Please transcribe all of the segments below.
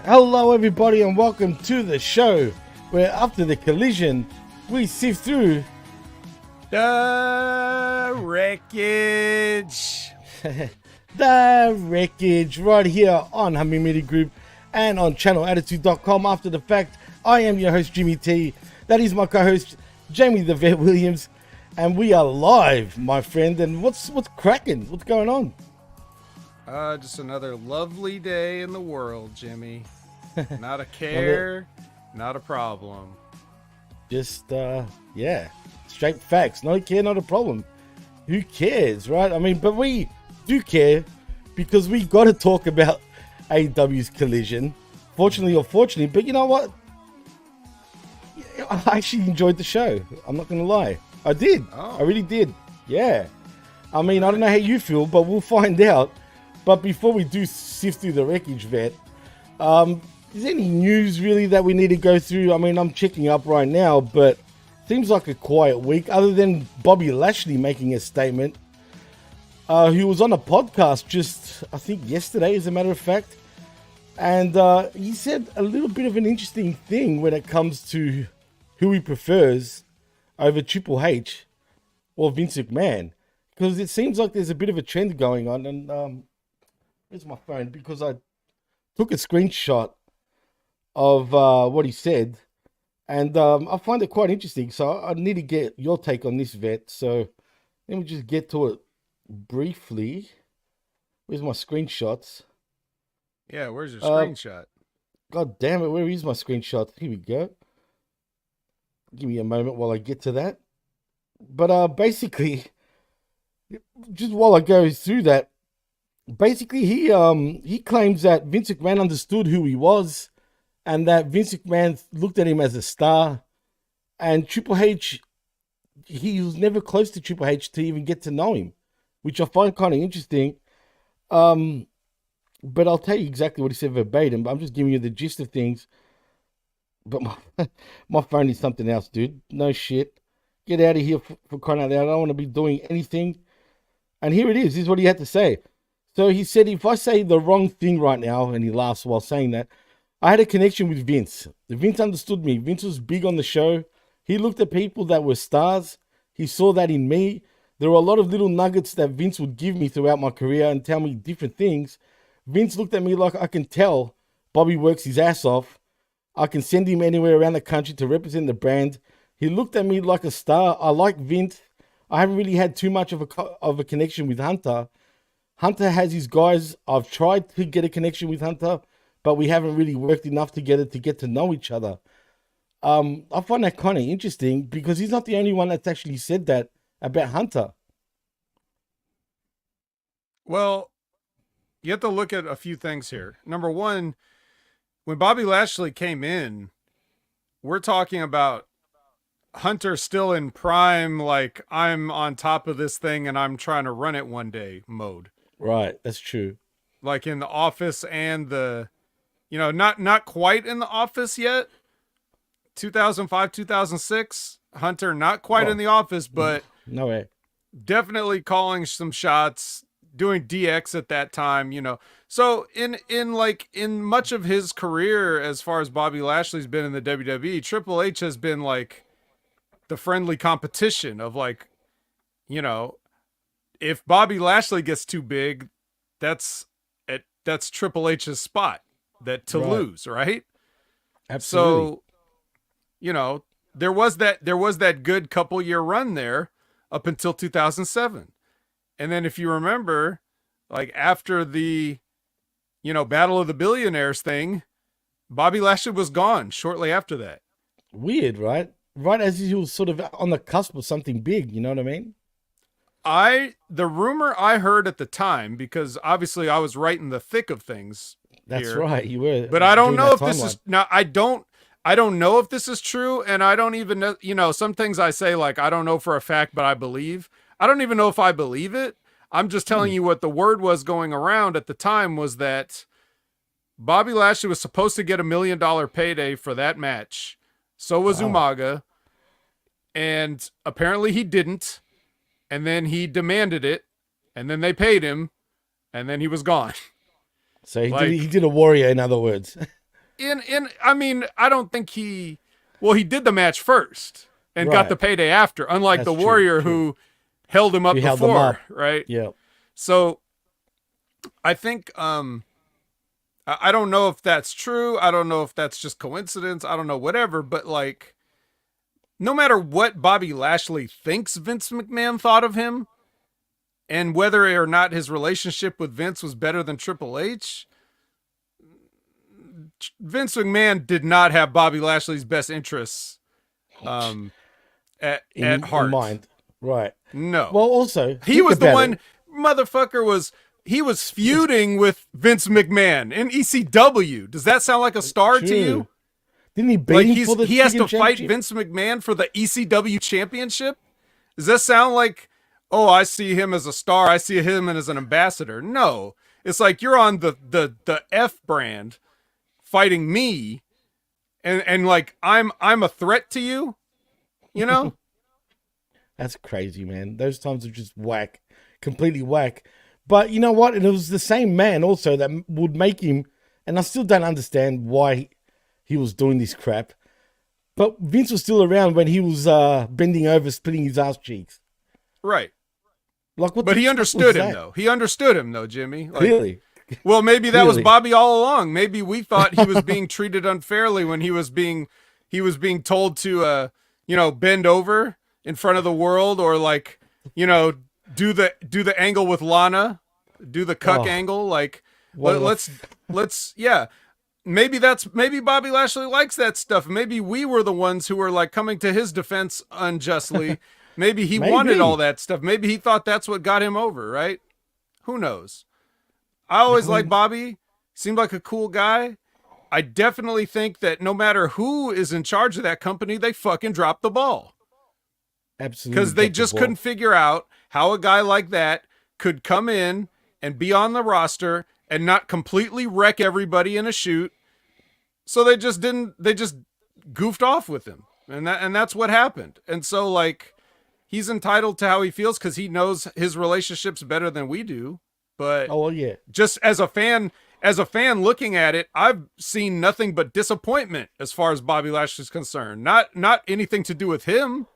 Hello everybody and welcome to the show where after the collision we sift through the wreckage. the wreckage right here on Hamin Media Group and on channelattitude.com. After the fact, I am your host Jimmy T. That is my co-host Jamie the Vet Williams, and we are live, my friend. And what's cracking? What's going on? Just another lovely day in the world, Jimmy. Not a care, not a problem. Just, straight facts. No care, not a problem. Who cares, right? I mean, but we do care because we got to talk about AEW's Collision. Fortunately or fortunately, but you know what? I actually enjoyed the show. I'm not going to lie. I did. Oh. I really did. Yeah. I mean, I don't know how you feel, but we'll find out. But before we do sift through the wreckage, Vet, is there any news really that we need to go through? I mean, I'm checking up right now, but seems like a quiet week other than Bobby Lashley making a statement. He was on a podcast just, I think, yesterday, as a matter of fact. And he said a little bit of an interesting thing when it comes to who he prefers over Triple H or Vince McMahon. Because it seems like there's a bit of a trend going on. And here's my phone, because I took a screenshot of what he said. And I find it quite interesting. So I need to get your take on this, Vet. So let me just get to it briefly. Where's my screenshots? Yeah, where's your screenshot? God damn it, where is my screenshot? Here we go. Give me a moment while I get to that. But basically, just while I go through that, basically he claims that Vince McMahon understood who he was and that Vince McMahon looked at him as a star, and Triple H, he was never close to Triple H to even get to know him, which I find kind of interesting. But I'll tell you exactly what he said verbatim, but I'm just giving you the gist of things. But my phone is something else, dude. No shit. Get out of here for crying out loud. I don't want to be doing anything. And here it is. This is what he had to say. So he said, if I say the wrong thing right now, and he laughs while saying that, I had a connection with Vince. Vince understood me. Vince was big on the show. He looked at people that were stars. He saw that in me. There were a lot of little nuggets that Vince would give me throughout my career and tell me different things. Vince looked at me like, I can tell Bobby works his ass off. I can send him anywhere around the country to represent the brand. He looked at me like a star. I like Vince. I haven't really had too much of a connection with Hunter. Hunter has his guys. I've tried to get a connection with Hunter, but we haven't really worked enough together to get to know each other. I find that kind of interesting because he's not the only one that's actually said that about Hunter. Well, you have to look at a few things here. Number one, when Bobby Lashley came in, we're talking about Hunter still in prime, like I'm on top of this thing and I'm trying to run it one day mode. Right, that's true. Like in the office and not quite in the office yet. 2005, 2006, Hunter not quite in the office, but no way. Definitely calling some shots, doing DX at that time, So in much of his career, as far as Bobby Lashley's been in the WWE, Triple H has been like the friendly competition of like, if Bobby Lashley gets too big, that's Triple H's spot to lose, right? Absolutely. So, there was that good couple year run there up until 2007. And then if you remember, like after the, Battle of the Billionaires thing, Bobby Lashley was gone shortly after that. Weird, right? Right as he was sort of on the cusp of something big, you know what I mean? The rumor I heard at the time, because obviously I was right in the thick of things. That's here, right, you were. But I don't know if this is now. I don't know if this is true, and I don't even know. Some things I say like I don't know for a fact, but I believe. I don't even know if I believe it. I'm just telling you what the word was going around at the time was that Bobby Lashley was supposed to get $1 million payday for that match. So was Umaga, and apparently he didn't. And then he demanded it, and then they paid him, and then he was gone. So he did a warrior, in other words. I mean, I don't think he did the match first and got the payday after, unlike That's the Warrior who held him up held before, them up. right? Yeah. So I think I don't know if that's true. I don't know if that's just coincidence. I don't know, whatever, but like no matter what Bobby Lashley thinks Vince McMahon thought of him and whether or not his relationship with Vince was better than Triple H, Vince McMahon did not have Bobby Lashley's best interests at heart. In mind. Right. No. Well, also, he was the one motherfucker he was feuding with Vince McMahon in ECW. Does that sound like a star to you? Didn't he beat him for the he has to fight Vince McMahon for the ECW championship? Does that sound like, oh, I see him as a star, I see him as an ambassador? No. It's like you're on the F brand fighting me and like I'm a threat to you, you know? That's crazy, man. Those times are just whack. Completely whack. But you know what? And it was the same man also that would make him, and I still don't understand why he was doing this crap. But Vince was still around when he was bending over, splitting his ass cheeks. Right. Like what? But he understood him though. He understood him though, Jimmy. Like, clearly. Well, maybe that was Bobby all along. Maybe we thought he was being treated unfairly when he was being told to bend over in front of the world, or like, do the angle with Lana, do the cuck angle. Like, let's maybe Bobby Lashley likes that stuff. Maybe we were the ones who were like coming to his defense unjustly. Maybe he wanted all that stuff. Maybe he thought that's what got him over, right? Who knows? I always liked Bobby. Seemed like a cool guy. I definitely think that no matter who is in charge of that company, they fucking dropped the ball. Absolutely. Because they just couldn't figure out how a guy like that could come in and be on the roster and not completely wreck everybody in a shoot. So they just goofed off with him. And that's what happened. And so like he's entitled to how he feels because he knows his relationships better than we do. But just as a fan looking at it, I've seen nothing but disappointment as far as Bobby Lashley's concerned. Not anything to do with him.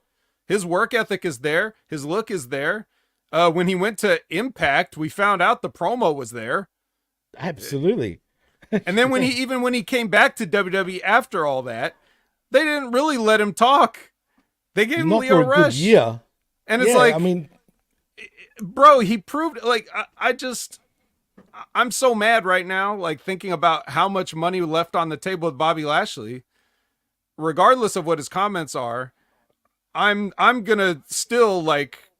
His work ethic is there. His look is there. When he went to Impact, we found out the promo was there. Absolutely. And then when he came back to WWE after all that, they didn't really let him talk. They gave him Leo Rush. Good year. And it's like, I mean, bro, he proved like I'm so mad right now, like thinking about how much money left on the table with Bobby Lashley. Regardless of what his comments are, I'm gonna still like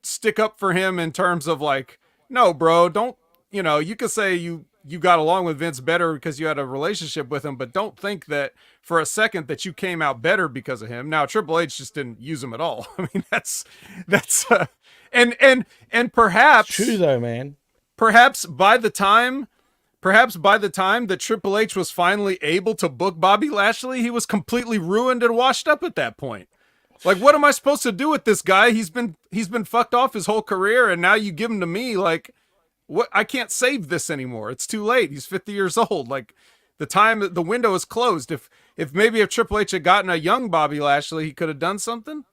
stick up for him in terms of like, no, bro, don't, you could say you got along with Vince better because you had a relationship with him, but don't think that for a second that you came out better because of him. Now Triple H just didn't use him at all. I mean, that's and perhaps it's true though, man. Perhaps by the time that Triple H was finally able to book Bobby Lashley, he was completely ruined and washed up at that point. Like, what am I supposed to do with this guy? He's been fucked off his whole career, and now you give him to me. Like, what? I can't save this anymore. It's too late. He's 50 years old. Like, the window is closed. If Triple H had gotten a young Bobby Lashley, he could have done something.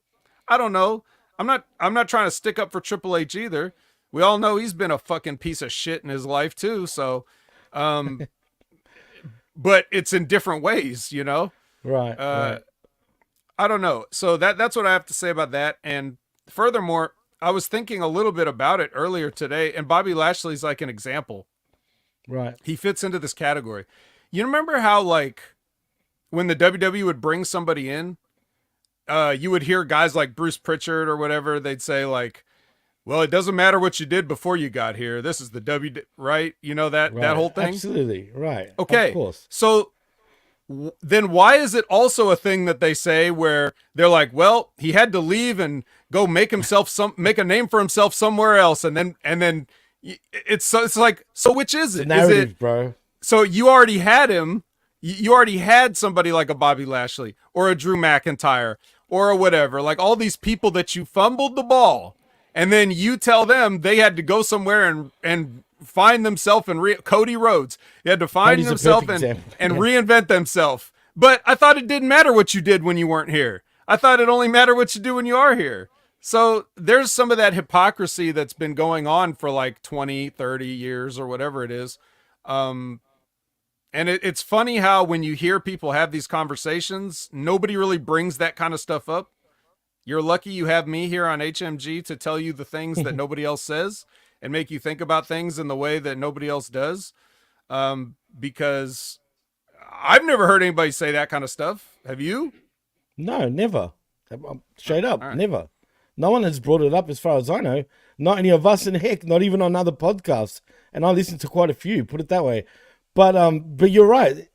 I don't know. I'm not trying to stick up for Triple H either. We all know he's been a fucking piece of shit in his life too. So, but it's in different ways, Right. I don't know. So that's what I have to say about that. And furthermore, I was thinking a little bit about it earlier today, and Bobby Lashley's like an example. Right. He fits into this category. You remember how like when the WWE would bring somebody in, you would hear guys like Bruce Pritchard or whatever, they'd say like, well, it doesn't matter what you did before you got here. This is the right? That whole thing? Absolutely. Right. Okay. Of course. So then why is it also a thing that they say where they're like, well, he had to leave and go make a name for himself somewhere else. And then it's like, so which is it? Narrative, is it, bro. So you already had him. You already had somebody like a Bobby Lashley or a Drew McIntyre or whatever, like all these people that you fumbled the ball. and then you tell them they had to go somewhere and find themselves in Cody Rhodes. He had to find Cody's a himself perfect and example. reinvent themselves. But I thought it didn't matter what you did when you weren't here. I thought it only mattered what you do when you are here. So there's some of that hypocrisy that's been going on for like 20, 30 years or whatever it is. And it's funny how when you hear people have these conversations, nobody really brings that kind of stuff up. You're lucky you have me here on HMG to tell you the things that nobody else says and make you think about things in the way that nobody else does. Because I've never heard anybody say that kind of stuff. Have you? No, never. Straight up, All right. never. No one has brought it up as far as I know. Not any of us, and heck, not even on other podcasts. And I listen to quite a few, put it that way. But you're right.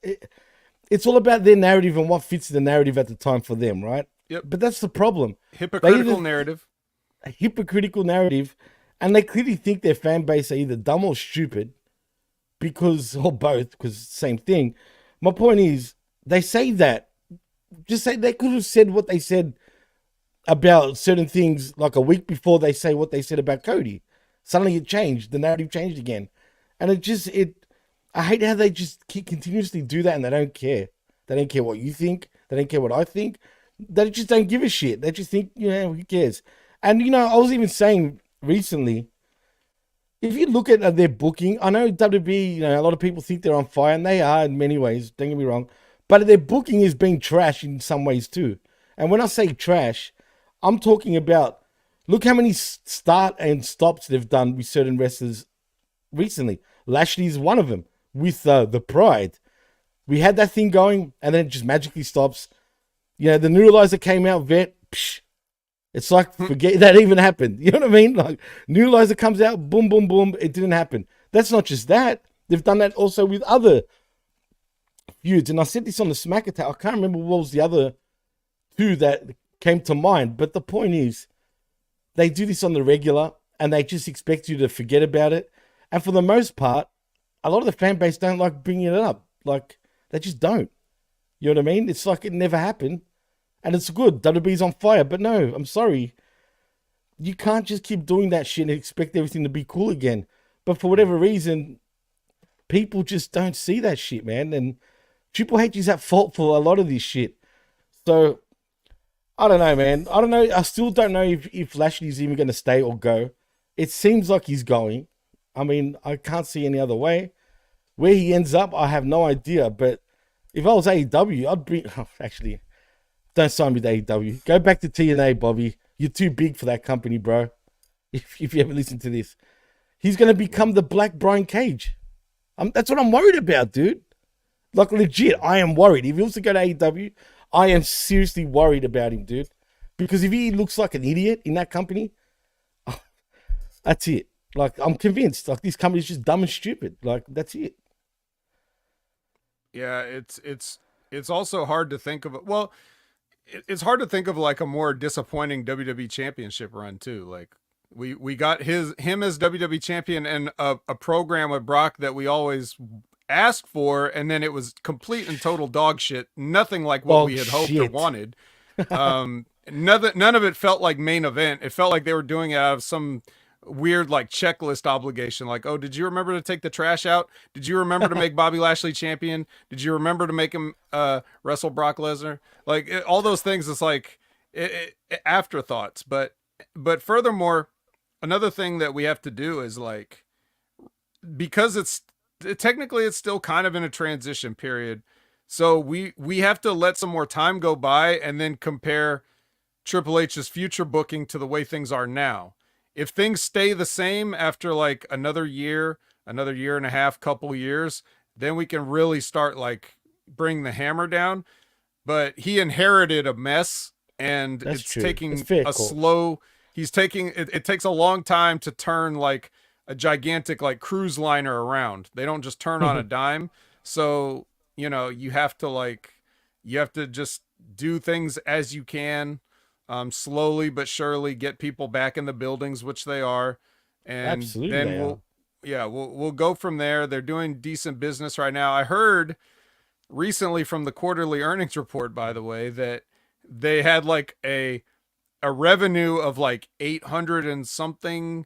It's all about their narrative and what fits the narrative at the time for them, right? Yep. But that's the problem. Hypocritical narrative. A hypocritical narrative, and they clearly think their fan base are either dumb or stupid, or both, because same thing. My point is, they say that. Just say they could have said what they said about certain things like a week before they say what they said about Cody. Suddenly it changed. The narrative changed again. And I hate how they just continuously do that and they don't care. They don't care what you think. They don't care what I think. They just don't give a shit. They just think, who cares? And, I was even saying recently, if you look at their booking, I know WWE, a lot of people think they're on fire, and they are in many ways, don't get me wrong, but their booking is being trash in some ways too. And when I say trash, I'm talking about, look how many start and stops they've done with certain wrestlers recently. Lashley's one of them with the Pride. We had that thing going, and then it just magically stops. The Neuralizer came out, vet, psh, it's like, forget that even happened. You know what I mean? Like, Neuralizer comes out, boom, boom, boom, it didn't happen. That's not just that. They've done that also with other feuds. And I said this on the Smack Attack. I can't remember what was the other two that came to mind. But the point is, they do this on the regular, and they just expect you to forget about it. And for the most part, a lot of the fan base don't like bringing it up. Like, they just don't. You know what I mean? It's like it never happened. And it's good. WWE's on fire. But no, I'm sorry. You can't just keep doing that shit and expect everything to be cool again. But for whatever reason, people just don't see that shit, man. And Triple H is at fault for a lot of this shit. So, I don't know, man. I don't know. I still don't know if Lashley's even going to stay or go. It seems like he's going. I mean, I can't see any other way. Where he ends up, I have no idea. But if I was AEW, I'd bring... actually... Don't sign with AEW. Go back to TNA, Bobby. You're too big for that company, bro. If you ever listen to this. He's going to become the Black Brian Cage. That's what I'm worried about, dude. Like, legit, I am worried. If he wants to go to AEW, I am seriously worried about him, dude. Because if he looks like an idiot in that company, that's it. Like, I'm convinced. Like, this company's just dumb and stupid. Like, that's it. Yeah, it's also hard to think of... Well... It's hard to think of like a more disappointing WWE championship run too. Like we got him as WWE champion and a program with Brock that we always asked for, and then it was complete and total dog shit. Nothing like what we had hoped or wanted. None of it felt like main event. It felt like they were doing it out of some weird like checklist obligation. Like, oh, did you remember to take the trash out? Did you remember to make Bobby Lashley champion? Did you remember to make him wrestle Brock Lesnar? Like all those things is like afterthoughts. But furthermore, another thing that we have to do is like, because technically it's still kind of in a transition period. So we have to let some more time go by and then compare Triple H's future booking to the way things are now. If things stay the same after like another year and a half, couple years, then we can really start like bring the hammer down. But he inherited a mess, and That's it's true. taking It's fair, a Cole. slow. He's taking it takes a long time to turn like a gigantic like cruise liner around. They don't just turn on a dime. So you have to just do things as you can. Slowly but surely get people back in the buildings, which they are, and Absolutely then we'll go from there. They're doing decent business right now. I heard recently from the quarterly earnings report, by the way, that they had like a a revenue of like 800 and something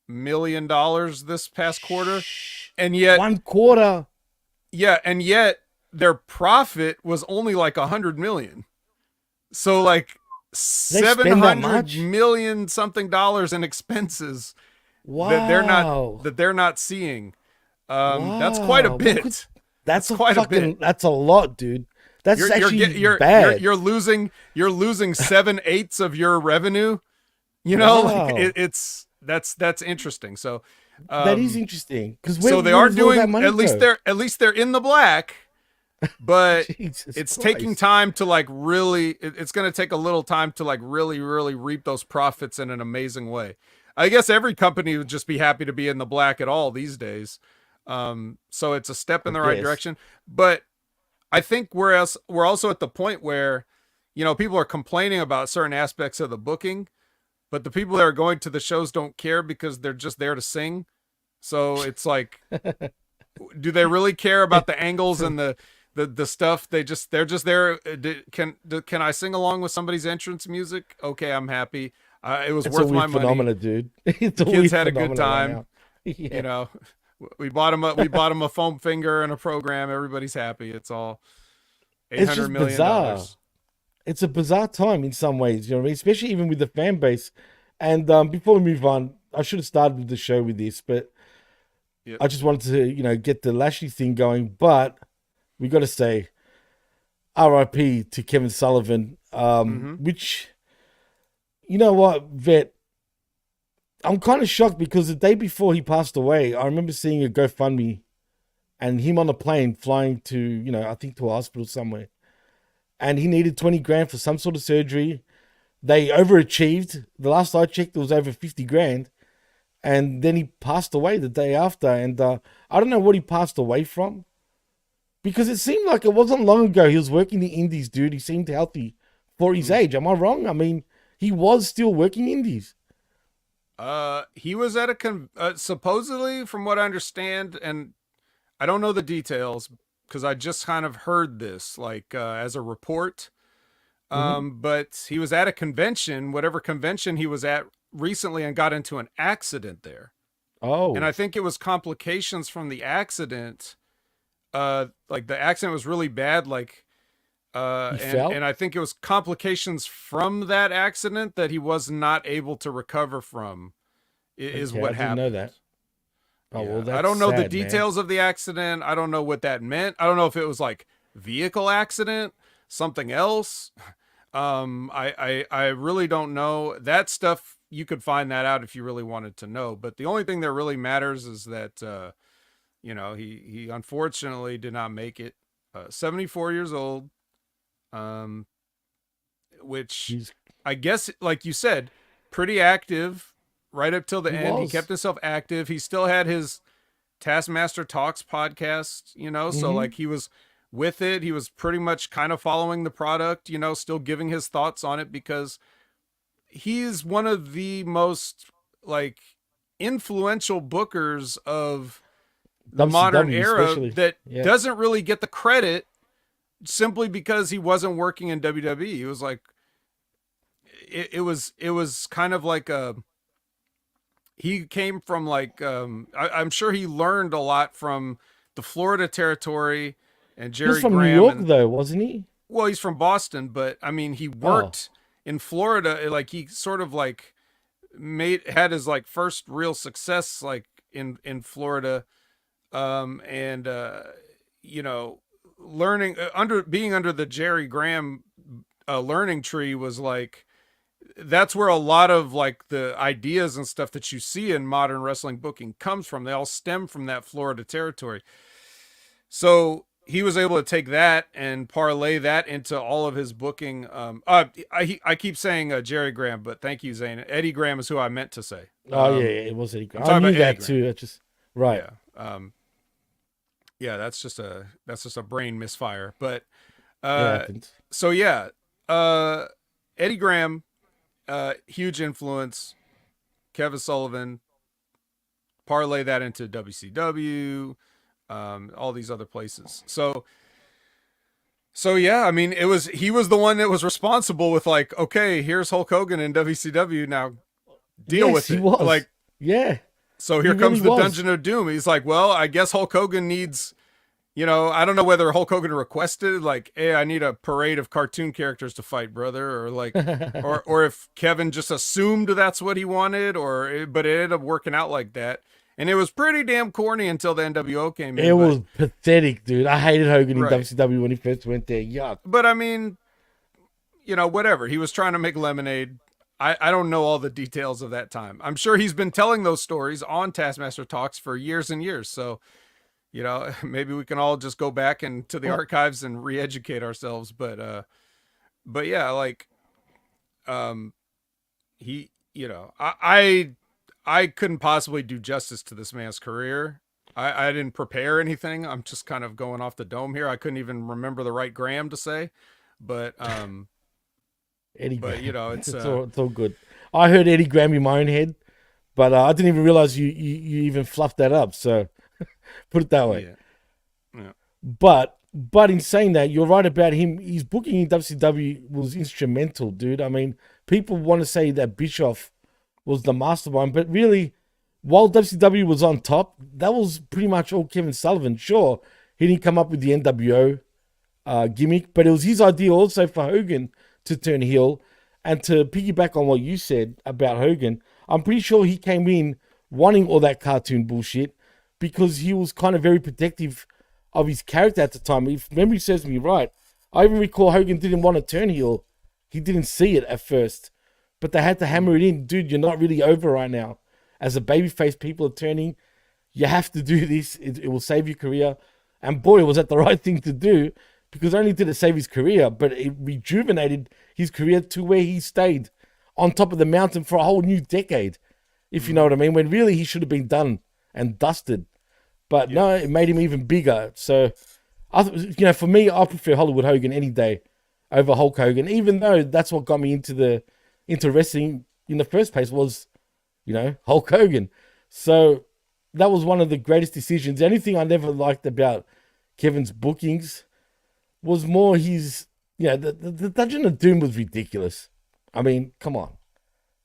million dollars this past quarter, and yet 1/4. and yet their profit was only like 100 million. So like They spend that 700 much? million something dollars in expenses Wow. that they're not seeing. That's quite a Wow. bit. That's a quite a fucking. bit. That's a lot, dude. That's actually bad. You're losing 7/8 of your revenue. You know, like Wow. that's interesting. So That is interesting because so they are does all that doing, money go? at least they're in the black, but Jesus it's Christ. taking time to like really, it's going to take a little time to like really reap those profits in an amazing way. I guess every company would just be happy to be in the black at all these days. So it's a step in the right direction, but I think we're also at the point where, you know, people are complaining about certain aspects of the booking, but the people that are going to the shows don't care because they're just there to sing. So it's like, do they really care about the angles and the stuff? They're just there. Can I sing along with somebody's entrance music? Okay, I'm happy. It was worth my money. Phenomena, dude. It's a Kids weird had a good phenomena right time. now. Yeah. You know, we bought them a foam finger and a program. Everybody's happy. It's all It's $800 just million. bizarre. It's a bizarre time in some ways, you know what I mean? Especially even with the fan base. And before we move on, I should have started the show with this, but Yep. I just wanted to, you know, get the Lashley thing going. But we got to say, R.I.P. to Kevin Sullivan, which, you know what, Vet, I'm kind of shocked because the day before he passed away, I remember seeing a GoFundMe and him on a plane flying to, you know, I think to a hospital somewhere. And he needed 20 grand for some sort of surgery. They overachieved. The last I checked, it was over 50 grand. And then he passed away the day after. And I don't know what he passed away from. Because it seemed like it wasn't long ago he was working the indies, dude. He seemed healthy for his age. Am I wrong? I mean, he was still working indies. He was at supposedly, from what I understand, and I don't know the details because I just kind of heard this like as a report. But he was at a convention, whatever convention he was at recently, and got into an accident there. Oh. And I think it was complications from the accident. Like the accident was really bad. Like, and I think it was complications from that accident that he was not able to recover from. Is what happened. I didn't know that. Oh, Yeah. well, that's I don't know the sad, details of the accident. I don't know what that meant. I don't know if it was like vehicle accident, something else. I really don't know. That stuff, you could find that out if you really wanted to know. But the only thing that really matters is that, you know, he unfortunately did not make it. 74 years old. Which I guess, like you said, pretty active right up till the end. He kept himself active. He still had his Taskmaster Talks podcast, you know, so like he was with it. He was pretty much kind of following the product, you know, still giving his thoughts on it because he's one of the most like influential bookers of the modern era that doesn't really get the credit simply because he wasn't working in WWE. He was like, it was kind of like he came from like, I'm sure he learned a lot from the Florida territory and Jerry He's from Graham. New York, though, wasn't he? Well, he's from Boston, but I mean, he worked in Florida. Like he sort of like had his like first real success like in Florida, and you know, learning being under the Jerry Graham learning tree was like, that's where a lot of like the ideas and stuff that you see in modern wrestling booking comes from. They all stem from that Florida territory. So he was able to take that and parlay that into all of his booking. I keep saying Jerry Graham, but thank you, Zane. Eddie Graham is who I meant to say. Yeah, it was Eddie Graham. I knew that too. I just right. Yeah. Yeah, that's just a brain misfire. But so yeah, Eddie Graham, huge influence. Kevin Sullivan, parlay that into WCW, all these other places. So So yeah, I mean, he was the one that was responsible with like, okay, here's Hulk Hogan in WCW, now deal Yes, with he it. was. Like, Yeah, so he here really comes the was. Dungeon of Doom. He's like, well, I guess Hulk Hogan needs, I don't know whether Hulk Hogan requested like, hey, I need a parade of cartoon characters to fight, brother, or like, or if Kevin just assumed that's what he wanted, but it ended up working out like that. And it was pretty damn corny until the NWO came It in, but was pathetic, dude. I hated Hogan in right. WCW when he first went there. Yuck. But I mean, whatever. He was trying to make lemonade. I don't know all the details of that time. I'm sure he's been telling those stories on Taskmaster Talks for years and years. So, maybe we can all just go back into the archives and re-educate ourselves. But yeah, like, he, I couldn't possibly do justice to this man's career. I didn't prepare anything. I'm just kind of going off the dome here. I couldn't even remember the right gram to say, but, Eddie Graham. it's it's all good. I heard Eddie Graham in my own head, but I didn't even realize you even fluffed that up. So put it that way. Yeah. But in saying that, you're right about him. His booking in WCW was instrumental, dude. I mean, people want to say that Bischoff was the mastermind, but really, while WCW was on top, that was pretty much all Kevin Sullivan. Sure, he didn't come up with the NWO gimmick, but it was his idea also for Hogan to turn heel. And to piggyback on what you said about Hogan, I'm pretty sure he came in wanting all that cartoon bullshit because he was kind of very protective of his character at the time. If memory serves me right, I even recall Hogan didn't want to turn heel. He didn't see it at first, but they had to hammer it in. Dude, you're not really over right now. As a babyface, people are turning. You have to do this. It will save your career. And boy, was that the right thing to do, because not only did it save his career, but it rejuvenated his career to where he stayed on top of the mountain for a whole new decade, if you know what I mean, when really he should have been done and dusted. But no, it made him even bigger. So, for me, I prefer Hollywood Hogan any day over Hulk Hogan, even though that's what got me into wrestling in the first place was, Hulk Hogan. So that was one of the greatest decisions. Anything I never liked about Kevin's bookings was more his, the Dungeon of Doom was ridiculous. I mean, come on.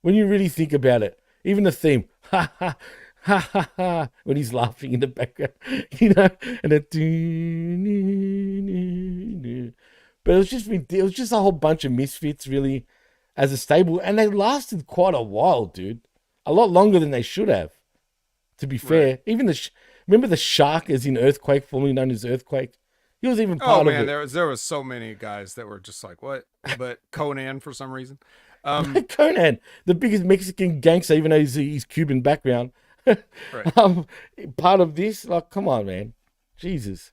When you really think about it, even the theme, ha ha ha ha ha, when he's laughing in the background, and but it was just a whole bunch of misfits really as a stable, and they lasted quite a while, dude. A lot longer than they should have, to be fair. Right. Even remember the Shark as in Earthquake, formerly known as Earthquake? He was even part of it. There was so many guys that were just like, what? But Conan for some reason. Conan, the biggest Mexican gangster, even though he's Cuban background. Right. Part of this, like, come on, man. Jesus.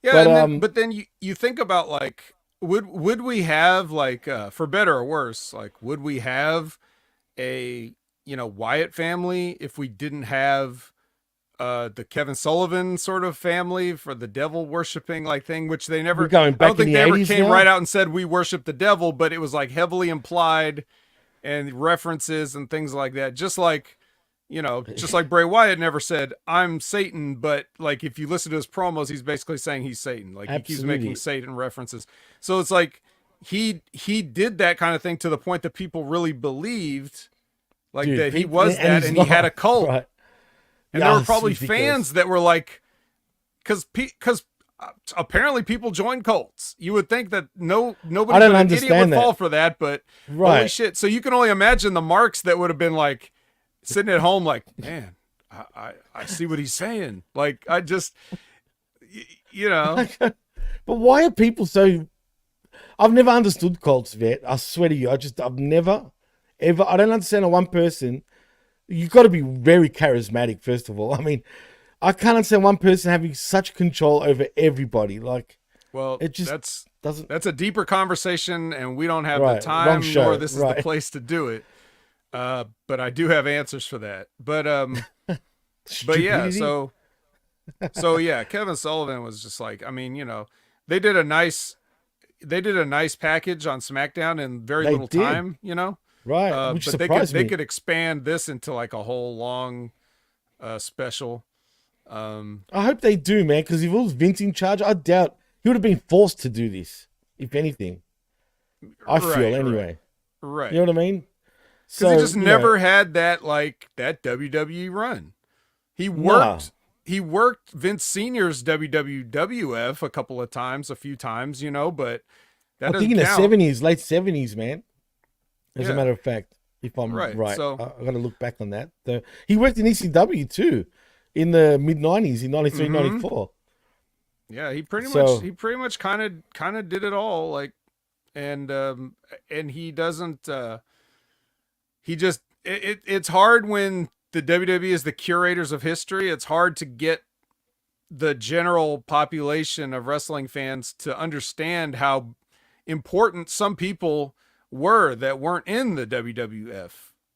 Yeah, but then you think about like, would we have like, for better or worse, like, would we have a Wyatt family if we didn't have the Kevin Sullivan sort of family for the devil worshiping like thing, which they never, I don't think they ever came right out and said we worship the devil, but it was like heavily implied and references and things like that. Just like Bray Wyatt never said I'm Satan, but like if you listen to his promos, he's basically saying he's Satan. Like he keeps making Satan references. So it's like he did that kind of thing to the point that people really believed like that he was that, and he had a cult. Right. And there were probably fans that were like, because apparently people join cults. You would think that nobody but an idiot would fall for that, but holy shit. So you can only imagine the marks that would have been like sitting at home like, man, I see what he's saying. Like, I just, But why are people so... I've never understood cults, Vet. I swear to you. I've never, ever... I don't understand one person... You've got to be very charismatic, first of all. I mean, I can't understand one person having such control over everybody. Like, well, it just doesn't. That's a deeper conversation, and we don't have the time, nor this is the place to do it. But I do have answers for that. But yeah, so yeah, Kevin Sullivan was just like, I mean, they did a nice package on SmackDown in very little time, Right, which but they could expand this into like a whole long special. I hope they do, man, because if it was Vince in charge, I doubt he would have been forced to do this. if anything. I feel anyway. Right. You know what I mean? Because he just never had that that WWE run. He worked Vince Senior's WWF a few times, but that I think doesn't in count. the 70s, late 70s, man. As a matter of fact, if I'm right. So I got to look back on that. He worked in ECW too in the mid 90s, in 93, 94. Yeah, he pretty much kind of did it all, and he doesn't it's hard when the WWE is the curators of history. It's hard to get the general population of wrestling fans to understand how important some people were that weren't in the WWF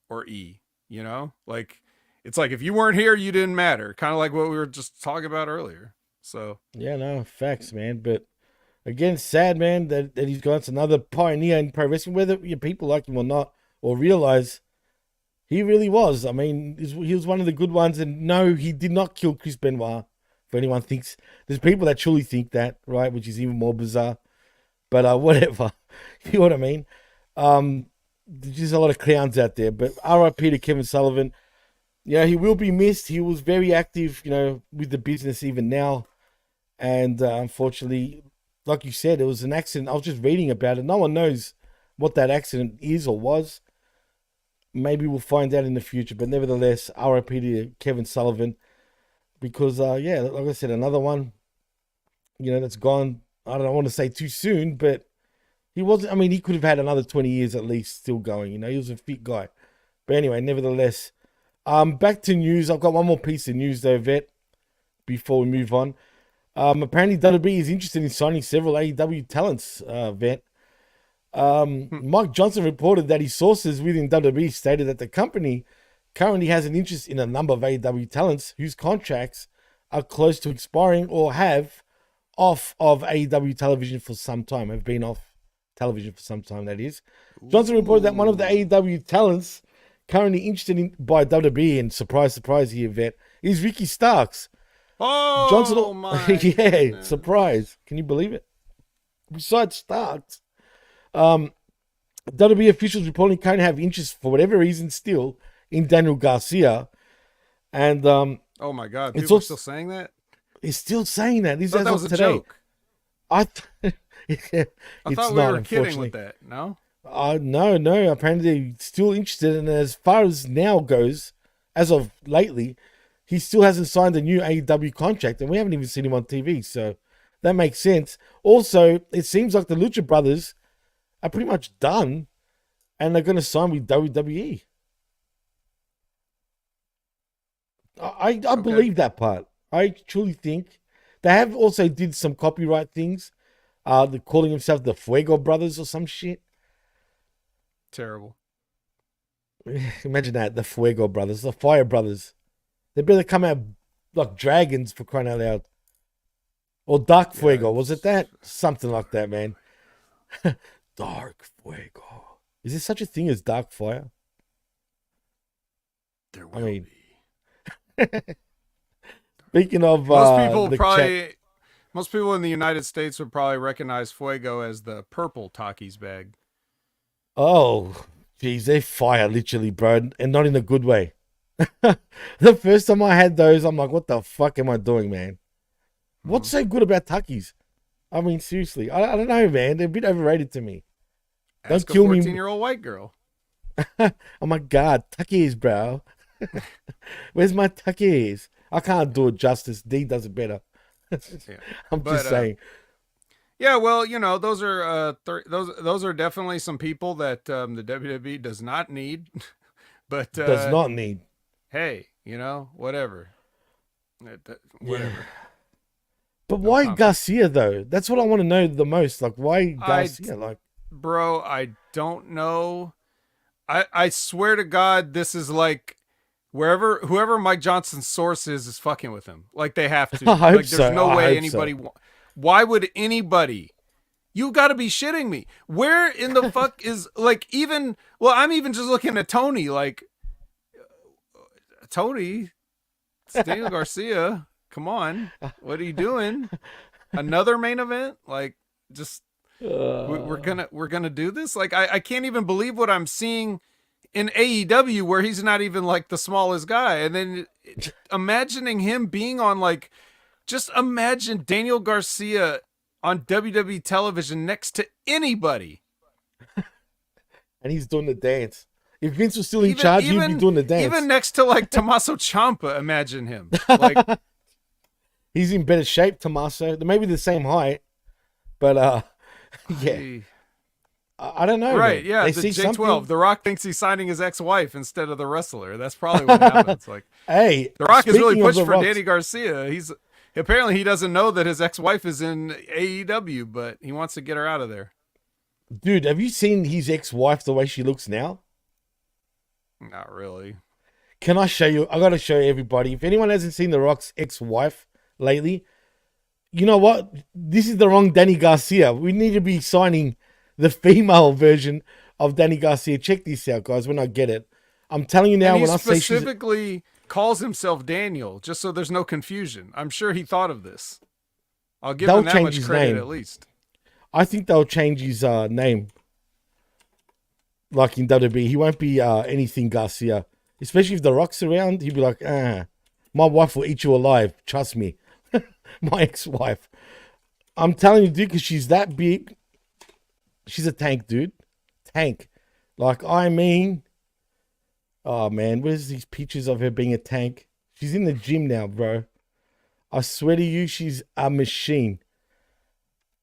or E, it's like if you weren't here, you didn't matter. Kind of like what we were just talking about earlier. So yeah, no, facts, man. But again, sad, man, that he's gone. It's another pioneer in pro wrestling, whether your people like him or not, or realize he really was. I mean, he was one of the good ones. And no, he did not kill Chris Benoit. If anyone thinks, there's people that truly think that, right? Which is even more bizarre. But whatever, you know what I mean. There's just a lot of clowns out there. But R.I.P. to Kevin Sullivan. Yeah, he will be missed. He was very active, with the business even now. And unfortunately, like you said, it was an accident. I was just reading about it. No one knows what that accident is or was. Maybe we'll find out in the future. But nevertheless, R.I.P. to Kevin Sullivan. Because, like I said, another one, that's gone. I don't want to say too soon, but he wasn't. I mean, he could have had another 20 years at least still going. He was a fit guy. But anyway, nevertheless, back to news. I've got one more piece of news though, Vet, before we move on. Apparently, WWE is interested in signing several AEW talents, Vet. Mike Johnson reported that his sources within WWE stated that the company currently has an interest in a number of AEW talents whose contracts are close to expiring or have off of AEW television for some time, have been off television for some time, that is. Johnson reported that one of the AEW talents currently interested in by WWE, and surprise here, Vet, is Ricky Starks. Oh, Johnson, my yeah, goodness. Surprise. Can you believe it? Besides Starks, WWE officials reportedly currently have interest for whatever reason still in Daniel Garcia. And oh my God, people are still saying that? He's still saying that. This that was a joke. I thought we were kidding with that. No? No. Apparently he's still interested. And as far as now goes, as of lately, he still hasn't signed a new AEW contract. And we haven't even seen him on TV. So that makes sense. Also, it seems like the Lucha Brothers are pretty much done. And they're going to sign with WWE. I believe that part. I truly think they have also did some copyright things. They're calling themselves the Fuego Brothers or some shit. Terrible. Imagine that, the Fuego Brothers, the Fire Brothers. They better come out like dragons, for crying out loud. Or Dark Fuego, was it that? Something like that, man. Dark Fuego. Is there such a thing as Dark Fire? There will be. Speaking of most people in the United States would probably recognize Fuego as the purple Takis bag. Oh, geez, they're fire, literally, bro, and not in a good way. The first time I had those, I'm like, what the fuck am I doing, man? What's so good about Takis? I mean, seriously, I don't know, man. They're a bit overrated to me. Don't kill me. 14-year-old white girl. Oh my God, Takis, bro. Where's my Takis? I can't do it justice. D does it better. I'm just saying. Yeah, well, those are those are definitely some people that the WWE does not need, but does not need. Hey, whatever. Whatever. Yeah. But why Garcia though? That's what I want to know the most. Like, why Garcia? Bro, I don't know. I swear to God, this is like. Whoever Mike Johnson's source is fucking with him. Like they have to. I hope there's so. no way anybody. Why would anybody? You got to be shitting me. Where in the fuck is even? Well, I'm even just looking at Tony. Tony, it's Daniel Garcia. Come on, what are you doing? Another main event? Just We're gonna do this. Like I can't even believe what I'm seeing in AEW, where he's not even like the smallest guy. And then imagining him being on like, just imagine Daniel Garcia on WWE television next to anybody. And he's doing the dance. If Vince was still in charge, he'd be doing the dance. Even next to like Tommaso Ciampa, imagine him. Like he's in better shape, Tommaso. They may be the same height, but yeah. I don't know. Right, man. yeah. They The see J12. something. The Rock thinks he's signing his ex-wife instead of the wrestler. That's probably what happens. Like, hey, The Rock is really pushed for Rocks, Danny Garcia. He's apparently he doesn't know that his ex-wife is in AEW, but he wants to get her out of there. Dude, have you seen his ex-wife the way she looks now? Not really. Can I show you? I got to show everybody. If anyone hasn't seen The Rock's ex-wife lately, you know what? This is the wrong Danny Garcia. We need to be signing the female version of Danny Garcia. Check this out, guys, when I get it. I'm telling you now, and when I say specifically calls himself Daniel, just so there's no confusion. I'm sure he thought of this. I'll give him that much credit at least. I think they'll change his name. Like in WWE, he won't be anything Garcia. Especially if The Rock's around, he'd be like, my wife will eat you alive. Trust me. My ex-wife. I'm telling you, dude, because she's that big. She's a tank, dude. Tank. Like, I mean, oh, man, where's these pictures of her being a tank? She's in the gym now, bro. I swear to you, she's a machine.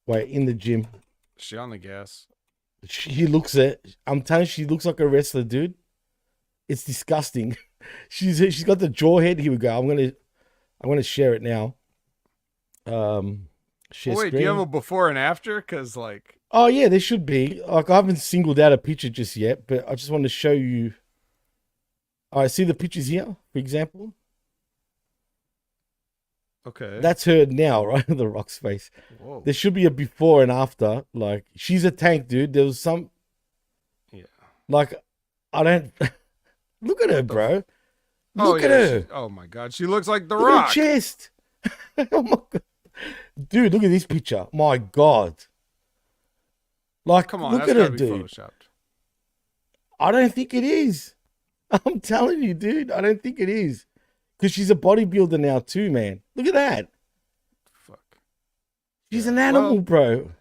Wait, in the gym. Is she on the gas? She looks it. I'm telling you, she looks like a wrestler, dude. It's disgusting. She's got the jaw head. Here we go. I'm gonna share it now. Share wait, screen. do you have a before and after? Because like, oh yeah, there should be. Like I haven't singled out a picture just yet, but I just want to show you. All right, see the pictures here, for example. okay, That's her now, right? The Rock's face. Whoa. There should be a before and after. Like she's a tank, dude. There was some. Yeah. Like, I don't. Look at her, bro. Look at her. Oh my God, she looks like The Look Rock. at her chest. Oh my God. Dude, look at this picture. My God. Like, Come on, look that's at her, gotta be dude. photoshopped. I don't think it is. I'm telling you, dude. I don't think it is. Because she's a bodybuilder now too, man. Look at that. Fuck. She's an animal, bro.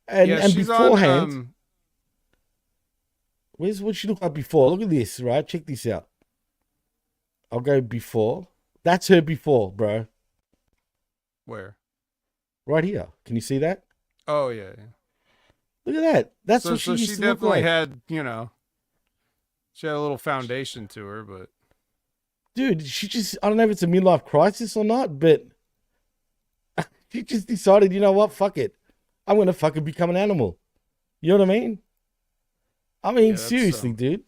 And yeah, and she's beforehand, on, where's what she looked like before? Look at this, right? Check this out. I'll go before. That's her before, bro. where? Right here. Can you see that? Oh yeah. Look at that. That's So, what she so used she to look definitely like. had, she had a little foundation to her, but Dude, she just, I don't know if it's a midlife crisis or not, but she just decided, you know what? Fuck it. I'm going to fucking become an animal. You know what I mean? I mean, Yeah, seriously, dude.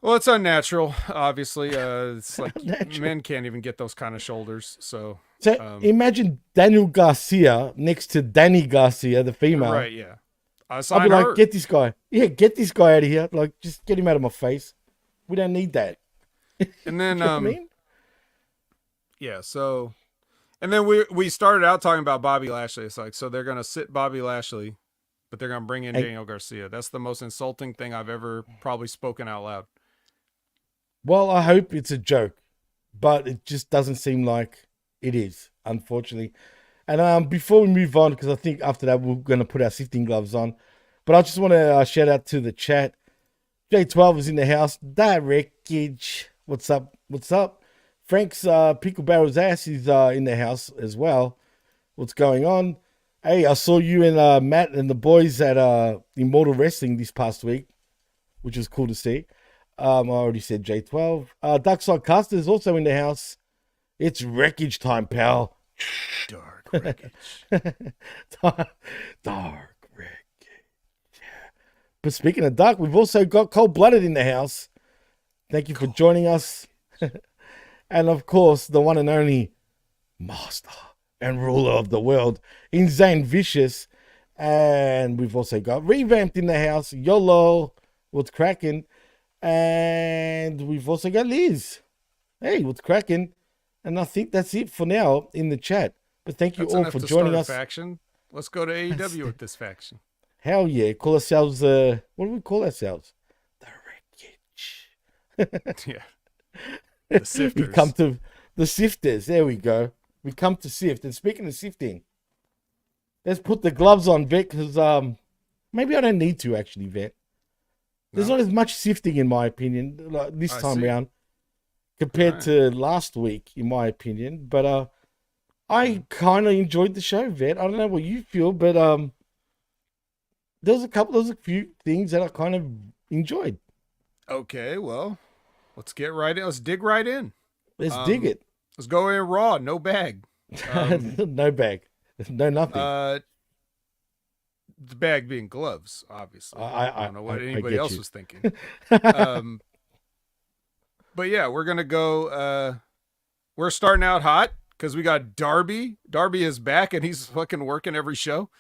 well, it's unnatural. Obviously, it's like Unnatural. men can't even get those kind of shoulders. So, So imagine Daniel Garcia next to Danny Garcia, the female. right, yeah. I I'll signed be like, her. get this guy. Yeah, get this guy out of here. Like, just get him out of my face. We don't need that. And then, You know what I mean? yeah. So, and then we started out talking about Bobby Lashley. It's like, so they're gonna sit Bobby Lashley, but they're gonna bring in Daniel Garcia. That's the most insulting thing I've ever probably spoken out loud. Well, I hope it's a joke, but it just doesn't seem like it is, unfortunately. And before we move on, because I think after that we're going to put our sifting gloves on, but I just want to shout out to the chat. J12 is in the house. That Wreckage. What's up? What's up? Frank's Pickle Barrel's ass is in the house as well. What's going on? Hey, I saw you and Matt and the boys at Immortal Wrestling this past week, which was cool to see. I already said J12. Darkside Caster is also in the house. It's Wreckage time, pal. Dark Wreckage. Dark Wreckage. But speaking of dark, we've also got Cold Blooded in the house. Thank you for joining us. And of course, the one and only master and ruler of the world, Insane Vicious. And we've also got Revamped in the house. YOLO, what's cracking? And we've also got Liz. Hey, what's cracking? And I think that's it for now in the chat. But thank you That's all enough for to joining start a us. faction. Let's go to AEW with this faction. Hell yeah. Call ourselves, what do we call ourselves? The Wreckage. Yeah. The Sifters. We come to the Sifters. There we go. We come to sift. And speaking of sifting, let's put the gloves on, Vic, because maybe I don't need to actually, Vic. There's not as much sifting, in my opinion, like this time around compared to last week, in my opinion. But I kind of enjoyed the show, Vet. I don't know what you feel, but there was a few things that I kind of enjoyed. Okay, well, let's get right in. Let's dig right in. Let's dig it. Let's go in raw, no bag. No bag. No nothing. The bag being gloves, obviously. I don't know what anybody else was thinking. But yeah, we're going to go, we're starting out hot because we got Darby. Darby is back and he's fucking working every show.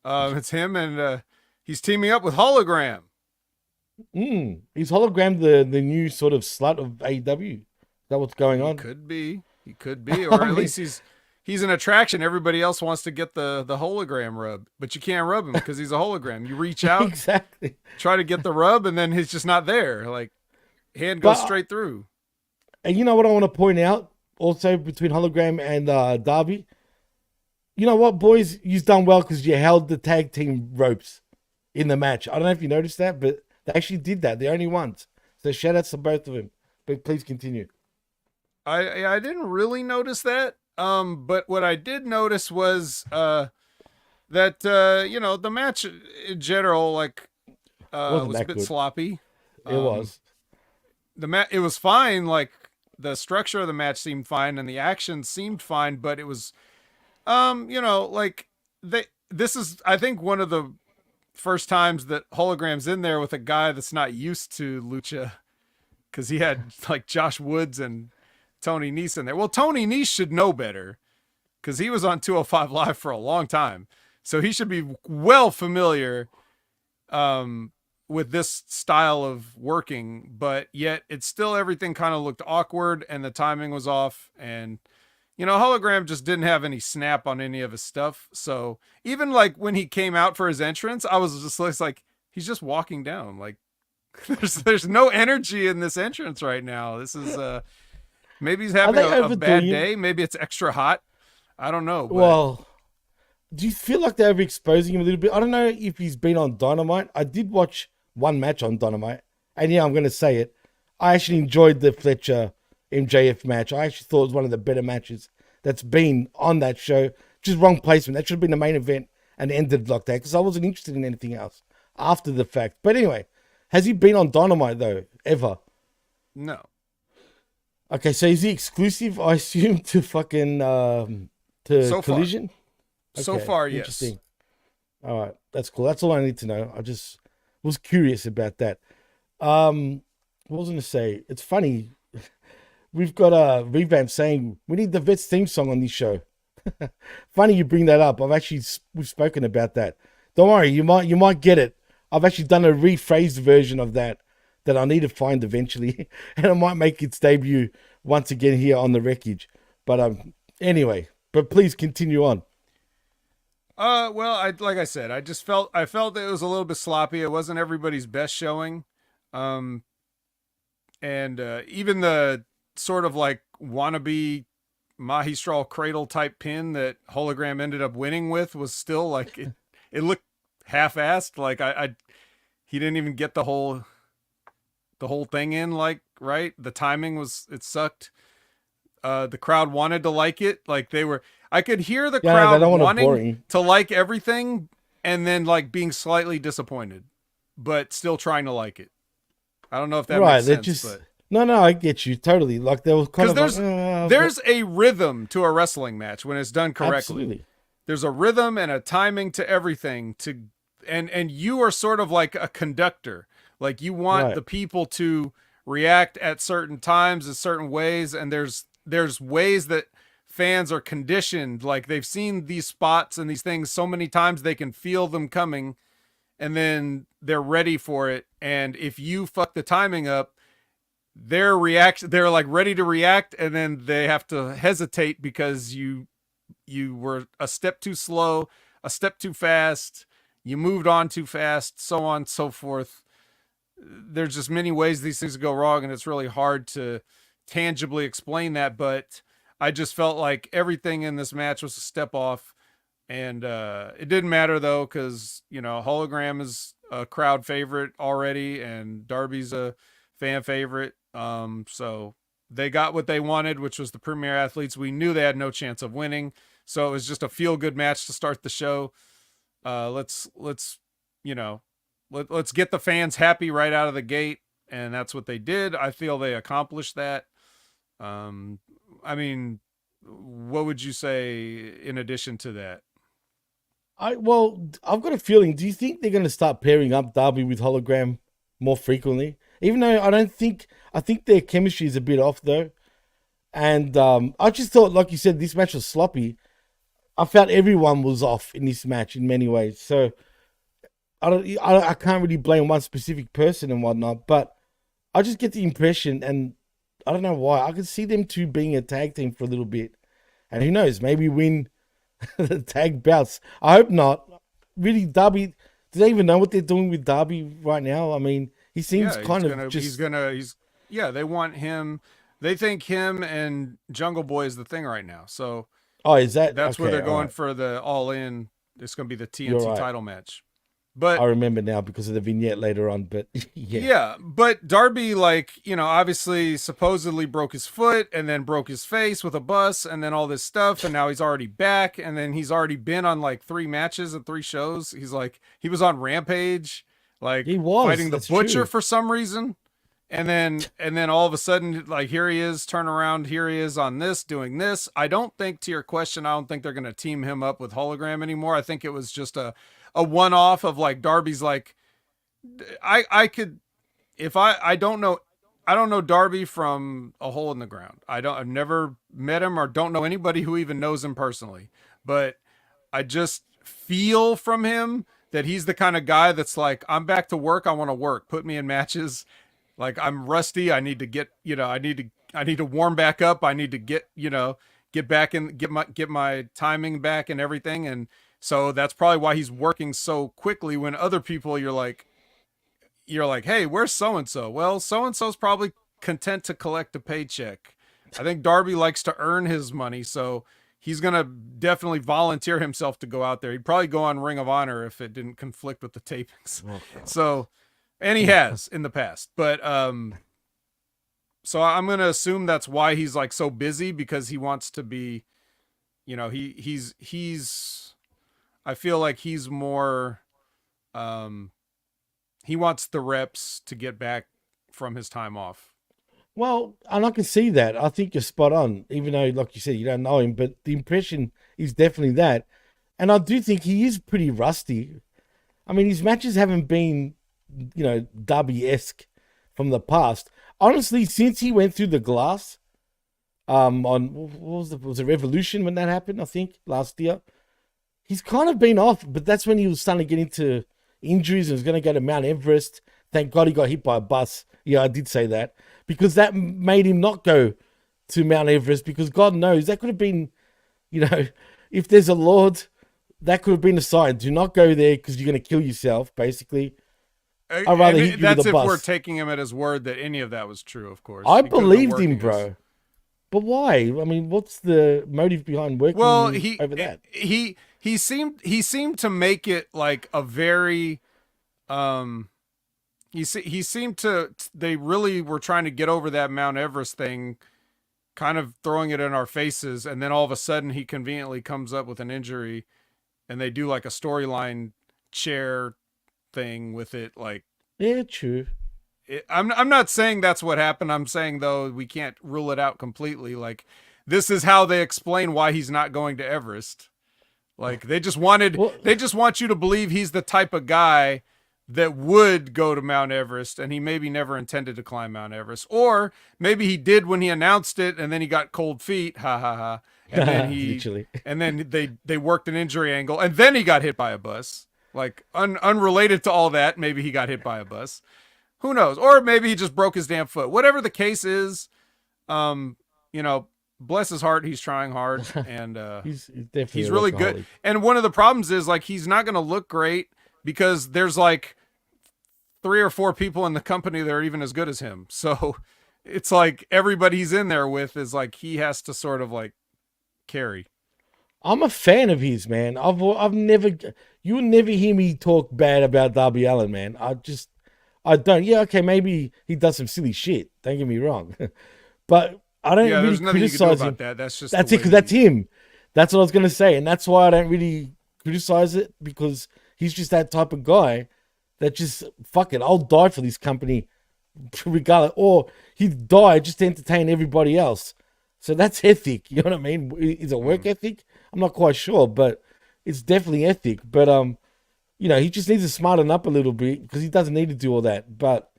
It's him and he's teaming up with Hologram. Is Hologram the new sort of slut of AEW? Is that what's going on? He could be, or at least he's an attraction. Everybody else wants to get the hologram rub, but you can't rub him because he's a hologram. You reach out, exactly, try to get the rub, and then he's just not there. Like hand goes straight through. And you know what I want to point out also between Hologram and Darby? You know what, boys? You've done well because you held the tag team ropes in the match. I don't know if you noticed that, but they actually did that. They're only ones. So shout outs to both of them. But please continue. I didn't really notice that. But what I did notice was that you know, the match in general, like was a bit sloppy. It was. It was fine, like the structure of the match seemed fine and the action seemed fine, but it was you know, like this is, I think, one of the first times that Hologram's in there with a guy that's not used to lucha, because he had like Josh Woods and Tony Nese in there. Well, Tony Nese should know better because he was on 205 Live for a long time. So he should be well familiar with this style of working, but yet it's still, everything kind of looked awkward and the timing was off. And, you know, Hologram just didn't have any snap on any of his stuff. So even like when he came out for his entrance, I was just like, he's just walking down. Like there's no energy in this entrance right now. This is maybe he's having a bad day. Maybe it's extra hot. I don't know. But... Well, do you feel like they're overexposing him a little bit? I don't know if he's been on Dynamite. I did watch one match on Dynamite. And yeah, I'm going to say it. I actually enjoyed the Fletcher MJF match. I actually thought it was one of the better matches that's been on that show. Just wrong placement. That should have been the main event and ended like that because I wasn't interested in anything else after the fact. But anyway, has he been on Dynamite though, ever? No. Okay, so is he exclusive, I assume, to fucking to Collision? So far, yes. Interesting. All right, that's cool. That's all I need to know. I just was curious about that. What was I going to say? It's funny. We've got a revamp saying we need the Vets theme song on this show. Funny you bring that up. We've spoken about that. Don't worry, you might get it. I've actually done a rephrased version of that I need to find eventually, and it might make its debut once again here on the Wreckage. But anyway, but please continue on. Well, like I said, I felt that it was a little bit sloppy. It wasn't everybody's best showing. And even the sort of like wannabe Mahistral cradle type pin that Hologram ended up winning with was still like, it looked half-assed. Like he didn't even get the whole thing in, like, right. The timing it sucked. The crowd wanted to like it. Like I could hear the crowd wanting to like everything and then like being slightly disappointed, but still trying to like it. I don't know if that makes sense. But... No, I get you totally. Like there was kind of there's a rhythm to a wrestling match when it's done correctly. Absolutely. There's a rhythm and a timing to everything and you are sort of like a conductor. Like you want the people to react at certain times in certain ways. And there's ways that fans are conditioned. Like they've seen these spots and these things so many times, they can feel them coming and then they're ready for it. And if you fuck the timing up, they're like ready to react. And then they have to hesitate because you were a step too slow, a step too fast, you moved on too fast, so on and so forth. There's just many ways these things go wrong, and it's really hard to tangibly explain that. But I just felt like everything in this match was a step off, and it didn't matter though, because Hologram is a crowd favorite already, and Darby's a fan favorite. So they got what they wanted, which was the premier athletes. We knew they had no chance of winning, so it was just a feel good match to start the show. Let's get the fans happy right out of the gate, and that's what they did. I feel they accomplished that. I mean, what would you say in addition to that? I've got a feeling. Do you think they're going to start pairing up Darby with Hologram more frequently? Even though I think their chemistry is a bit off though. And I just thought, like you said, this match was sloppy. I felt everyone was off in this match in many ways. So I can't really blame one specific person and whatnot, but I just get the impression, and I don't know why, I could see them two being a tag team for a little bit. And who knows, maybe win the tag bouts. I hope not. Really, Darby, do they even know what they're doing with Darby right now? I mean, he seems they want him. They think him and Jungle Boy is the thing right now. So that's okay, where they're going for the All In. It's going to be the TNT title match. But I remember now because of the vignette later on, but yeah. Yeah, but Darby, obviously supposedly broke his foot and then broke his face with a bus and then all this stuff. And now he's already back. And then he's already been on 3 matches and 3 shows. He was on Rampage, he was fighting the Butcher for some reason. And then all of a sudden, here he is, turn around, here he is on this, doing this. I don't think, to your question, I don't think they're going to team him up with Hologram anymore. I think it was just a one-off of Darby's I could, if I don't know Darby from a hole in the ground. I've never met him or don't know anybody who even knows him personally, but I just feel from him that he's the kind of guy that's I'm back to work. I want to work. Put me in matches. I'm rusty. I need to get, I need to warm back up. I need to get back and get my timing back and everything. And so that's probably why he's working so quickly when other people you're like, hey, where's so-and-so? Well, so-and-so's probably content to collect a paycheck. I think Darby likes to earn his money. So he's going to definitely volunteer himself to go out there. He'd probably go on Ring of Honor if it didn't conflict with the tapings. Okay. So, and he has in the past, but, so I'm going to assume that's why he's so busy, because he wants to be, he's, I feel like he's more, he wants the reps to get back from his time off. Well, and I can see that. I think you're spot on, even though, like you said, you don't know him, but the impression is definitely that. And I do think he is pretty rusty. I mean, his matches haven't been, Darby-esque from the past. Honestly, since he went through the glass, on, what was it Revolution when that happened, I think, last year? He's kind of been off, but that's when he was starting to get into injuries and was going to go to Mount Everest. Thank God he got hit by a bus. Yeah, I did say that. Because that made him not go to Mount Everest, because God knows that could have been, if there's a Lord, that could have been a sign. Do not go there because you're going to kill yourself, basically. I'd rather hit you with a bus. That's if we're taking him at his word that any of that was true, of course. I believed him, bro. But why? I mean, what's the motive behind working over that? He seemed to make it a very he seemed to, they really were trying to get over that Mount Everest thing, kind of throwing it in our faces, and then all of a sudden he conveniently comes up with an injury and they do a storyline chair thing with it. Yeah, true. I'm not saying that's what happened. I'm saying, though, we can't rule it out completely. This is how they explain why he's not going to Everest. They just want you to believe he's the type of guy that would go to Mount Everest, and he maybe never intended to climb Mount Everest, or maybe he did when he announced it, and then he got cold feet, ha ha ha, and then and then they worked an injury angle, and then he got hit by a bus, unrelated to all that. Maybe he got hit by a bus, who knows, or maybe he just broke his damn foot. Whatever the case is, bless his heart, he's trying hard, and He's definitely he's a really good. workaholic. And one of the problems is like he's not going to look great because there's like 3 or 4 people in the company that are even as good as him. So it's like everybody he's in there with is like he has to sort of like carry. I'm a fan of his, man. I've never, you'll never hear me talk bad about Darby Allin, man. I don't. Yeah, okay, maybe he does some silly shit. Don't get me wrong, but I don't Yeah, really there's nothing you can do criticize about him. that. That's just That's the it, way because that's him. That's what I was gonna say, and that's why I don't really criticize it, because he's just that type of guy that just fuck it. I'll die for this company, regardless, or he'd die just to entertain everybody else. So that's ethic. You know what I mean? Is it work ethic? I'm not quite sure, but it's definitely ethic. But you know, he just needs to smarten up a little bit, because he doesn't need to do all that. But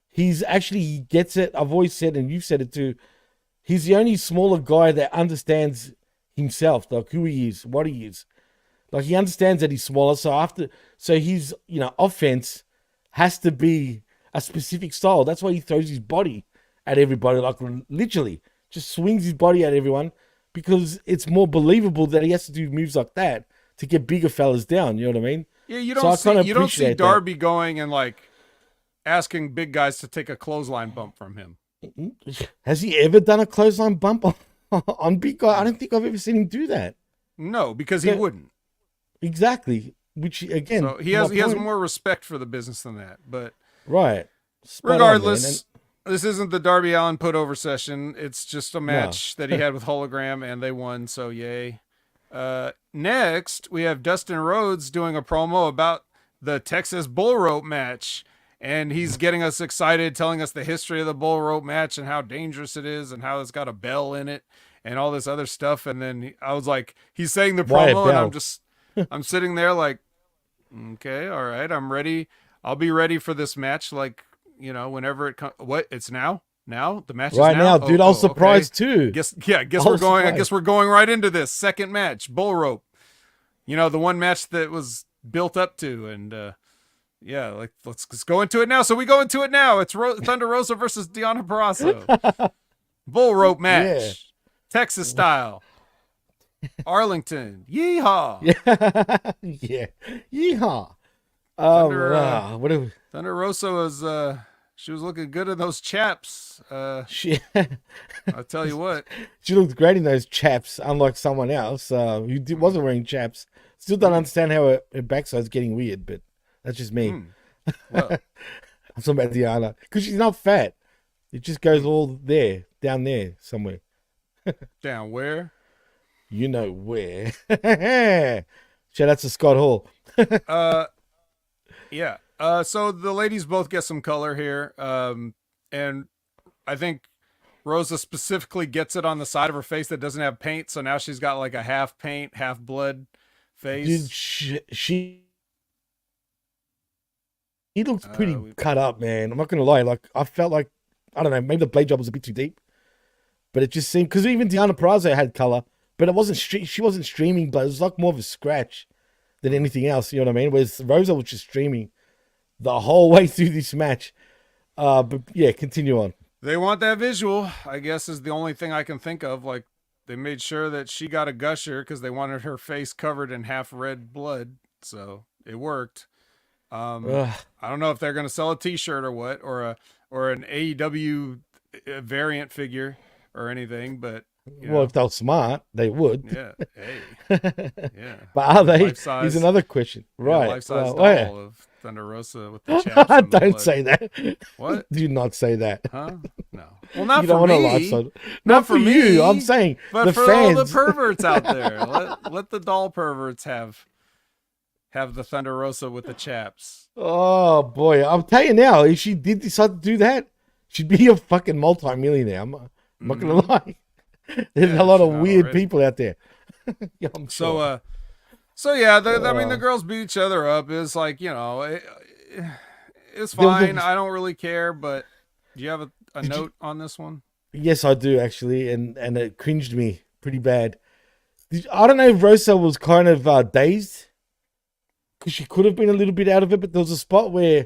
he gets it. I've always said, and you've said it too. He's the only smaller guy that understands himself, like who he is, what he is. Like he understands that he's smaller. So his, you know, offense has to be a specific style. That's why he throws his body at everybody, like literally just swings his body at everyone, because it's more believable that he has to do moves like that to get bigger fellas down. You know what I mean? Yeah, you don't see Darby going and like asking big guys to take a clothesline bump from him. Has he ever done a clothesline bump on big guy? I don't think I've ever seen him do that. No, because he wouldn't. Exactly. Which again, so he has more respect for the business than that. But right. Regardless, this isn't the Darby Allin put over session. It's just a match that he had with Hologram, and they won. So yay. Next, we have Dustin Rhodes doing a promo about the Texas Bull Rope match. And he's getting us excited, telling us the history of the bull rope match and how dangerous it is and how it's got a bell in it and all this other stuff. And then I was like, he's saying the promo, and I'm sitting there like, okay, all right, I'm ready. I'll be ready for this match. Like, you know, whenever it comes. What? It's now? Now? The match is right now, dude. I was surprised too. I guess we're going right into this second match, bull rope. You know, the one match that was built up to, and yeah, like let's go into it now. So we go into it now. It's Thunder Rosa versus Deonna Purrazzo. Bull rope match. Texas style. Arlington. Yeehaw. Yeah. Yeehaw. Thunder Rosa was she was looking good in those chaps. I'll tell you what. She looked great in those chaps, unlike someone else who wasn't wearing chaps. Still don't understand how her backside's getting weird, but that's just me. Well. I'm talking about Deonna, because she's not fat. It just goes all there, down there somewhere. Down where? You know where. Shout out to Scott Hall. Yeah. So the ladies both get some color here. And I think Rosa specifically gets it on the side of her face that doesn't have paint. So now she's got like a half paint, half blood face. Dude, she looks pretty cut up, man. I'm not gonna lie. Like I felt like, I don't know, maybe the blade job was a bit too deep, but it just seemed, because even Deonna Purrazzo had color, but it wasn't. She wasn't streaming blood. It was like more of a scratch than anything else. You know what I mean? Whereas Rosa was just streaming the whole way through this match. But yeah, continue on. They want that visual, I guess, is the only thing I can think of. Like they made sure that she got a gusher because they wanted her face covered in half red blood, so it worked. I don't know if they're going to sell a T-shirt or what, or an AEW variant figure or anything, but well, if they're smart, they would. Yeah. Hey. Yeah. But are they? Life-size, is another question. Right. Life-size doll of Thunder Rosa with the chaps. Don't blood. say that. What? Do not say that. Huh? No. Well, not you for don't want me. a life-size. Not for me. you. I'm saying but the for fans. all the perverts out there. Let the doll perverts have the Thunder Rosa with the chaps. Oh boy, I'll tell you now. If she did decide to do that, she'd be a fucking multi-millionaire. I'm not gonna lie. There's a lot of weird people out there. Yeah, I'm sure. So yeah, I mean the girls beat each other up. It's like, it's fine. I don't really care. But do you have a note on this one? Yes, I do actually, and it cringed me pretty bad. I don't know if Rosa was kind of dazed, because she could have been a little bit out of it. But there was a spot where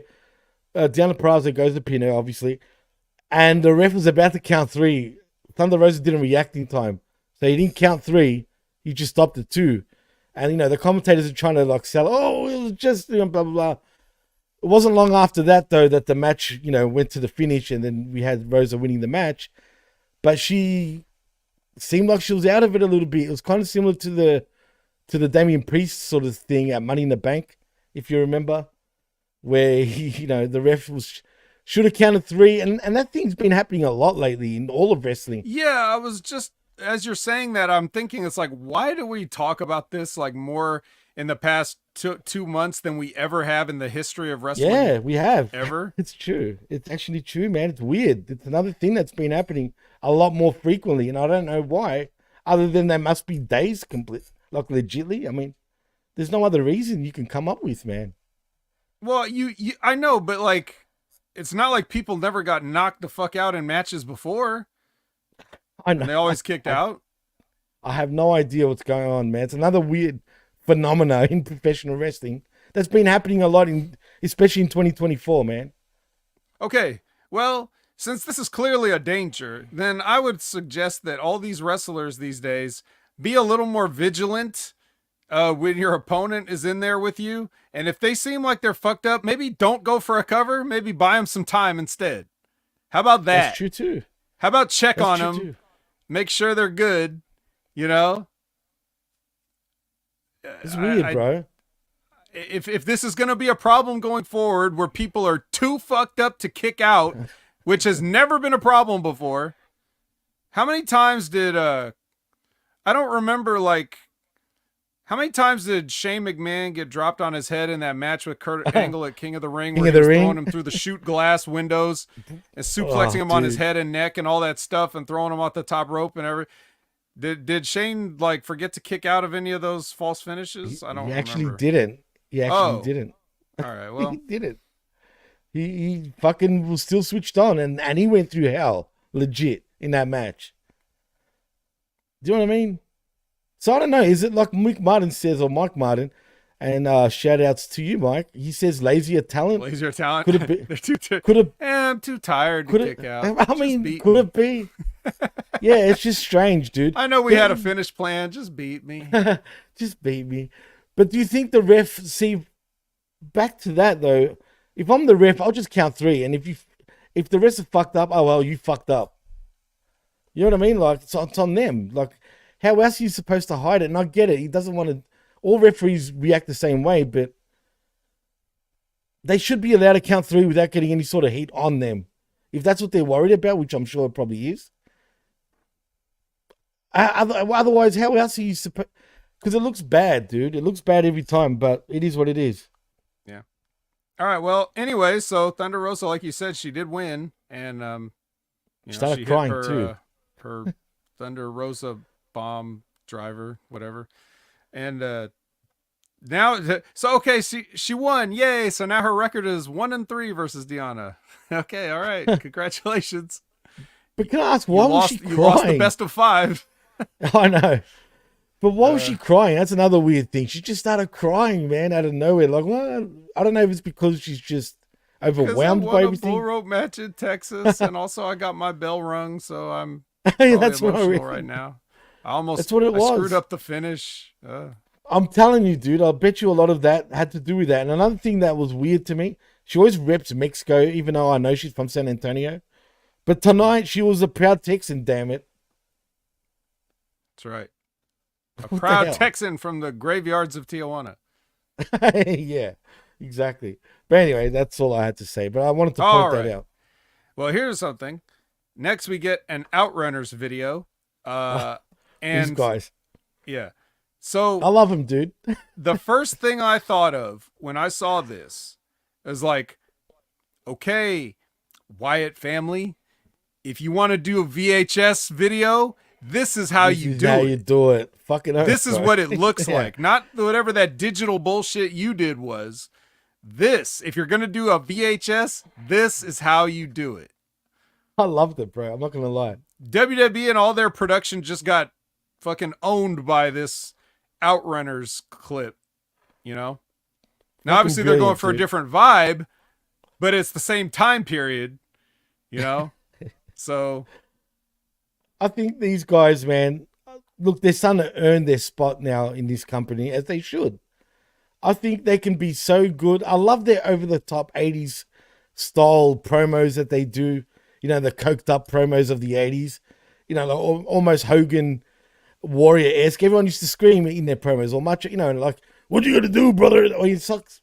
Deonna Purrazzo goes to pin her, obviously, and the ref was about to count 3 Thunder Rosa didn't react in time. So he didn't count 3. He just stopped at 2. And, the commentators are trying to like sell, it was just, blah, blah, blah. It wasn't long after that, though, that the match, went to the finish and then we had Rosa winning the match. But she seemed like she was out of it a little bit. It was kind of similar to the Damian Priest sort of thing at Money in the Bank, if you remember, where the ref should have counted 3, and that thing's been happening a lot lately in all of wrestling. Yeah, I was just, as you're saying that, I'm thinking it's like, why do we talk about this like more in the past 2 months than we ever have in the history of wrestling? Yeah, we have. Ever. It's true. It's actually true, man. It's weird. It's another thing that's been happening a lot more frequently, and I don't know why, other than there must be days complete, like legitly. I mean, there's no other reason you can come up with, man. Well, I know, but like, it's not like people never got knocked the fuck out in matches before. I know. And they always kicked out. I have no idea what's going on, man. It's another weird phenomena in professional wrestling that's been happening a lot, especially in 2024, man. Okay, well, since this is clearly a danger, then I would suggest that all these wrestlers these days be a little more vigilant when your opponent is in there with you. And if they seem like they're fucked up, maybe don't go for a cover. Maybe buy them some time instead. How about that? That's true, too. How about check That's on true, them? too. Make sure they're good, It's weird, bro. If this is going to be a problem going forward where people are too fucked up to kick out, which has never been a problem before, how many times did I don't remember, like, how many times did Shane McMahon get dropped on his head in that match with Kurt Angle at King of the Ring, where he was throwing him through the shoot glass windows and suplexing him on his head and neck and all that stuff and throwing him off the top rope and everything? Did Shane like forget to kick out of any of those false finishes? I don't remember. He actually didn't. He actually didn't. All right, well. He didn't. He fucking was still switched on, and he went through hell, legit, in that match. Do you know what I mean? So I don't know. Is it like Mike Martin says, or Mike Martin, and shout outs to you, Mike. He says lazier talent. Lazier talent? Could it be? I'm too tired to kick out. I mean, could it be? Yeah, it's just strange, dude. I know we had a finish plan. Just beat me. Just beat me. But do you think the ref, see, back to that though, if I'm the ref, I'll just count 3. And if the rest are fucked up, oh, well, you fucked up. You know what I mean? Like, it's on them. Like, how else are you supposed to hide it? And I get it. He doesn't want to, all referees react the same way, but they should be allowed to count 3 without getting any sort of heat on them. If that's what they're worried about, which I'm sure it probably is. Otherwise, how else are you supposed? Because it looks bad, dude. It looks bad every time, but it is what it is. Yeah. All right. Well, anyway, so Thunder Rosa, like you said, she did win, and started crying too. Her Thunder Rosa bomb driver, whatever, and now, so okay, she won, yay! So now her record is 1-3 versus Deonna. Okay, all right, congratulations. But can I ask, why was she crying? You lost the best of 5. I know. But why was she crying? That's another weird thing. She just started crying, man, out of nowhere. Like, well, I don't know if it's because she's just overwhelmed by everything. I won a bull rope match in Texas, and also I got my bell rung, so I'm that's emotional right now. That's what it was. I screwed up the finish. I'm telling you, dude, I'll bet you a lot of that had to do with that. And another thing that was weird to me, she always reps Mexico, even though I know she's from San Antonio. But tonight, she was a proud Texan, damn it. That's right. A proud Texan from the graveyards of Tijuana. Yeah, exactly. But anyway, that's all I had to say. But I wanted to point that out. Well, here's something. Next, we get an Outrunners video. And these guys. Yeah. So I love them, dude. The first thing I thought of when I saw this is like, okay, Wyatt family, if you want to do a VHS video, this is how you do it. Fucking this is what it looks like. Not whatever that digital bullshit you did was. This, if you're going to do a VHS, this is how you do it. I loved it, bro. I'm not going to lie. WWE and all their production just got fucking owned by this Outrunners clip, you know? Now, obviously, they're going for a different vibe, but it's the same time period, you know? So I think these guys, man, look, they're starting to earn their spot now in this company, as they should. I think they can be so good. I love their over the top 80s style promos that they do. You know, the coked up promos of the 80s. You know, like almost Hogan Warrior-esque. Everyone used to scream in their promos or much, you know, like, what you gonna do, brother? Or you sucks.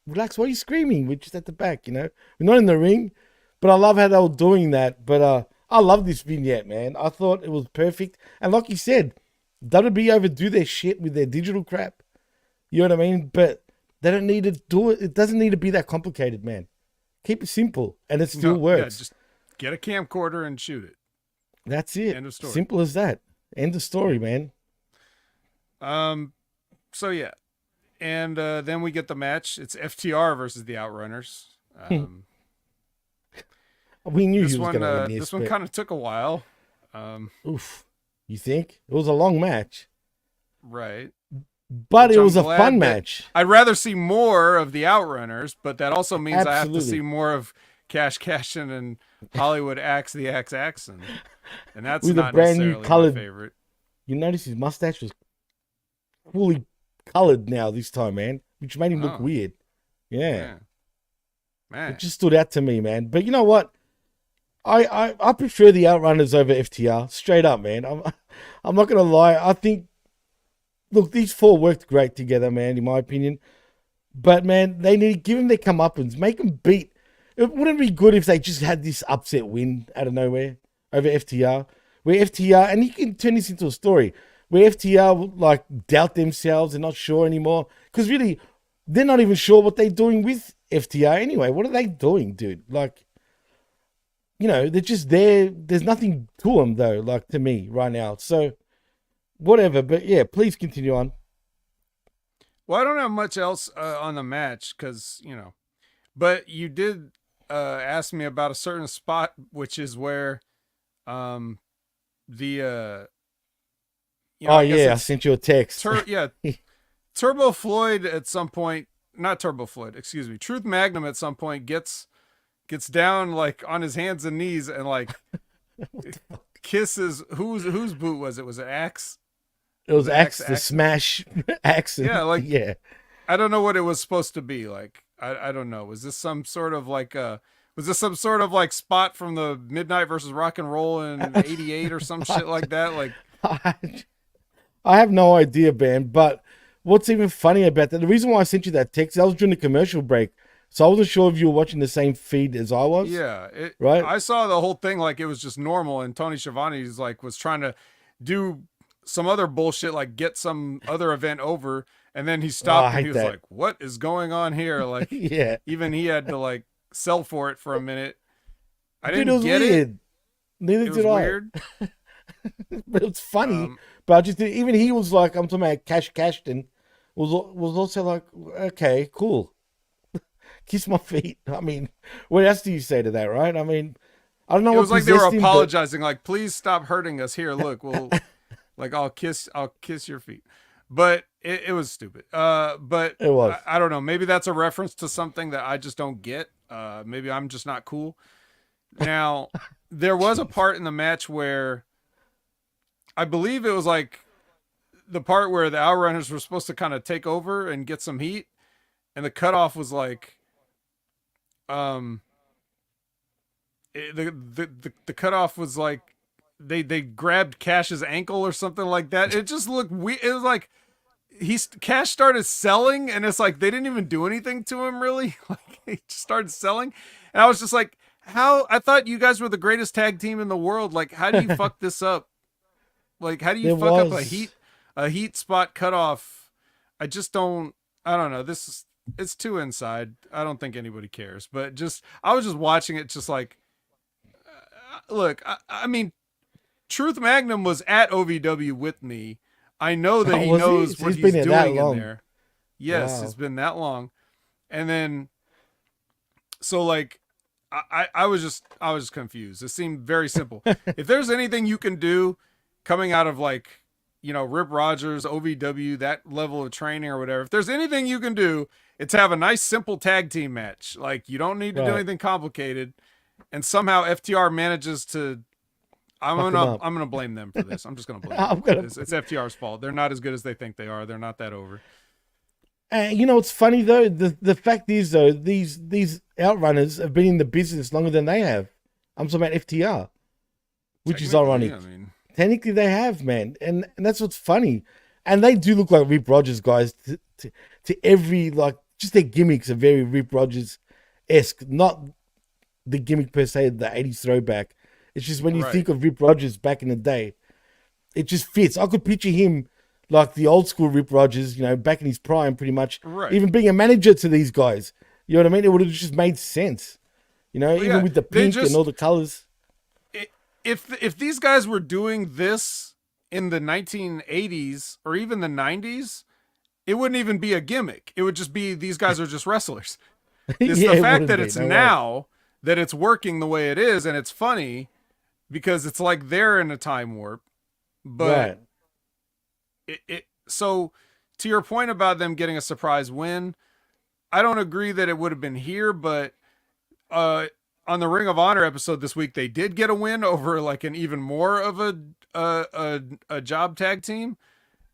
Relax, why are you screaming? We're just at the back, you know. We're not in the ring. But I love how they were doing that. But I love this vignette, man. I thought it was perfect. And like you said, WB overdo their shit with their digital crap. You know what I mean? But they don't need to do it. It doesn't need to be that complicated, man. Keep it simple, and it still works. Yeah, just get a camcorder and shoot it. That's it. End of story. Simple as that. End of story, man. So yeah, and then we get the match. It's FTR versus the Outrunners. We knew this he was one. going to win this. This one kind of took a while. Oof. You think it was a long match? Right. But it was a fun match. I'd rather see more of the Outrunners, but that also means I have to see more of Cash Cashin and Hollywood Axe the Axe, and that's with not a brand necessarily new colored my favorite. You notice his mustache was fully colored now this time, man, which made him look weird. Yeah. Man. It just stood out to me, man. But you know what? I prefer the Outrunners over FTR, straight up, man. I'm not gonna lie. I think, look, these four worked great together, man, in my opinion. But man, they need to give them their comeuppance, make them beat. It wouldn't be good if they just had this upset win out of nowhere over FTR, where FTR, and you can turn this into a story where FTR like doubt themselves and not sure anymore, because really they're not even sure what they're doing with FTR anyway. What are they doing, dude? Like, you know, they're just there. There's nothing to them though, like to me right now. So whatever, but yeah, please continue on. Well, I don't have much else on the match because, you know, but you did ask me about a certain spot, which is where the you know, I sent you a text. Turbo Floyd at some point, not Turbo Floyd, excuse me, Truth Magnum at some point gets down like on his hands and knees and like kisses whose boot was it? Was it Axe? It was Axe, the Smash Axe. Yeah, like yeah. I don't know what it was supposed to be. Like I don't know. Was this some sort of like spot from the Midnight versus Rock and Roll in '88 or some shit like that? Like I have no idea, Ben. But what's even funny about that? The reason why I sent you that text, that was during the commercial break. So I wasn't sure if you were watching the same feed as I was. Yeah, right. I saw the whole thing like it was just normal, and Tony Schiavone's like was trying to do some other bullshit, like get some other event over, and then he stopped and he was like, "What is going on here?" Like, yeah, even he had to like sell for it for a minute. I Dude, didn't get weird. it. Neither did I. Weird. But it's funny. But I just even he was like, I'm talking about Cashton was also like, okay, cool. Kiss my feet. I mean, what else do you say to that, right? I mean, I don't know. It was like they were apologizing, but... like, please stop hurting us. Here, look, we'll like I'll kiss your feet. But it was stupid. But it was. I don't know. Maybe that's a reference to something that I just don't get. Maybe I'm just not cool. Now, there was a part in the match where I believe it was like the part where the Outrunners were supposed to kind of take over and get some heat, and the cutoff was like, the cutoff was like they grabbed Cash's ankle or something like that. It just looked weird. It was like Cash started selling, and it's like they didn't even do anything to him really. Like he just started selling, and I was just like, how? I thought you guys were the greatest tag team in the world. Like, how do you fuck this up? Like, how do you fuck up a heat spot cutoff? I just don't. I don't know. It's too inside. I don't think anybody cares. But I was just watching it, just like, look. I mean, Truth Magnum was at OVW with me. I know that he knows what he's doing in there. Yes, wow. It's been that long. And then, so like, I was just confused. It seemed very simple. If there's anything you can do coming out of like, you know, Rip Rogers, OVW, that level of training or whatever, if there's anything you can do, it's have a nice, simple tag team match. Like, you don't need to do anything complicated. And somehow FTR manages to, Fuck them up. I'm gonna blame them for this. I'm just gonna blame I'm them. gonna. It's FTR's fault. They're not as good as they think they are. They're not that over. You know what's funny though? The fact is though, these outrunners have been in the business longer than they have. I'm talking about FTR, which is ironic. I mean, technically they have, man, and that's what's funny. And they do look like Rip Rogers guys to every, like, just their gimmicks are very Rip Rogers-esque, not the gimmick per se, the 80s throwback. It's just when you think of Rip Rogers back in the day, it just fits. I could picture him like the old school Rip Rogers, you know, back in his prime pretty much, even being a manager to these guys. You know what I mean? It would have just made sense, you know, even with the pink and all the colors. If these guys were doing this in the 1980s or even the 90s, it wouldn't even be a gimmick. It would just be, these guys are just wrestlers. It's the fact that it's now that it's working the way it is, and it's funny because it's like they're in a time warp. But so to your point about them getting a surprise win, I don't agree that it would have been here, but on the Ring of Honor episode this week, they did get a win over like an even more of a job tag team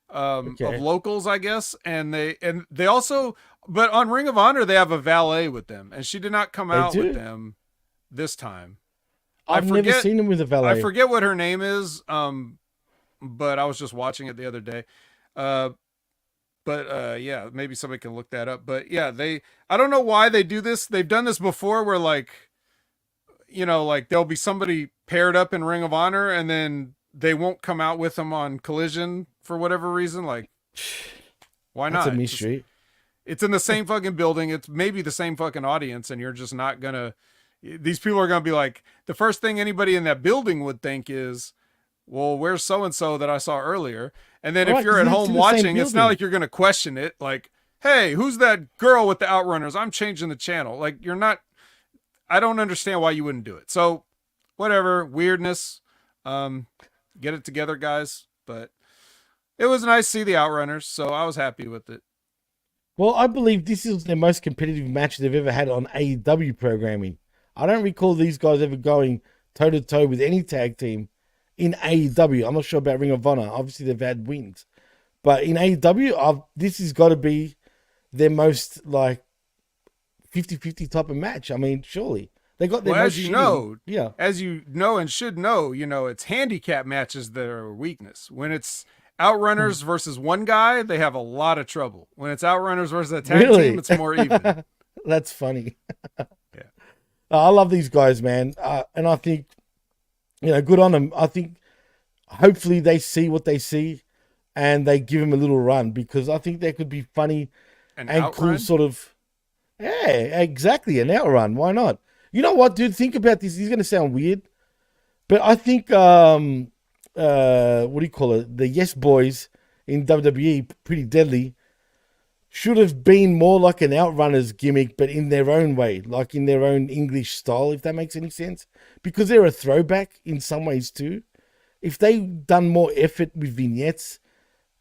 of locals, I guess. And they also, but on Ring of Honor, they have a valet with them, and she did not come out with them this time. I've never seen him with a valet. I forget what her name is. But I was just watching it the other day. Yeah, maybe somebody can look that up. But yeah, I don't know why they do this. They've done this before where, like, you know, like there'll be somebody paired up in Ring of Honor and then they won't come out with them on Collision for whatever reason. Like, why not? That's a mystery. It's in the same fucking building. It's maybe the same fucking audience, and you're just not gonna, these people are gonna be like, the first thing anybody in that building would think is, well, where's so-and-so that I saw earlier? And then if you're at home watching, it's not like you're going to question it. Like, hey, who's that girl with the Outrunners? I'm changing the channel. Like, you're not, I don't understand why you wouldn't do it. So whatever, weirdness, get it together, guys. But it was nice to see the Outrunners. So I was happy with it. Well, I believe this is their most competitive match they've ever had on AEW programming. I don't recall these guys ever going toe-to-toe with any tag team in AEW. I'm not sure about Ring of Honor. Obviously, they've had wins. But in AEW, this has got to be their most, like, 50-50 type of match. I mean, surely. They got their as you know and should know, you know, it's handicap matches that are a weakness. When it's Outrunners versus one guy, they have a lot of trouble. When it's Outrunners versus a tag team, it's more even. That's funny. Yeah. I love these guys, man. And I think, you know, good on them. I think hopefully they see what they see and they give him a little run, because I think that could be funny and cool sort of. Yeah, exactly. An outrun. Why not? You know what, dude? Think about this. He's going to sound weird, but I think, what do you call it? The Yes Boys in WWE, Pretty Deadly, should have been more like an Outrunners gimmick, but in their own way, like in their own English style, if that makes any sense. Because they're a throwback in some ways too. If they done more effort with vignettes,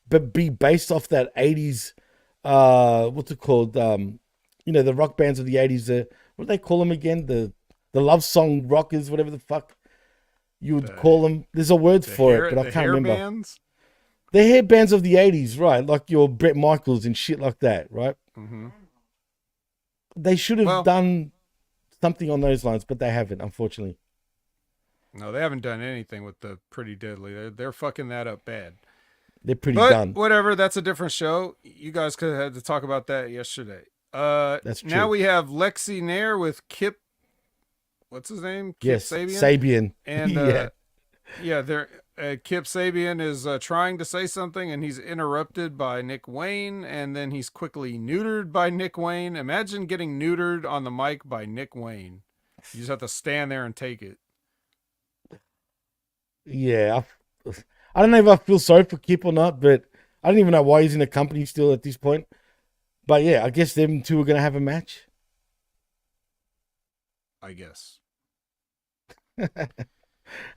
but be based off that 80s, what's it called? You know, the rock bands of the 80s, what do they call them again? The love song rockers, whatever the fuck you would call them. There's a word for it, but I can't remember. Bands? The hair bands of the 80s, right? Like your Bret Michaels and shit like that, right? Mm-hmm. They should have done something on those lines, but they haven't, unfortunately. No, they haven't done anything with the Pretty Deadly. They're fucking that up bad. They're pretty done. Whatever, that's a different show. You guys could have had to talk about that yesterday. That's true. Now we have Lexi Nair with Kip. What's his name? Kip Sabian. Sabian. And they're. Kip Sabian is trying to say something, and he's interrupted by Nick Wayne, and then he's quickly neutered by Nick Wayne. Imagine getting neutered on the mic by Nick Wayne. You just have to stand there and take it. Yeah. I don't know if I feel sorry for Kip or not, but I don't even know why he's in the company still at this point. But yeah, I guess them two are going to have a match. I guess.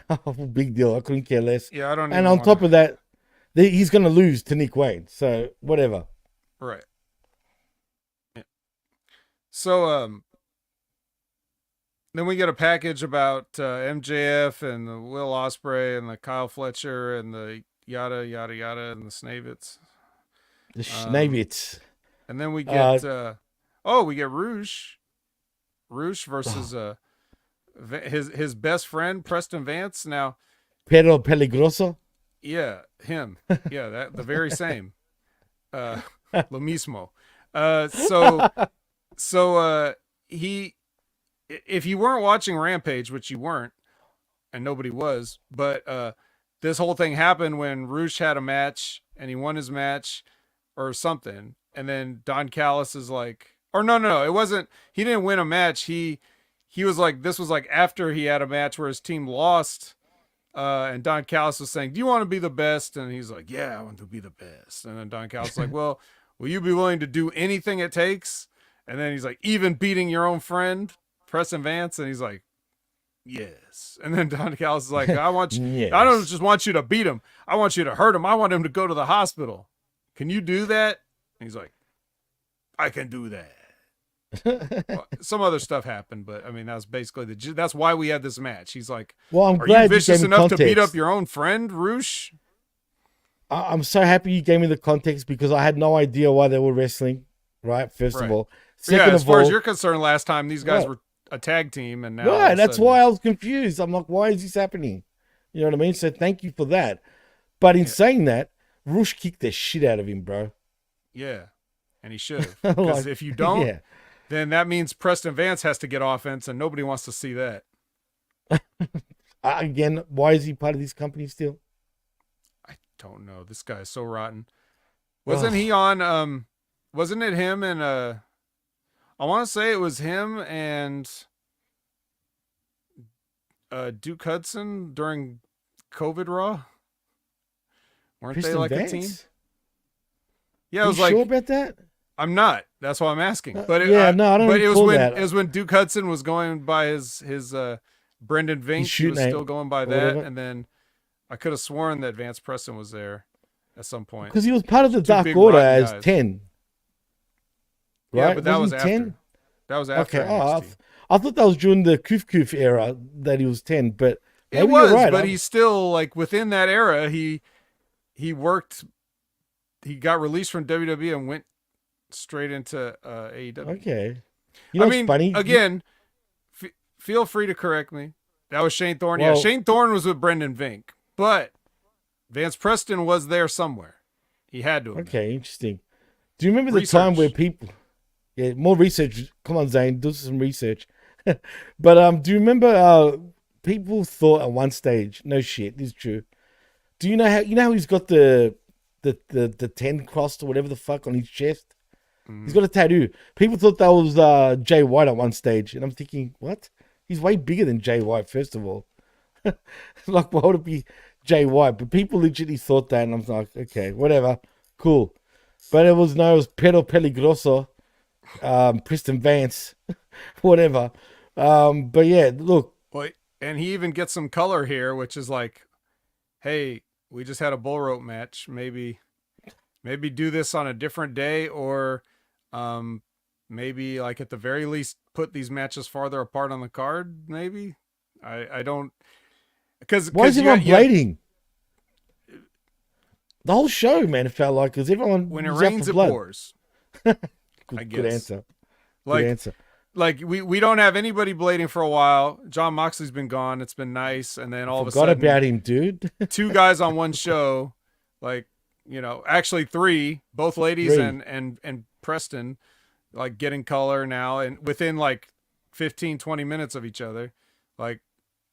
Oh, big deal. I couldn't care less. Yeah, I don't. And on top of that, he's going to lose to Nick Wayne. So whatever. Right. Yeah. So then we get a package about MJF and the Will Ospreay and the Kyle Fletcher and the yada yada yada and the Snavits. The Schnavitz. And then we get we get Rouge versus his best friend Preston Vance. Now, Pedro Peligroso. yeah, him. Yeah, that the very same. Lo mismo. So he, if you weren't watching Rampage, which you weren't, and nobody was, but this whole thing happened when Rouge had a match and he won his match or something, and then Don Callis is like, or no, it wasn't. He didn't win a match. He was like, this was like after he had a match where his team lost. And Don Callis was saying, do you want to be the best? And he's like, yeah, I want to be the best. And then Don Callis is like, well, will you be willing to do anything it takes? And then he's like, even beating your own friend, Preston Vance? And he's like, yes. And then Don Callis is like, I want you, Yes. I don't just want you to beat him. I want you to hurt him. I want him to go to the hospital. Can you do that? And he's like, I can do that. Well, some other stuff happened, but I mean, that was basically that's why we had this match. He's like, Well, I'm are glad you vicious gave me enough to beat context. up your own friend, Roosh? I'm so happy you gave me the context because I had no idea why they were wrestling. Right, first Right. of all. Yeah, Second as of far all, as you're concerned, last time these guys Right. were a tag team, and now all of right, a that's sudden- why I was confused. I'm like, why is this happening? You know what I mean? So thank you for that. But in saying that, Rush kicked the shit out of him, bro. Yeah, and he should have. Because Like, if you don't, yeah. then that means Preston Vance has to get offense, and nobody wants to see that. Again, why is he part of this company still? I don't know. This guy is so rotten. Wasn't he on? Wasn't it him and I want to say it was him and Duke Hudson during COVID Raw. Weren't Kristen they like Vance? a team? Yeah, it Are was you like sure about that? I'm not. That's why I'm asking. But yeah, no, I don't But it was recall when that. it was when Duke Hudson was going by his Brendan Vink. He shoot was name, still going by or that, whatever. and then I could have sworn that Vance Preston was there at some point. Because he was part of the Two Dark big Order rotten as guys. 10. Yeah, Right? but that was Wasn't he after. 10? That was after. Okay. NXT. I thought that was during the Koof Koof era that he was 10, but maybe It was, you're right. but he's still like within that era. He worked. He got released from WWE and went straight into AEW. Okay. You know I what's mean, funny? again, feel free to correct me. That was Shane Thorne. Yeah, Well- Shane Thorne was with Brendan Vink, but Vance Preston was there somewhere. He had to have been. Okay, interesting. Do you remember the time where people... Yeah, more research. Come on, Zane, do some research. But do you remember people thought at one stage, no shit, this is true. Do you know how he's got the 10 crossed or whatever the fuck on his chest? He's got a tattoo. People thought that was Jay White at one stage, and I'm thinking, what? He's way bigger than Jay White, first of all. Like, why would it be Jay White? But people literally thought that, and I'm like, okay, whatever, cool. But it was Pedro Peligroso, Preston Vance, whatever. But yeah, look. Well, and he even gets some color here, which is like, hey, we just had a bull rope match. Maybe do this on a different day, or maybe like at the very least put these matches farther apart on the card. Maybe I don't, because Why is everyone blading? The whole show, man, it felt like, because everyone when it was out rains for it blood. pours. Good, I good guess. answer. Like Good answer. like we don't have anybody blading for a while. John Moxley's been gone. It's been nice, and then all of a Forgot sudden, about him, dude. two guys on one show, like, you know, actually three, both ladies Three. and Preston, like getting color now, and within like 15, 20 minutes of each other. Like,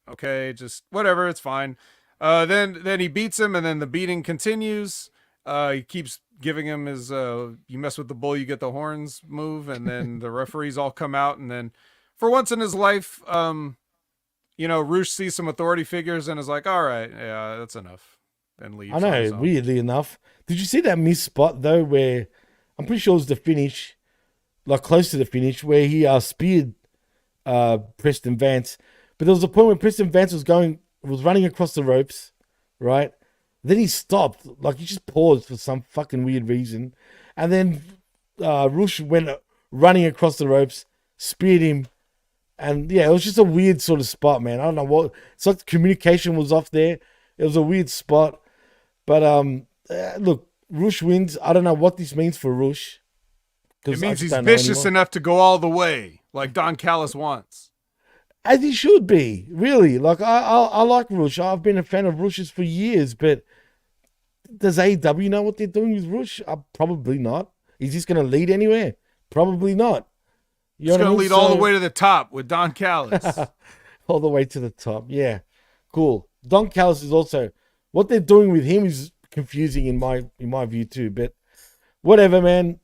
okay, just whatever, it's fine. Then he beats him, and then the beating continues. He keeps giving him his you mess with the bull, you get the horns move, and then the referees all come out, and then for once in his life, you know, Roosh sees some authority figures and is like, all right, yeah, that's enough, and leaves. I on his know, own. weirdly enough. Did you see that missed spot, though, where I'm pretty sure it was the finish, like close to the finish, where he speared Preston Vance. But there was a point where Preston Vance was running across the ropes, right? Then he stopped, like he just paused for some fucking weird reason. And then Rush went running across the ropes, speared him, And yeah, it was just a weird sort of spot, man. I don't know what. It's like the communication was off there. It was a weird spot. But look, Rush wins. I don't know what this means for Rush. It means he's vicious enough to go all the way, like Don Callis wants. As he should be, really. Like I like Rush. I've been a fan of Rush's for years, but does AEW know what they're doing with Rush? Probably not. Is this going to lead anywhere? Probably not. It's going to lead all the way to the top with Don Callis. All the way to the top. Yeah. Cool. Don Callis is also, what they're doing with him is confusing in my view too. But whatever, man.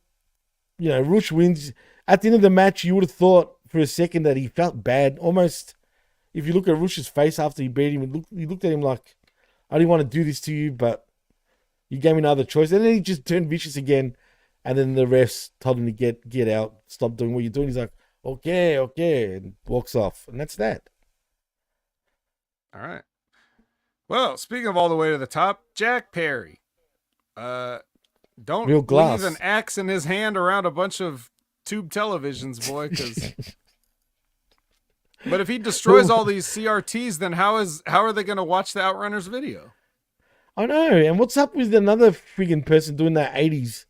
You know, Rush wins. At the end of the match, you would have thought for a second that he felt bad. Almost, if you look at Rush's face after he beat him, he looked at him like, I didn't want to do this to you, but you gave me another choice. And then he just turned vicious again. And then the refs told him to get out, stop doing what you're doing. He's like, okay, and walks off. And that's that. All right. Well, speaking of all the way to the top, Jack Perry. Don't leave an axe in his hand around a bunch of tube televisions, boy. But if he destroys all these CRTs, then how are they going to watch the Outrunners video? I know. And what's up with another friggin' person doing that 80s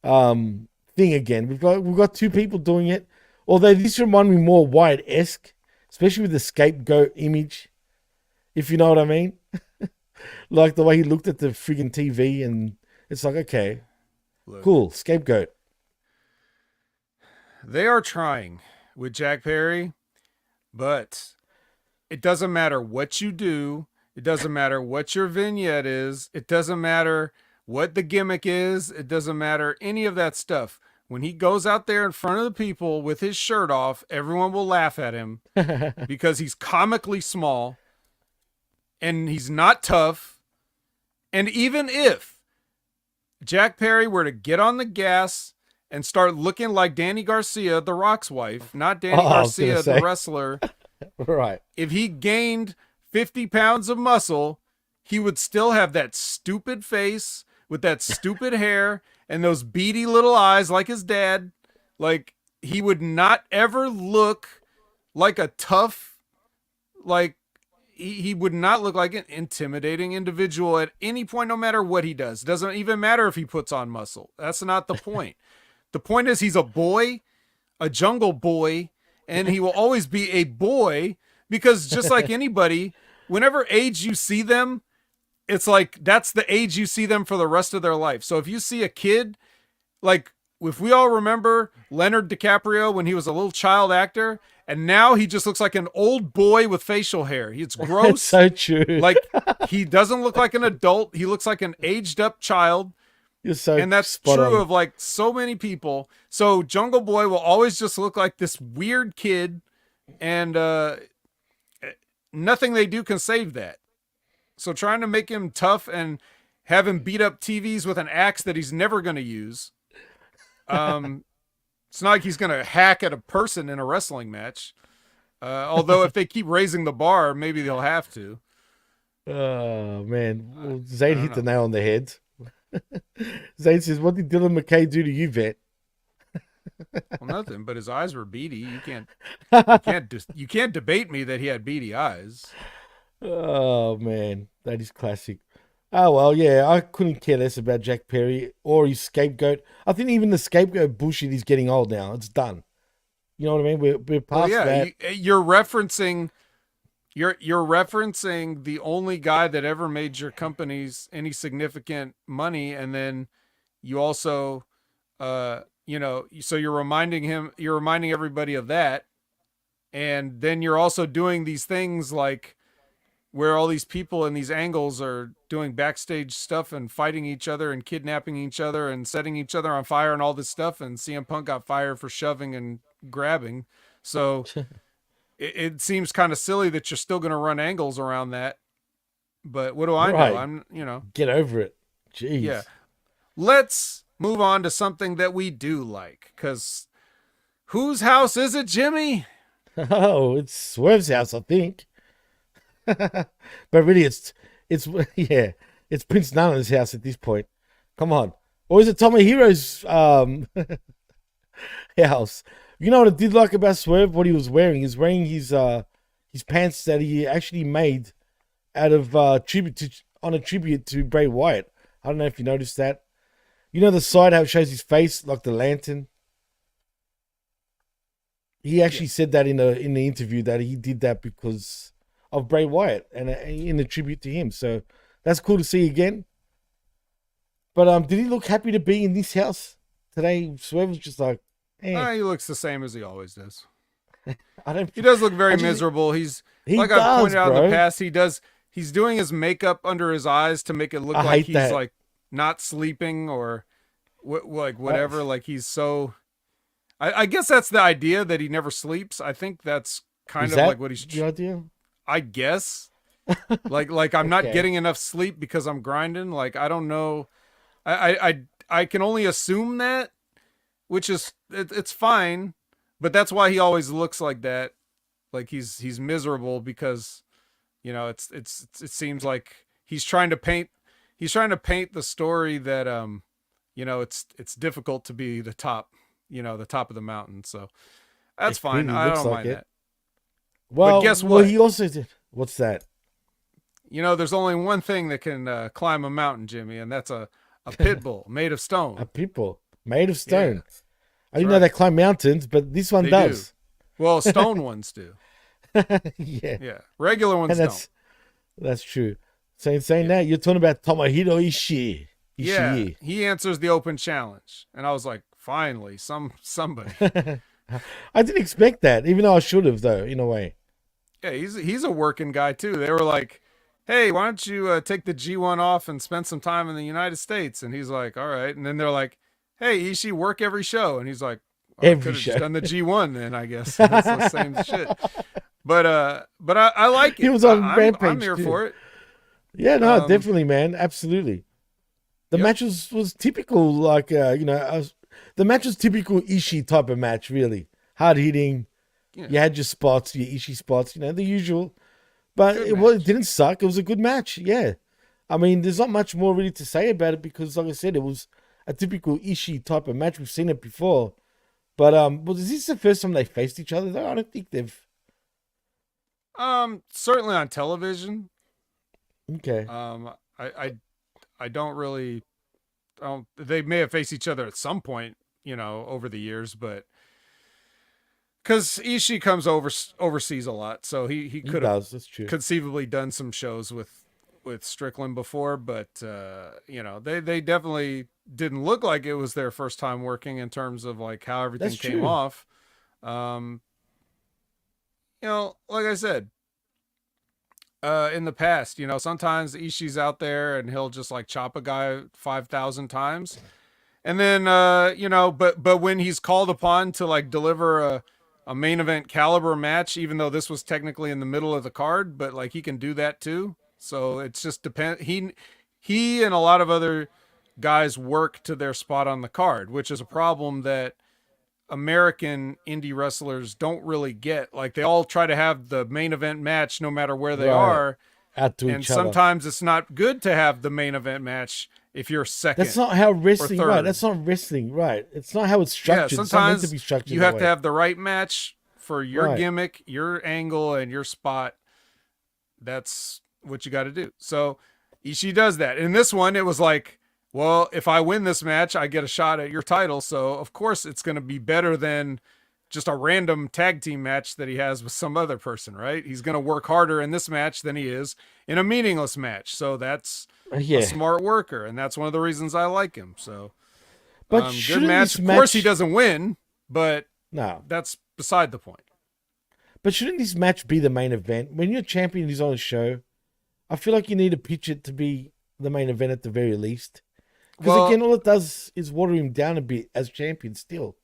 thing again? We've got two people doing it. Although this reminded me more Wyatt-esque, especially with the scapegoat image, if you know what I mean. Like the way he looked at the friggin' TV, and it's like, okay, cool, scapegoat. They are trying with Jack Perry, but it doesn't matter what you do. It doesn't matter what your vignette is. It doesn't matter what the gimmick is. It doesn't matter any of that stuff. When he goes out there in front of the people with his shirt off, everyone will laugh at him because he's comically small and he's not tough. And even if Jack Perry were to get on the gas and start looking like Danny Garcia, The Rock's wife, not Danny Garcia, the wrestler, right? If he gained 50 pounds of muscle, he would still have that stupid face with that stupid hair and those beady little eyes like his dad. Like, he would not ever look like a tough, like, he would not look like an intimidating individual at any point, no matter what he does. Doesn't even matter if he puts on muscle. That's not the point. The point is he's a boy, a jungle boy, and he will always be a boy because just like anybody, whenever age you see them, it's like that's the age you see them for the rest of their life. So if you see a kid, like if we all remember Leonard DiCaprio when he was a little child actor, and now he just looks like an old boy with facial hair. It's gross. So true. Like, he doesn't look like an adult. He looks like an aged up child. You're so and that's true of like so many people. So Jungle Boy will always just look like this weird kid, and nothing they do can save that. So trying to make him tough and have him beat up TVs with an axe that he's never going to use. It's not like he's going to hack at a person in a wrestling match. Although if they keep raising the bar, maybe they'll have to. Oh, man. Well, Zane hit the nail on the head. Zane says, what did Dylan McKay do to you, Vet? Well, nothing, but his eyes were beady. You can't debate me that he had beady eyes. Oh, man. That is classic. Oh, well, yeah, I couldn't care less about Jack Perry or his scapegoat. I think even the scapegoat bullshit is getting old now. It's done. You know what I mean? We're past that. You're referencing the only guy that ever made your companies any significant money, and then you also, so you're reminding everybody of that, and then you're also doing these things like where all these people in these angles are doing backstage stuff and fighting each other and kidnapping each other and setting each other on fire and all this stuff. And CM Punk got fired for shoving and grabbing. So it seems kind of silly that you're still going to run angles around that. But what do I know? Get over it. Jeez. Yeah. Let's move on to something that we do like, because whose house is it, Jimmy? Oh, it's Swerve's house, I think. But really, it's Prince Nana's house at this point. Come on. Or is it Tomohiro's house? You know what I did like about Swerve? What he was wearing. He's wearing his pants that he actually made out of on a tribute to Bray Wyatt. I don't know if you noticed that. You know the side how it shows his face, like the lantern. He actually said that in the interview that he did that because of Bray Wyatt and in a tribute to him. So that's cool to see again. But did he look happy to be in this house today? Swerve was just like, he looks the same as he always does. I don't. He does look very miserable. He like I pointed out in the past, he's doing his makeup under his eyes to make it look like he's like not sleeping or like whatever. Like he's so. I guess that's the idea that he never sleeps. I think that's kind of like what he's. The idea? I guess. like I'm not getting enough sleep because I'm grinding. Like I don't know. I can only assume that, which is it's fine, but that's why he always looks like that. Like he's miserable because, you know, it seems like he's trying to paint the story that you know, it's difficult to be the top, you know, the top of the mountain. So that's fine. I don't mind that. Well, but guess what? Well, he also did. What's that? You know, there's only one thing that can climb a mountain, Jimmy, and that's a pit bull made of stone. A pit bull made of stone. Yeah, I didn't know they climb mountains, but this one does. Do. Well, stone ones do. Yeah. Regular ones don't. That's true. So in saying that, you're talking about Tomohiro Ishii. Yeah, he answers the open challenge, and I was like, finally, somebody. I didn't expect that, even though I should have, though, in a way. Yeah, he's a working guy too. They were like, hey, why don't you take the G1 off and spend some time in the United States? And he's like, all right. And then they're like, hey, Ishii, work every show. And he's like, every show. Just done the G1 then, I guess. That's the same shit. But I like it. He was on Rampage. I'm here for it. Yeah, no, definitely, man. Absolutely. The match was typical, like, you know, the match was typical Ishii type of match, really. Hard hitting. Yeah. You had your spots, your Ishii spots, you know, the usual. But it didn't suck. It was a good match. Yeah. I mean, there's not much more really to say about it because, like I said, it was a typical Ishii type of match. We've seen it before. But is this the first time they faced each other, though? I don't think they've. Certainly on television. Okay. I don't really. They may have faced each other at some point, you know, over the years, but. Because Ishii comes overseas a lot, so he could have conceivably done some shows with Strickland before, but you know, they definitely didn't look like it was their first time working in terms of like how everything came off. You know, like I said, in the past, you know, sometimes Ishii's out there and he'll just like chop a guy 5,000 times, and then you know, but when he's called upon to like deliver a main event caliber match, even though this was technically in the middle of the card, but like he can do that too. So it's just he and a lot of other guys work to their spot on the card, which is a problem that American indie wrestlers don't really get. Like they all try to have the main event match no matter where they are. And sometimes it's not good to have the main event match if you're second. That's not how wrestling, right? That's not wrestling, right? It's not how it's structured. Yeah, sometimes it's not meant to be structured you have to have the right match for your gimmick, your angle, and your spot. That's what you got to do. So Ishii does that. In this one, it was like, well, if I win this match, I get a shot at your title. So of course it's going to be better than just a random tag team match that he has with some other person, right? He's going to work harder in this match than he is in a meaningless match. So that's a smart worker, and that's one of the reasons I like him. So, but good match. Of course, he doesn't win, but no, that's beside the point. But shouldn't this match be the main event? When your champion is on a show, I feel like you need to pitch it to be the main event at the very least. Because again, all it does is water him down a bit as champion still.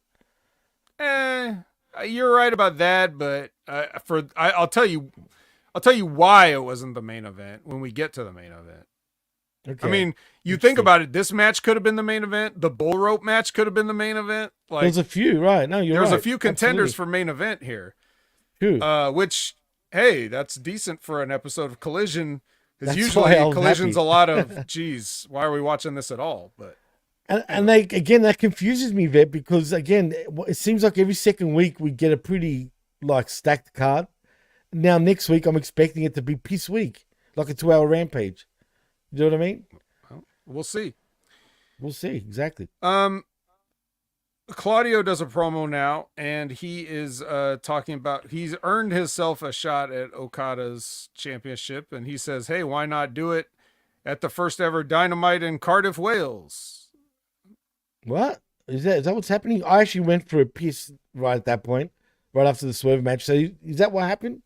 You're right about that, but I'll tell you why it wasn't the main event when we get to the main event. Okay. I mean, you think about it. This match could have been the main event. The bull rope match could have been the main event. Like there's a few, right? No, there's a few contenders for main event here. True. Which, hey, that's decent for an episode of Collision. Because usually Collision's a lot of, geez, why are we watching this at all? But And Anyway. that confuses me, Vet, because again, it seems like every second week we get a pretty like stacked card. Now next week I'm expecting it to be piss week, like a 2-hour rampage. You know what I mean? Well, we'll see. We'll see exactly. Claudio does a promo now, and he is talking about he's earned himself a shot at Okada's championship, and he says, "Hey, why not do it at the first ever Dynamite in Cardiff, Wales?" What is that? Is that what's happening? I actually went for a piss right at that point, right after the Swerve match. So is that what happened?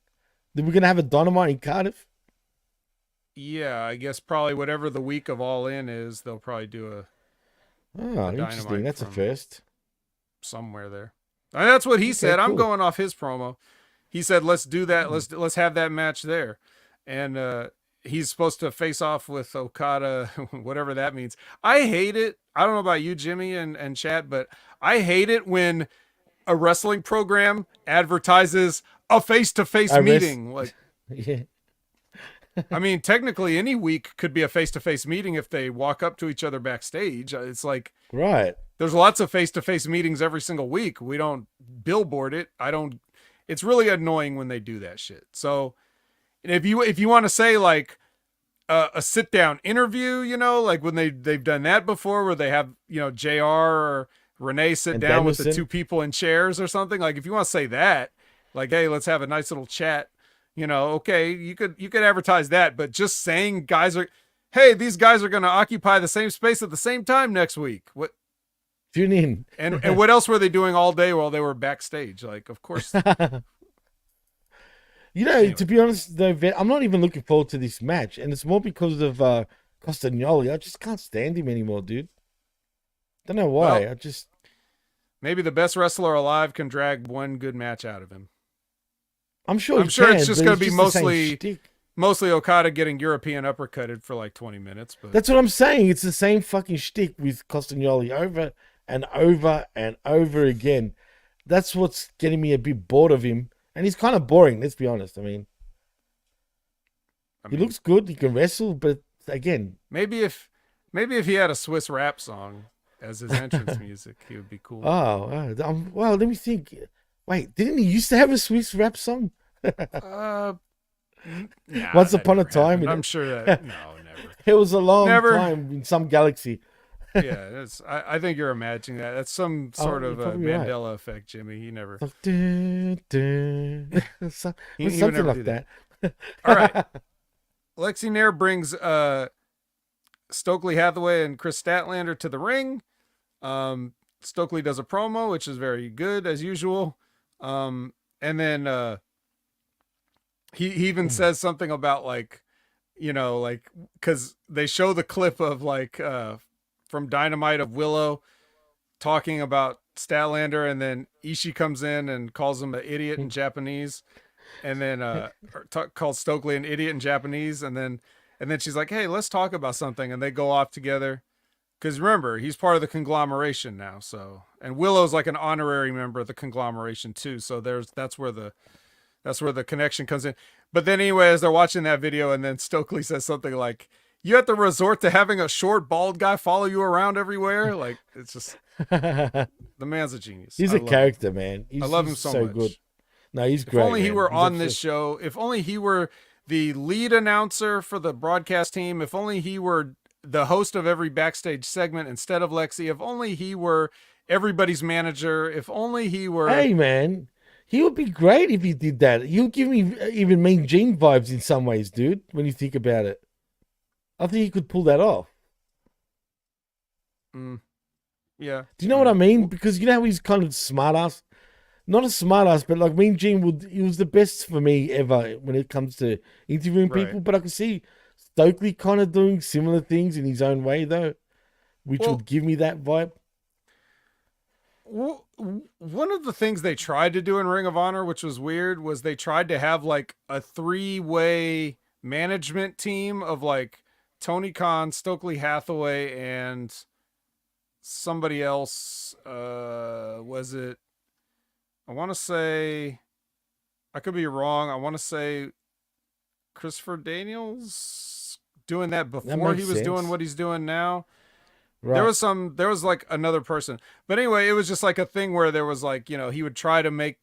That we're gonna have a Dynamite in Cardiff? Yeah, I guess probably whatever the week of All In is, they'll probably do a Oh, Dynamite interesting. That's a from first. somewhere there. And that's what he Okay, said. I'm cool. going off his promo. He said, "Let's do that. Let's have that match there." And he's supposed to face off with Okada, whatever that means. I hate it. I don't know about you, Jimmy and Chad, but I hate it when a wrestling program advertises a face-to-face I rest. meeting. Like, Yeah. I mean, technically any week could be a face-to-face meeting if they walk up to each other backstage. It's like Right. there's lots of face-to-face meetings every single week. We don't billboard it. It's really annoying when they do that shit. So if you want to say like a sit-down interview, like when they've done that before where they have, JR or Renee sit And down with the Danielson. two people in chairs or something, like if you want to say that, like, hey, let's have a nice little chat, okay, you could advertise that, but just saying hey, these guys are going to occupy the same space at the same time next week. What? Tune in. And what else were they doing all day while they were backstage? Like, of course. Anyway. To be honest, though, Vet, I'm not even looking forward to this match, and it's more because of Castagnoli. I just can't stand him anymore, dude. Don't know why. Well, maybe the best wrestler alive can drag one good match out of him. I'm sure it's just going to be mostly Okada getting European uppercutted for like 20 minutes. But that's what I'm saying. It's the same fucking shtick with Castagnoli over and over and over again. That's what's getting me a bit bored of him. And he's kind of boring, let's be honest. I mean, he looks good. He can wrestle, but again, maybe if he had a Swiss rap song as his entrance music, he would be cool. Well, let me think. Wait, didn't he used to have a Swiss rap song? Once upon a time. I'm sure that no, never. It was a long time in some galaxy. Yeah, I think you're imagining that. That's some sort of a Mandela effect, Jimmy. He never. Something like that. All right. Lexi Nair brings Stokely Hathaway and Chris Statlander to the ring. Stokely does a promo, which is very good as usual. And then he even says something about like, because they show the clip of like from Dynamite of Willow talking about Statlander, and then Ishii comes in and calls him an idiot in Japanese, and then calls Stokely an idiot in Japanese, and then she's like, hey, let's talk about something, and they go off together. Because remember, he's part of the conglomeration now, so, and Willow's like an honorary member of the conglomeration too, so that's where the connection comes in. But then anyway, as they're watching that video, and then Stokely says something like, you have to resort to having a short, bald guy follow you around everywhere. Like, it's just, the man's a genius. He's a character, man. I love him so much. Good. No, he's great. If only he were on this show. If only he were the lead announcer for the broadcast team. If only he were the host of every backstage segment instead of Lexi. If only he were everybody's manager. If only he were. Hey, man. He would be great if he did that. He'll give me even Mean Gene vibes in some ways, dude, when you think about it. I think he could pull that off. Yeah. Do you know what I mean? Because you know how he's kind of smart ass? Not a smart ass, but like Mean Gene he was the best for me ever when it comes to interviewing people. But I could see Stokely kind of doing similar things in his own way, though, which would give me that vibe. Well, one of the things they tried to do in Ring of Honor, which was weird, was they tried to have like a 3-way management team of like Tony Khan, Stokely Hathaway, and somebody else. Was it? I want to say, I could be wrong. I want to say Christopher Daniels doing that before he was doing what he's doing now. There Right. was like another person. But anyway, it was just like a thing where there was like, he would try to make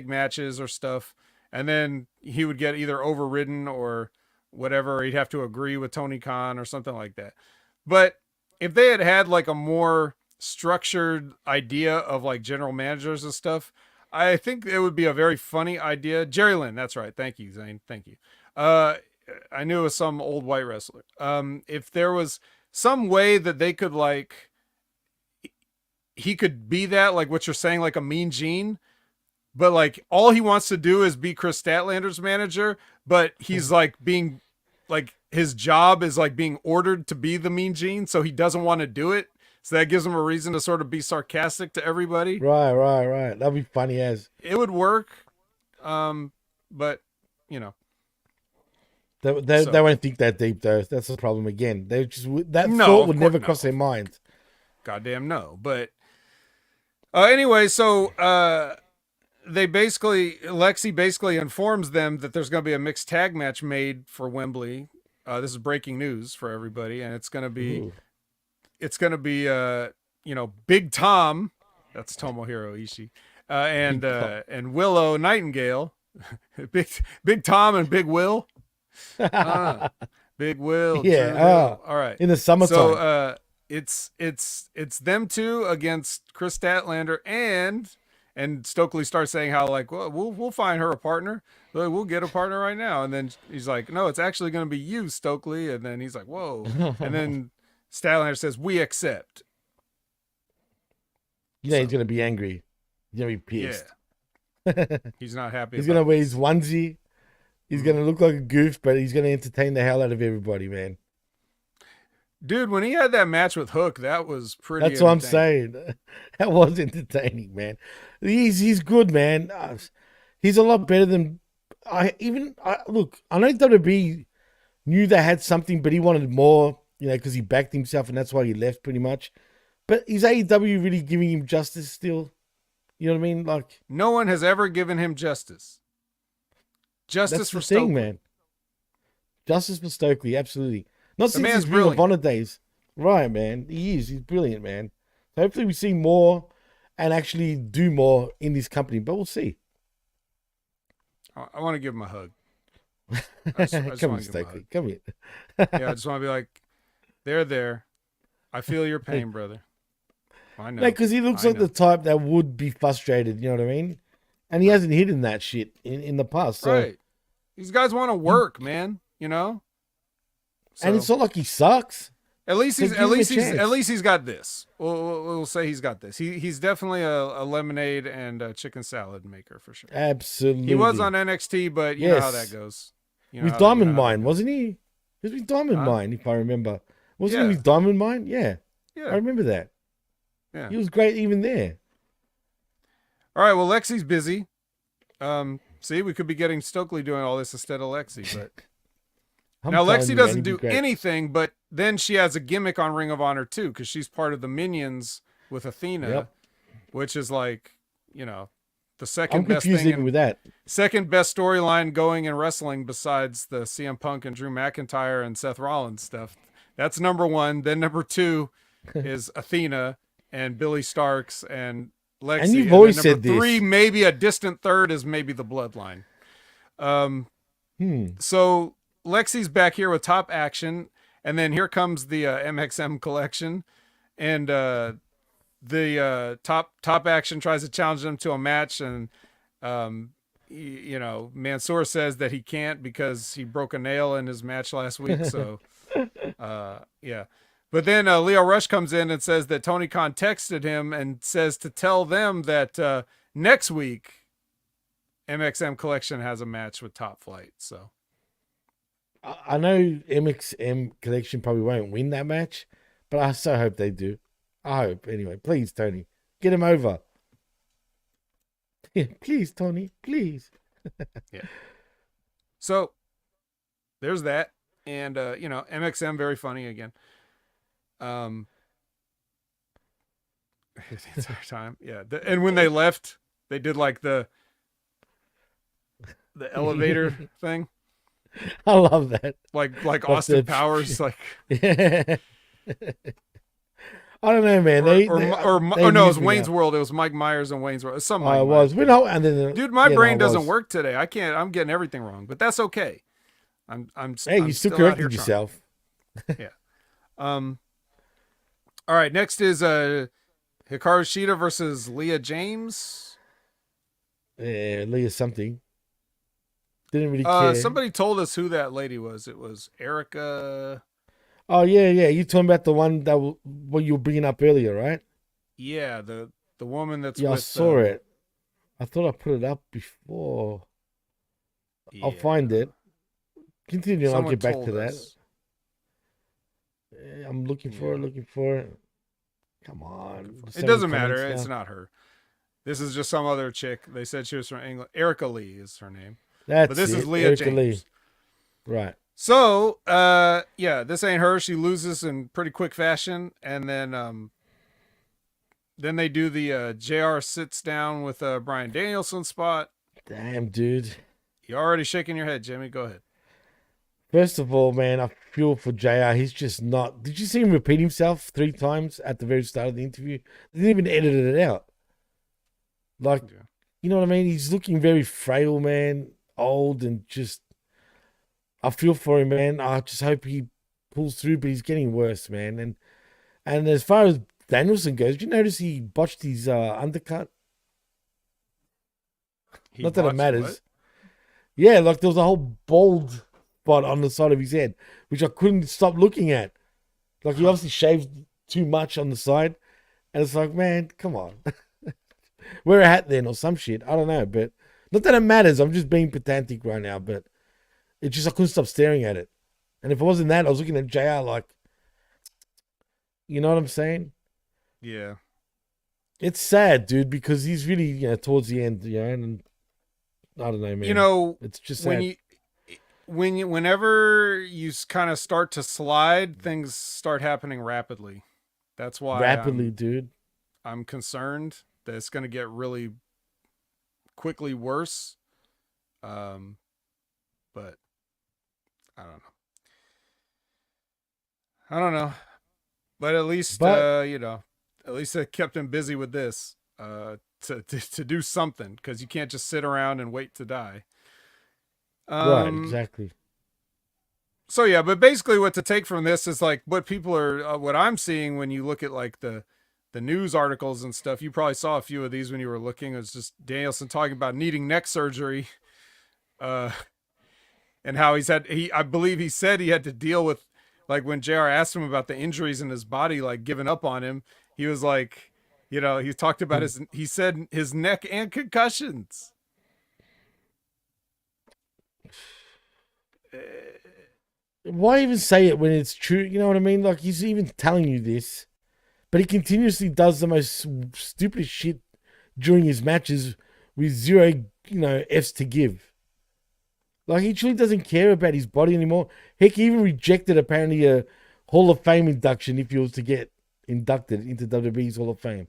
matches or stuff, and then he would get either overridden or whatever, or he'd have to agree with Tony Khan or something like that. But if they had had like a more structured idea of like general managers and stuff, I think it would be a very funny idea. Jerry Lynn, that's right. Thank you, Zane. Thank you. Uh, I knew it was some old white wrestler. If there was some way that they could like, he could be that, like what you're saying, like a Mean Gene, but like all he wants to do is be Chris Statlander's manager, but he's like being like, his job is like being ordered to be the Mean Gene, so he doesn't want to do it. So that gives him a reason to sort of be sarcastic to everybody. Right. That'd be funny as. It would work. But They won't think that deep though. That's the problem again. They just that No, thought of would course- never no. cross their mind. goddamn no. But anyway, so Lexi basically informs them that there's going to be a mixed tag match made for Wembley. This is breaking news for everybody, and it's going to be Ooh. Big Tom, that's Tomohiro Ishii, and Willow Nightingale, Big Tom and Big Will. Big Will. Yeah, True Will. All right. In the summertime. So it's them two against Chris Statlander, and Stokely starts saying how like, well, we'll find her a partner. We'll get a partner right now. And then he's like, no, it's actually going to be you, Stokely. And then he's like, whoa. And then Statlander says, we accept. He's gonna be angry. He's gonna be pissed. Yeah. He's not happy. He's about gonna wear this. his onesie. He's gonna look like a goof, but he's gonna entertain the hell out of everybody, man. Dude, when he had that match with Hook, that was pretty. That's what I'm entertaining. saying. That was entertaining, man. He's good, man. He's a lot better than look. I know WWE knew they had something, but he wanted more, because he backed himself, and that's why he left, pretty much. But is AEW really giving him justice still? You know what I mean? Like, No one has ever given him justice. Justice that's for the thing, Stokely. man. Justice for Stokely, absolutely. Not since man's his Ring of brilliant. Honor days. Right, man. He is. He's brilliant, man. So hopefully we see more and actually do more in this company, but we'll see. I want to give him a hug. I just Come wanna here, give him a Stokely. Come here. Yeah, I just want to be like, there. I feel your pain, brother. I know. Because he looks I like know. the type that would be frustrated, you know what I mean? And he hasn't hidden that shit in the past. So, Right. These guys want to work, man. So, and it's not like he sucks. at least so he's give at him a least he's chance. at least he's got this. We'll say he's got this. He's definitely a lemonade and a chicken salad maker for sure. Absolutely. He was on NXT, but you know how Yes. that goes. with Diamond Mine, wasn't he? He was with Diamond Mine, if I remember. Wasn't he Yeah. with Diamond Mine? Yeah. I Yeah. remember that. Yeah. He was great even there. All right. Well, Lexi's busy. See, we could be getting Stokely doing all this instead of Lexi, but I'm now telling Lexi you, man, doesn't he'd be do great. anything, but then she has a gimmick on Ring of Honor too, because she's part of the Minions with Athena, Yep. which is like, the I'm second best confused thing, even with that. second best storyline going in wrestling besides the CM Punk and Drew McIntyre and Seth Rollins stuff. That's number one. Then number two is Athena and Billy Starks and Lexi. And you've always then said number three, this. maybe a distant third, is maybe the Bloodline. Hmm. So Lexi's back here with Top Action, and then here comes the MXM collection, and the top Action tries to challenge them to a match, and Mansoor says that he can't because he broke a nail in his match last week. So yeah. But then Leo Rush comes in and says that Tony Khan texted him and says to tell them that next week MXM Collection has a match with Top Flight. So I know MXM Collection probably won't win that match, but I so hope they do. I hope. Anyway, please, Tony, get him over. Yeah, please, Tony, please. yeah. So there's that. And MXM, very funny again. The entire time. Yeah. And when they left, they did like the elevator thing. I love that. Like Like Austin the- Powers, like Yeah. I don't know, man. Or no, it was amused me Wayne's now. World. It was Mike Myers and Wayne's World. It's some I Mike was. Myers. We know, and then Dude, my yeah, no, I brain doesn't was. work today. I can't. I'm getting everything wrong, but that's okay. Hey, I'm you still still out here corrected trying. yourself. Yeah. All right. Next is Hikaru Shida versus Leah James. Yeah, Leah something. Didn't really care. Somebody told us who that lady was. It was Erica. Oh yeah, yeah. You talking about the one that what you were bringing up earlier, right? Yeah, the woman that's Yeah, I with. saw it. I thought I put it up before. I'll Yeah. find it. Continue, and I'll Someone get back told to that. us. I'm looking for it. Looking for it. Come on. It doesn't matter. It's not her. This is just some other chick. They said she was from England. Erica Lee is her name. That's But this it. is Leah Erica James. Lee. Right. So, yeah, this ain't her. She loses in pretty quick fashion, and then they do the JR sits down with Brian Danielson spot. Damn, dude. You're already shaking your head, Jimmy. Go ahead. First of all, man, I feel for JR. He's just not. Did you see him repeat himself 3 times at the very start of the interview? They didn't even edit it out. Like, Yeah. you know what I mean? He's looking very frail, man. Old and just. I feel for him, man. I just hope he pulls through, but he's getting worse, man. And as far as Danielson goes, did you notice he botched his undercut? Not that it matters. What? Yeah, like there was a whole bald spot on the side of his head, which I couldn't stop looking at. Like he obviously shaved too much on the side, and it's like, man, come on, wear a hat then or some shit. I don't know, but not that it matters. I'm just being pedantic right now, but it's just I couldn't stop staring at it. And if it wasn't that, I was looking at JR like, you know what I'm saying? Yeah. It's sad, dude, because he's really, towards the end, and I don't know, man. You know, it's just sad. Whenever you kind of start to slide, things start happening rapidly. That's why rapidly, dude. I'm concerned that it's going to get really quickly worse. But I don't know. But at least at least it kept him busy with this to do something, because you can't just sit around and wait to die. Right, exactly. So yeah, but basically what to take from this is like what people are, what I'm seeing when you look at like the news articles and stuff. You probably saw a few of these when you were looking. It was just Danielson talking about needing neck surgery, and how I believe he said he had to deal with, like when JR asked him about the injuries in his body, like giving up on him, he was like, he talked about he said his neck and concussions. Why even say it when it's true? You know what I mean? Like, he's even telling you this, but he continuously does the most stupid shit during his matches with zero, F's to give. Like, he truly doesn't care about his body anymore. Heck, he even rejected apparently a Hall of Fame induction if he was to get inducted into WWE's Hall of Fame.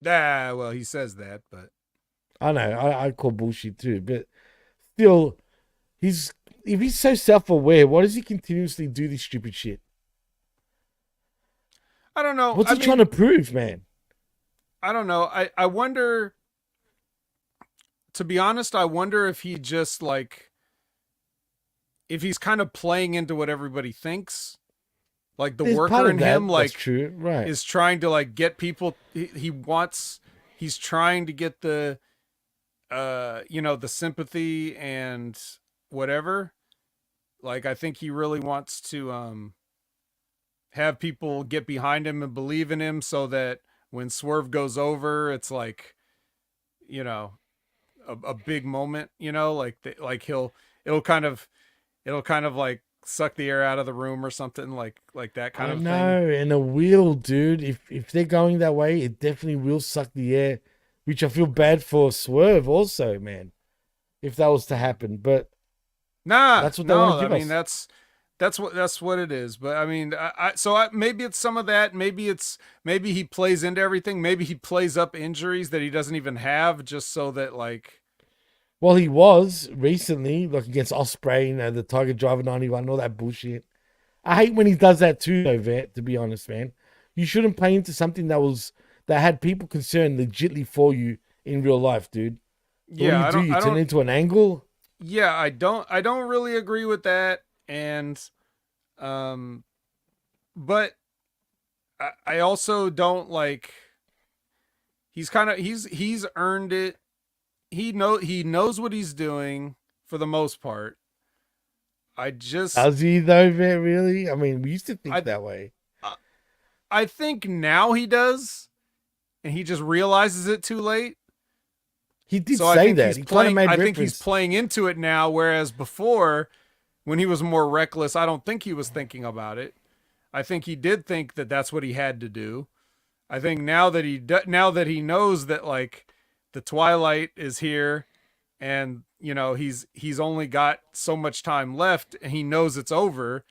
Well, he says that, but I know, I call bullshit too, but still, if he's so self-aware, why does he continuously do this stupid shit? I don't know. What's he trying to prove, man? I don't know. I wonder, to be honest, I wonder if he just if he's kind of playing into what everybody thinks. Like the There's worker in him, that's true, right, is trying to get people. He's trying to get the, the sympathy and whatever. Like, I think he really wants to have people get behind him and believe in him, so that when Swerve goes over, it's like, a big moment, it'll kind of like suck the air out of the room or something like that kind of thing. And it will, dude. If they're going that way, it definitely will suck the air, which I feel bad for Swerve also, man, if that was to happen. But that's what they want to give us. That's what it is. But I mean, maybe it's some of that. Maybe he plays into everything. Maybe he plays up injuries that he doesn't even have, just so that Well, he was recently, like against Osprey, the Tiger Driver 91, all that bullshit. I hate when he does that too, though, Vet, to be honest, man. You shouldn't play into something that had people concerned legitly for you in real life, dude. So what Yeah, do? You turn it into an angle? yeah, I don't really agree with that. And um but I also don't like he's earned it. He knows what he's doing for the most part. I just Does he though, Vet, really? I mean, we used to think I that way. I think now he does, and he just realizes it too late. He did So I say think that. he's He kind of playing. made I think he's reference. playing into it now, whereas before, when he was more reckless, I don't think he was thinking about it. I think he did think that that's what he had to do. I think now that he knows that like the twilight is here, and you know he's only got so much time left, and he knows it's over.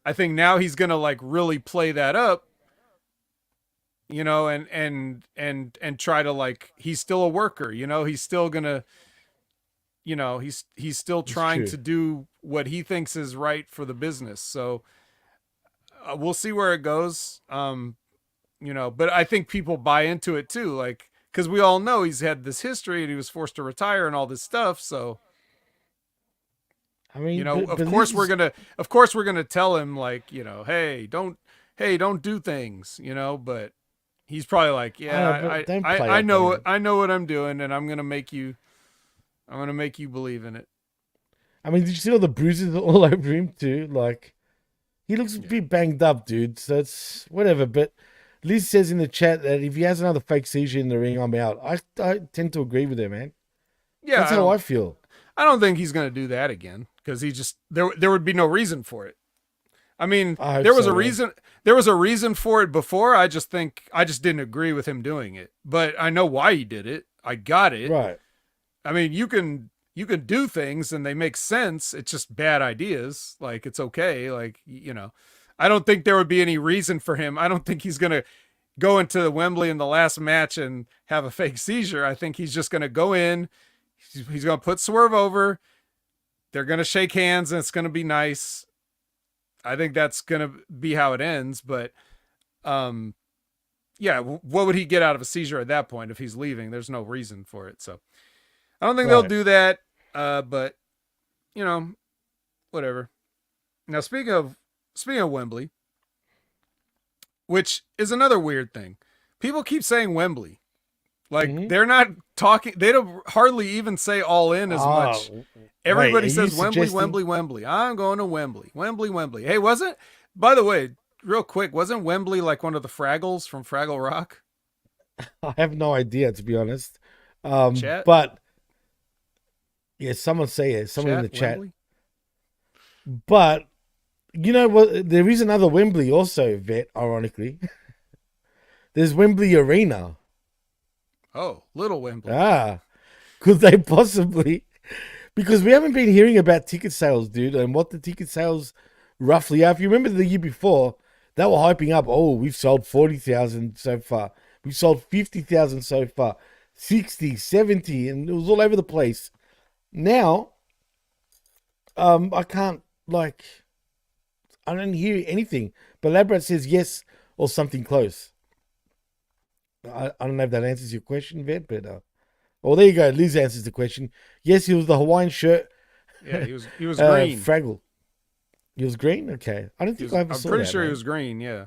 I think now he's gonna like really play that up, you know, and try to like he's still a worker, you know, he's still gonna, you know, he's still It's trying true. to do what he thinks is right for the business. So we'll see where it goes. You know, but I think people buy into it too, like because we all know he's had this history and he was forced to retire and all this stuff. So I you mean, know, but this is. of course we're gonna tell him like, you know, hey, don't do things, you know, but he's probably like, I don't know, but don't play I up on know him. I know what I'm doing, and I'm gonna make you believe in it. I mean, did you see all the bruises all over him too? Like, he looks a Yeah, bit banged up, dude. So it's whatever. But Liz says in the chat that if he has another fake seizure in the ring, I'm out. I tend to agree with her, man. yeah. That's how I feel. I don't think he's gonna do that again because he just there would be no reason for it. I mean, I hope so, man. there was a reason for it before. I just think I just didn't agree with him doing it, but I know why he did it. I got it. Right. I mean, you can do things and they make sense. It's just bad ideas. Like it's okay. Like you know, I don't think there would be any reason for him. I don't think he's gonna go into Wembley in the last match and have a fake seizure. I think he's just gonna go in. He's gonna put Swerve over. They're gonna shake hands and it's gonna be nice. I think that's gonna be how it ends. But yeah, what would he get out of a seizure at that point if he's leaving? There's no reason for it. So I don't think they'll Right. do that. But you know, whatever. Now speaking of Wembley, which is another weird thing, people keep saying Wembley. Like Mm-hmm. they're not talking. They don't hardly even say all in as Oh, much. wait. Are Everybody you says Wembley, suggesting? Wembley, Wembley. I'm going to Wembley, Wembley, Wembley. Hey, wasn't? By the way, real quick, wasn't Wembley like one of the Fraggles from Fraggle Rock? I have no idea, to be honest. Chat, But yeah, someone say it. Someone in the chat, chat. Wembley. But you know what? There is another Wembley also, Vet. Ironically, there's Wembley Arena. Oh, Little Wembley. Could they possibly? Because we haven't been hearing about ticket sales, dude, and what the ticket sales roughly are. If you remember the year before, they were hyping up. Oh, we've sold 40,000 so far. We've sold 50,000 so far. 60, 70, and it was all over the place. Now, I can't like. I don't hear anything. But Labrat says yes or something close. I don't know if that answers your question, Vet, but well, there you go. Liz answers the question. Yes, he was the Hawaiian shirt. Yeah, he was green. Fraggle. He was green. Okay, I don't think I ever I'm saw pretty that. sure he Man. was green. Yeah.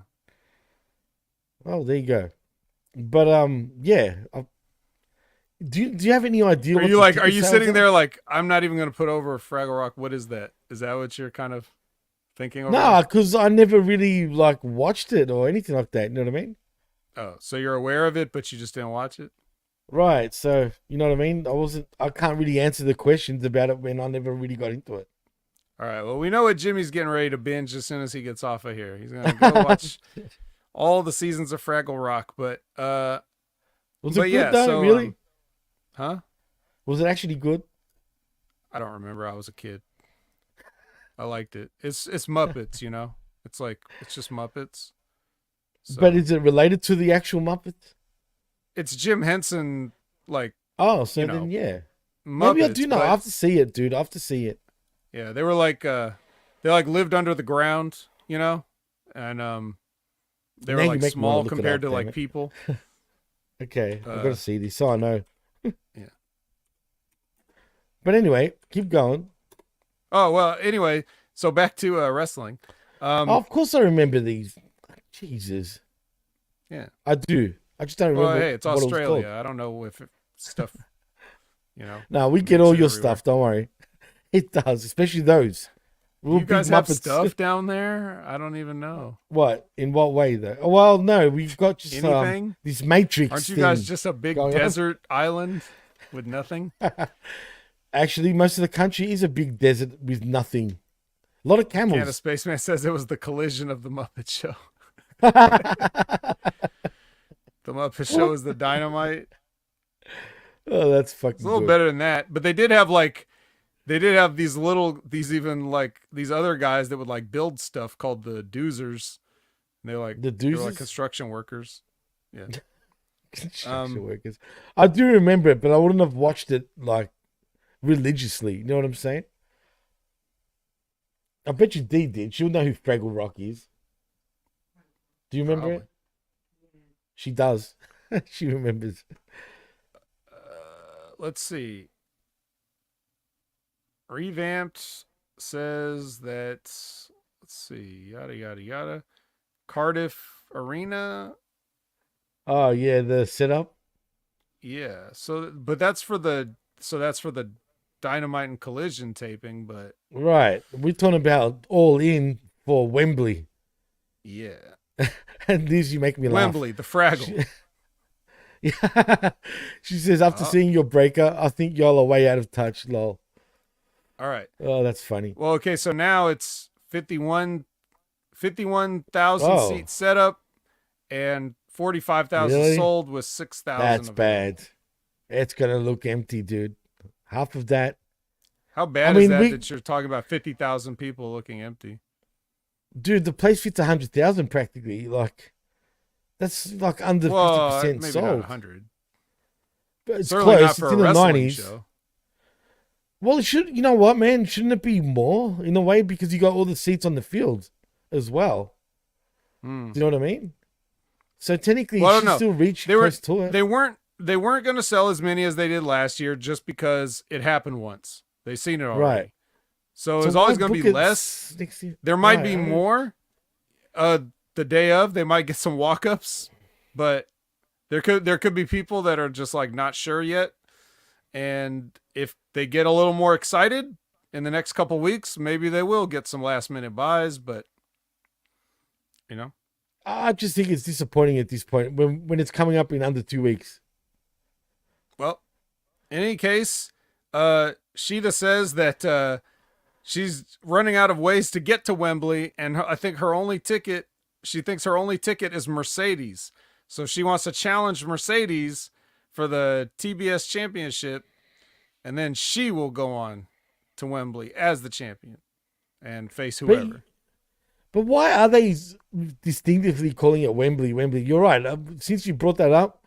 Oh, there you go. But yeah. Do you have any idea? Are What you the like? Are ticket you sales sitting are? there like I'm not even going to put over Fraggle Rock? What is that? Is that what you're kind of thinking over Nah, there? because I never really like watched it or anything like that. You know what I mean? Oh, so you're aware of it, but you just didn't watch it? Right. So you know what I mean? I can't really answer the questions about it when I never really got into it. All right. Well, we know what Jimmy's getting ready to binge as soon as he gets off of here. He's gonna go watch all the seasons of Fraggle Rock. But Was it but good yeah. though? So Really? huh? Was it actually good? I don't remember. I was a kid. I liked it. It's Muppets, you know. It's like it's just Muppets. So But is it related to the actual Muppets? it's Jim Henson, like Oh, so you then know yeah. Muppets. Maybe I do know. I But have to see it, dude. I have to see it. yeah, they were like they like lived under the ground you know, and they Now were you like make me wanna small look it compared up, to damn like it. people. Okay, I've got Uh, to see this so I know. yeah. But anyway, keep going. Oh well. Anyway, so back to wrestling. Oh, Um, of course I remember these. Jesus, yeah. I do. I just don't Well, remember hey, it's what it was Australia. called. I don't know if stuff, No, we get makes all it your everywhere. stuff. Don't worry. It does, especially those. We're You big guys have Muppets. stuff down there? I don't even know. What? In what way, though? Oh, well, no, we've got just Anything? this Matrix Aren't you guys thing just a big going on. desert island with nothing? Actually, most of the country is a big desert with nothing. A lot of Canada camels. Spaceman says it was the collision of the Muppet Show. The Muppet Show is the dynamite. Oh, that's It's a fucking little good. better than that, but they did have these other guys that would like build stuff called the doozers. And The they were like doozers? construction workers. Yeah. Construction workers. I do remember it, but I wouldn't have watched it like religiously. You know what I'm saying? I bet you Dee did. She'll know who Fraggle Rock is. Do you remember Probably. it? She does. She remembers. Let's see. Revamped says that, let's see, yada yada yada. Cardiff Arena. Oh yeah, the setup. Yeah. That's for the Dynamite and Collision taping, but Right. We're talking about all in for Wembley. yeah. And this you make me laugh. Wembley, the Fraggle. Yeah. She says, after seeing your breaker, I think y'all are way out of touch, lol. All right. Oh, that's funny. Well, okay, so now it's 51,000 Oh, seat setup and 45,000 really? sold with 6,000 That's available. bad. It's gonna look empty, dude. Half of that. How bad is that you're talking about 50,000 people looking empty? Dude, the place fits 100,000 practically. Like, that's like under 50% maybe sold. not 100. But it's Certainly close. not It's for in a the wrestling 90s. show. Well, it should. You know what, man? Shouldn't it be more in a way because you got all the seats on the field as well? Do you know what I mean? So technically, Well, I you don't should know. still reach They were close to it. they weren't going to sell as many as they did last year just because it happened once. They've seen it already. Right. So So it's always why going to book be it less. next year? There might Right, be I don't- more. The day of, they might get some walk-ups, but there could be people that are just like not sure yet. And if they get a little more excited in the next couple weeks, maybe they will get some last-minute buys, but you know. I just think it's disappointing at this point when it's coming up in under 2 weeks. Well, in any case, Sheeta says that she's running out of ways to get to Wembley, and I think she thinks her only ticket is Mercedes. So she wants to challenge Mercedes for the TBS championship, and then she will go on to Wembley as the champion and face whoever. But why are they distinctively calling it Wembley? Wembley. You're right. Since you brought that up,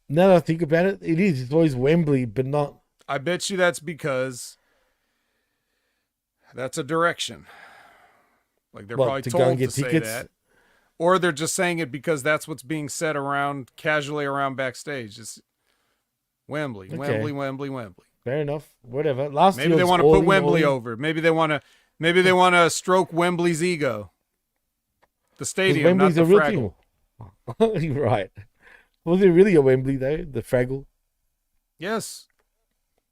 now that I think about it, it is. It's always Wembley, but not. I bet you that's because that's a direction. Like they're probably to told go and get to say tickets? that. Or they're just saying it because that's what's being said around casually around backstage. It's Wembley, Okay. Wembley, Wembley, Wembley. Fair enough. Whatever. Last Maybe year they was want to all put in, Wembley all in. over. Maybe they want to stroke Wembley's ego. The 'Cause stadium, Wembley's not a the real Fraggle. thing. You're right. Was it really a Wembley though? The Fraggle? Yes.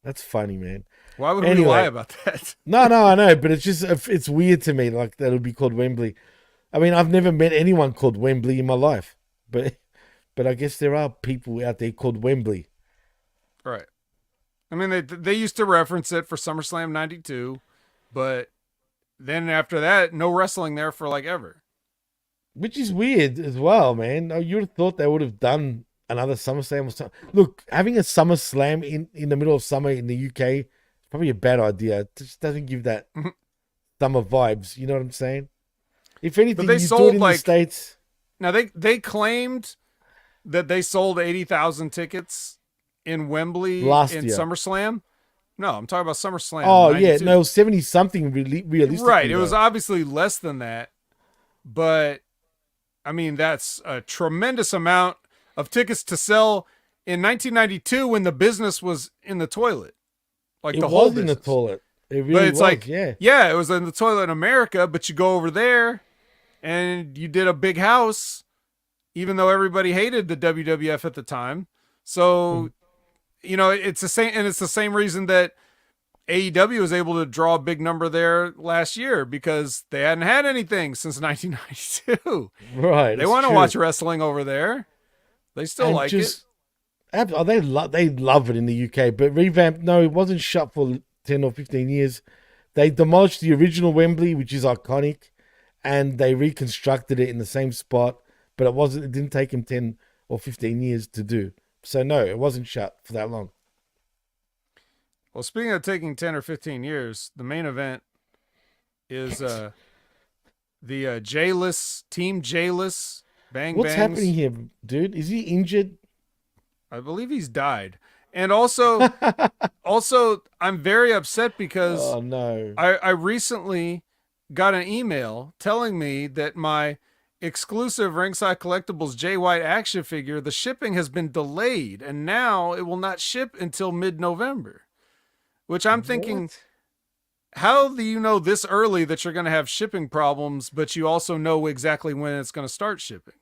That's funny, man. Why would we Anyway. lie about that? No, I know, but it's just it's weird to me like that it would be called Wembley. I mean, I've never met anyone called Wembley in my life, but I guess there are people out there called Wembley. Right. I mean, they used to reference it for SummerSlam 92, but then after that, no wrestling there for like ever. Which is weird as well, man. You would have thought they would have done another SummerSlam or something. Look, having a SummerSlam in the middle of summer in the UK is probably a bad idea. It just doesn't give that summer vibes. You know what I'm saying? If anything, they you do sold, it in like- the States. Now they claimed that they sold 80,000 tickets in Wembley Last in year. SummerSlam. No, I'm talking about SummerSlam. Oh, yeah. 92. No, 70 something realistically. Right. It was though. obviously less than that. but I mean, that's a tremendous amount of tickets to sell in 1992 when the business was in the toilet, like It the whole was in the business. toilet. It But really it's was, like, yeah. yeah, it was in the toilet in America, but you go over there and you did a big house, even though everybody hated the WWF at the time. So, it's the same, and it's the same reason that AEW was able to draw a big number there last year because they hadn't had anything since 1992. Right. They want to watch wrestling over there. They still and like just, it. they love it in the UK, but revamped. No, it wasn't shut for 10 or 15 years. They demolished the original Wembley, which is iconic, and they reconstructed it in the same spot. But it didn't take them 10 or 15 years to do. So no, it wasn't shut for that long. Well, speaking of taking 10 or 15 years, the main event is the J-less, Team J-less Bang What's Bangs. happening here, dude? Is he injured? I believe he's died. And also, I'm very upset because Oh no. I recently got an email telling me that my exclusive Ringside Collectibles Jay White action figure, the shipping has been delayed, and now it will not ship until mid-November. Which I'm thinking, What? how do you know this early that you're going to have shipping problems, but you also know exactly when it's going to start shipping?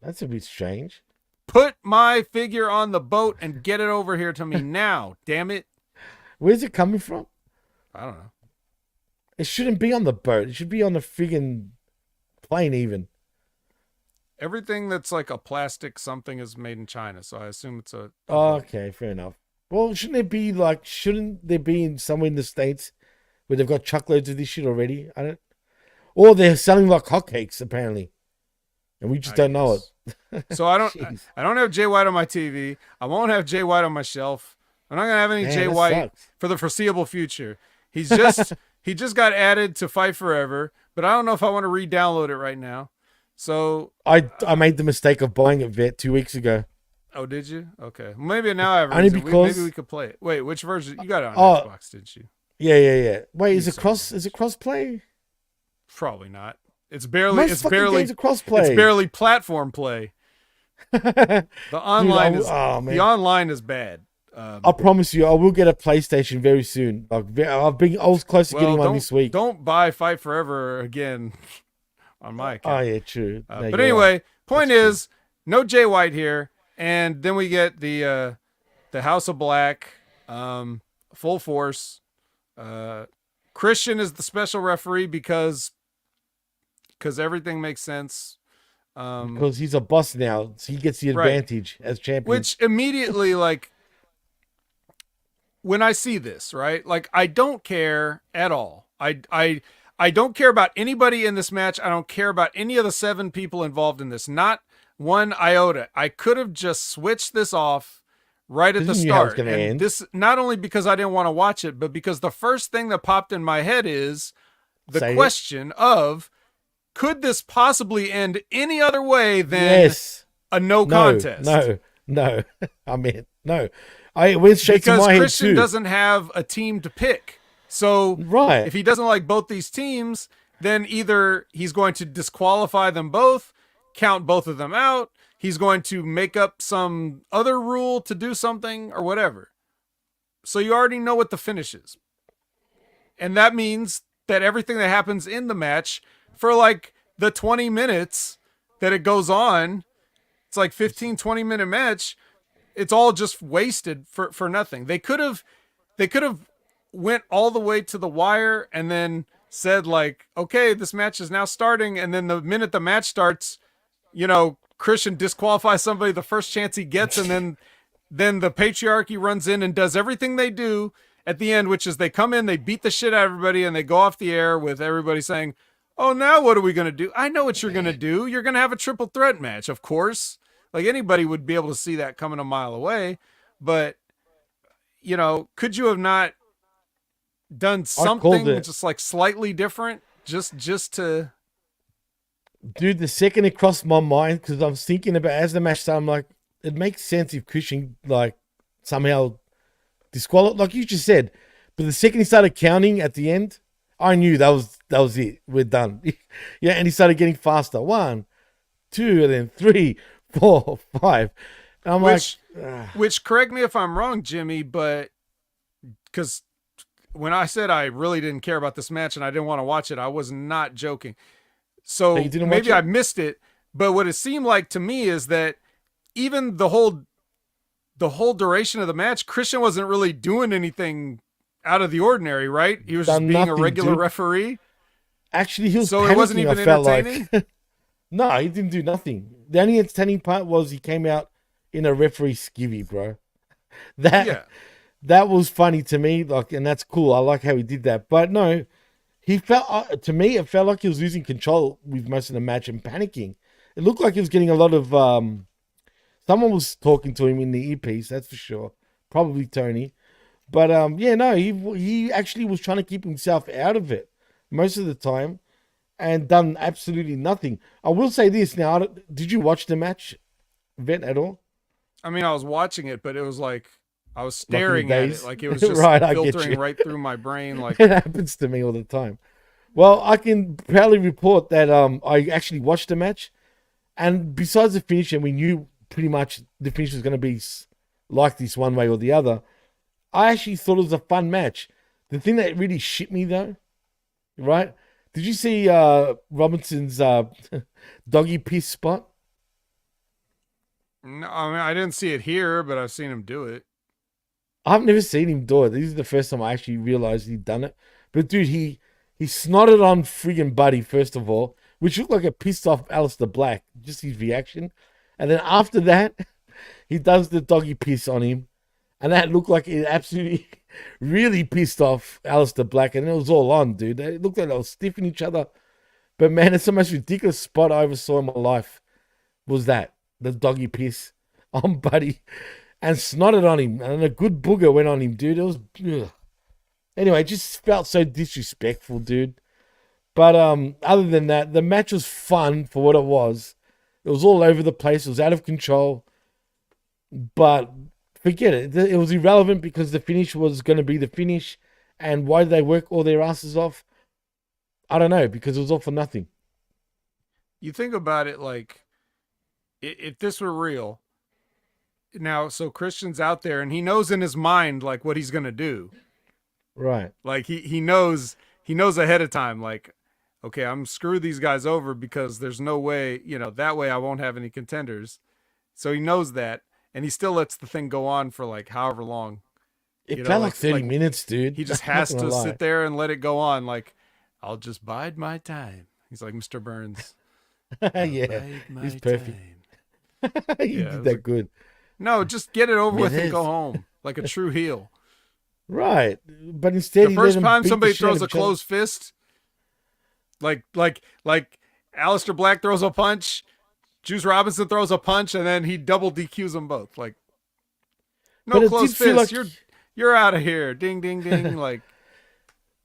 That's a bit strange. Put my figure on the boat and get it over here to me now, damn it. Where's it coming from? I don't know. It shouldn't be on the boat. It should be on the friggin' plane even. Everything that's like a plastic something is made in China, so I assume it's a Oh, okay, fair enough. Well, shouldn't there be in somewhere in the States where they've got truckloads of this shit already? Or they're selling like hotcakes apparently, and we just don't know it. So I don't Jeez. I don't have Jay White on my TV. I won't have Jay White on my shelf. I'm not gonna have any Man, Jay that White sucks. for the foreseeable future. He's just he just got added to Fight Forever, but I don't know if I want to re-download it right now. So I made the mistake of buying it vet 2 weeks ago. oh, did you? Okay, maybe now I have a Only reason. because- Maybe we could play it. Wait, which version? You got it on Oh. Xbox, didn't you? Yeah. Wait, is You it son cross? Is it cross play? Probably not. It's barely. Most It's fucking barely. games are cross play. It's barely platform play. The online Dude, is man. the online is bad. I promise you, I will get a PlayStation very soon. I was close to getting one this week. Don't buy Fight Forever again on my Oh account. yeah, true. No, But you're anyway, right. point That's is, no Jay White here, and then we get the House of Black, full force. Christian is the special referee because everything makes sense. Because he's a boss now, so he gets the Right. advantage as champion. Which immediately, like, when I see this, right? Like, I don't care at all. I don't care about anybody in this match. I don't care about any of the 7 people involved in this. Not one iota. I could have just switched this off right at the Didn't you know how it's start. gonna And end? this, not only because I didn't want to watch it, but because the first thing that popped in my head is the Say it. question of, could this possibly end any other way than yes. a no contest? No. I mean, no. It went straight to Because my Christian head too. doesn't have a team to pick. So Right. if he doesn't like both these teams, then either he's going to disqualify them both, count both of them out, he's going to make up some other rule to do something or whatever. So you already know what the finish is. And that means that everything that happens in the match for like the 20 minutes that it goes on, it's like 15-20 minute match, it's all just wasted for nothing. They could have went all the way to the wire and then said like, okay, this match is now starting. And then the minute the match starts, Christian disqualifies somebody the first chance he gets. And then the patriarchy runs in and does everything they do at the end, which is they come in, they beat the shit out of everybody, and they go off the air with everybody saying, oh, now what are we going to do? I know what you're going to do. You're going to have a triple threat match, of course. Like anybody would be able to see that coming a mile away. But, could you have not done something just like slightly different just to... Dude, the second it crossed my mind, because I was thinking about as the match started, I'm like, it makes sense if Christian like somehow disqualified, like you just said. But the second he started counting at the end, I knew that was that was it. We're done. Yeah, and he started getting faster. 1, 2, and then 3, 4, 5. And I'm which correct me if I'm wrong, Jimmy, but because when I said I really didn't care about this match and I didn't want to watch it, I was not joking. So maybe I missed it, but what it seemed like to me is that even the whole duration of the match, Christian wasn't really doing anything out of the ordinary, right? He was just being a regular referee. Actually, he was so panicking, it wasn't even entertaining. No, he didn't do nothing. The only entertaining part was he came out in a referee skivvy, bro. That was funny to me, like, and that's cool. I like how he did that. But no, he felt to me it felt like he was losing control with most of the match and panicking. It looked like he was getting a lot of someone was talking to him in the earpiece, that's for sure. Probably Tony. But yeah, no, he actually was trying to keep himself out of it most of the time and done absolutely nothing. I will say this now, did you watch the match, Vet, at all? I mean, I was watching it, but it was like I was staring at it, like it was just filtering right through my brain. Like it happens to me all the time. Well, I can proudly report that I actually watched the match, and besides the finish, and we knew pretty much the finish was going to be like this one way or the other, I actually thought it was a fun match. The thing that really shit me though, right? Did you see Robinson's doggy piss spot? No, I mean, I didn't see it here, but I've seen him do it. I've never seen him do it. This is the first time I actually realized he'd done it. But dude, he snotted on friggin' Buddy, first of all, which looked like a pissed off Aleister Black, just his reaction. And then after that, he does the doggy piss on him. And that looked like it absolutely really pissed off Aleister Black. And it was all on, dude. It looked like they were stiffing each other. But man, it's the most ridiculous spot I ever saw in my life was that. The doggy piss on Buddy. And snotted on him. And a good booger went on him, dude. It was... Ugh. Anyway, it just felt so disrespectful, dude. But other than that, the match was fun for what it was. It was all over the place. It was out of control. But forget it. It was irrelevant because the finish was going to be the finish. And why did they work all their asses off? I don't know, because it was all for nothing. You think about it like, if this were real, now, so Christian's out there and he knows in his mind, like, what he's going to do. Right. Like, he knows ahead of time, like, okay, I'm screw these guys over because there's no way, that way I won't have any contenders. So he knows that, and he still lets the thing go on for like however long. It felt like 30 minutes, dude. He just has to sit there and let it go on. Like, I'll just bide my time. He's like Mr. Burns. Yeah, he's perfect. He did that good. No, just get it over with and go home like a true heel. Right, but instead, the first time somebody throws a closed fist, like Aleister Black throws a punch, Juice Robinson throws a punch, and then he double DQs them both. Like, no closed fist, like... you're out of here. Ding, ding, ding. Like,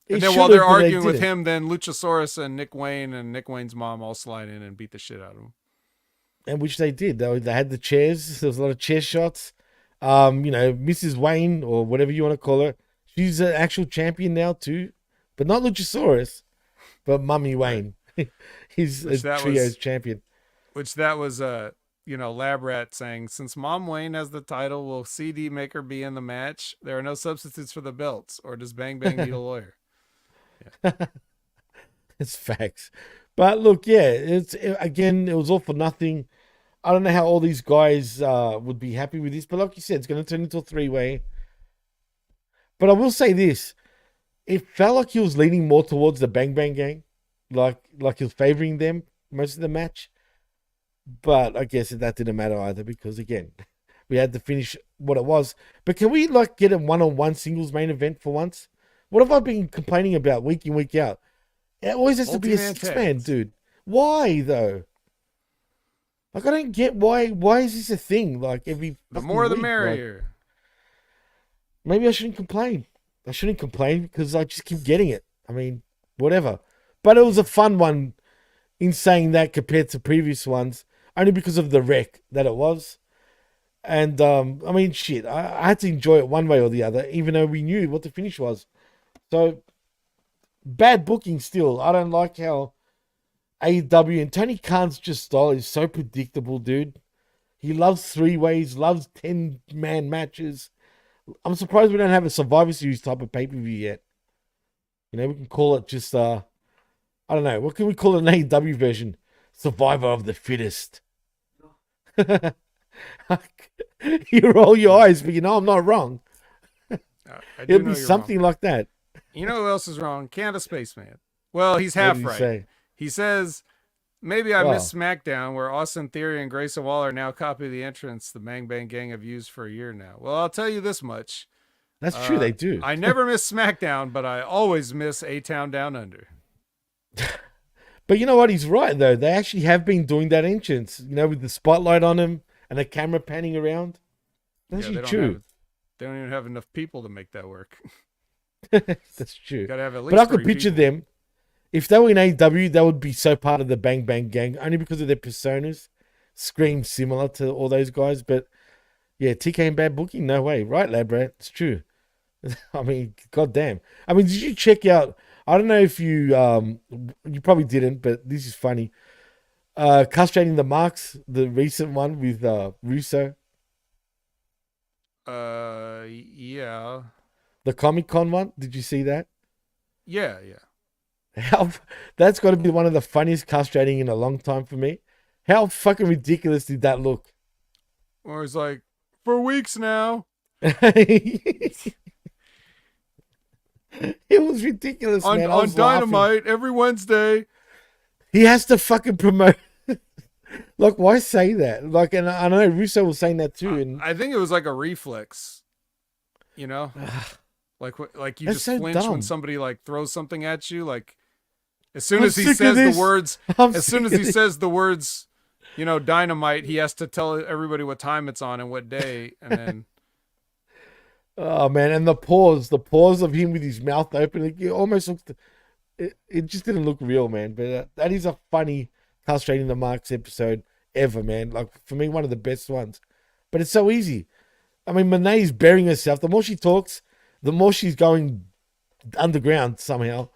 and then while they're arguing with him, then Luchasaurus and Nick Wayne and Nick Wayne's mom all slide in and beat the shit out of him. And which they did. They had the chairs. There was a lot of chair shots. Mrs. Wayne, or whatever you want to call her, she's an actual champion now too, but not Luchasaurus, but Mummy Wayne. He's a trios champion. Which that was Lab Rat saying, since Mom Wayne has the title, will CD Maker be in the match? There are no substitutes for the belts, or does Bang Bang need a lawyer? Yeah. It's facts. But look, yeah, it was all for nothing. I don't know how all these guys would be happy with this, but like you said, it's going to turn into a three-way. But I will say this. It felt like he was leaning more towards the Bang Bang gang. Like he was favoring them most of the match. But I guess that didn't matter either because, again, we had to finish what it was. But can we get a one-on-one singles main event for once? What have I been complaining about week in, week out? It always has to be a six-man, dude. Why, though? Like, I don't get why is this a thing? Like, every the more the week, merrier. Like, maybe I shouldn't complain. I shouldn't complain because I just keep getting it. I mean, whatever. But it was a fun one in saying that compared to previous ones, only because of the wreck that it was. And, I mean, shit, I had to enjoy it one way or the other, even though we knew what the finish was. So, bad booking still. I don't like how AEW and Tony Khan's just style is so predictable, dude. He loves three ways, loves 10-man matches. I'm surprised we don't have a Survivor Series type of pay-per-view yet. You know, we can call it just, I don't know, what can we call an AEW version? Survivor of the Fittest. You roll your eyes, but you know I'm not wrong. It'll be something like that. You know who else is wrong? Canada Spaceman. Well, he's half right. Say? He says, maybe I missed SmackDown, where Austin Theory and Grayson Waller now copy the entrance the Bang Bang Gang have used for a year now. Well, I'll tell you this much. That's true, they do. I never miss SmackDown, but I always miss A-Town Down Under. But you know what? He's right, though. They actually have been doing that entrance, you know, with the spotlight on him and the camera panning around. That's actually true. They don't even have enough people to make that work. That's true. Gotta have at least but I could picture them. If they were in AEW, they would be so part of the Bang Bang Gang, only because of their personas. Scream similar to all those guys. But yeah, TK and bad booking, no way. Right, lad, bro. It's true. I mean, goddamn. I mean, did you check out? I don't know if you probably didn't, but this is funny. Castrating the Marks, the recent one with Russo. Yeah. The Comic-Con one. Did you see that? Yeah. That's got to be one of the funniest castrating in a long time for me. How fucking ridiculous did that look? Or it's like, for weeks now. It was ridiculous, man. On Dynamite laughing. Every Wednesday. He has to fucking promote. Like, why say that? Like, and I know Russo was saying that too. And I think it was like a reflex, you know, like you just so flinch when somebody like throws something at you. Like, as soon as he says the words, says the words, you know, Dynamite, he has to tell everybody what time it's on and what day, and then. Oh man, and the pause of him with his mouth open, it almost looked. It just didn't look real, man. But that is a funny Castrating the Marks episode ever, man. Like, for me, one of the best ones. But it's so easy. I mean, Moné's burying herself. The more she talks, the more she's going underground somehow.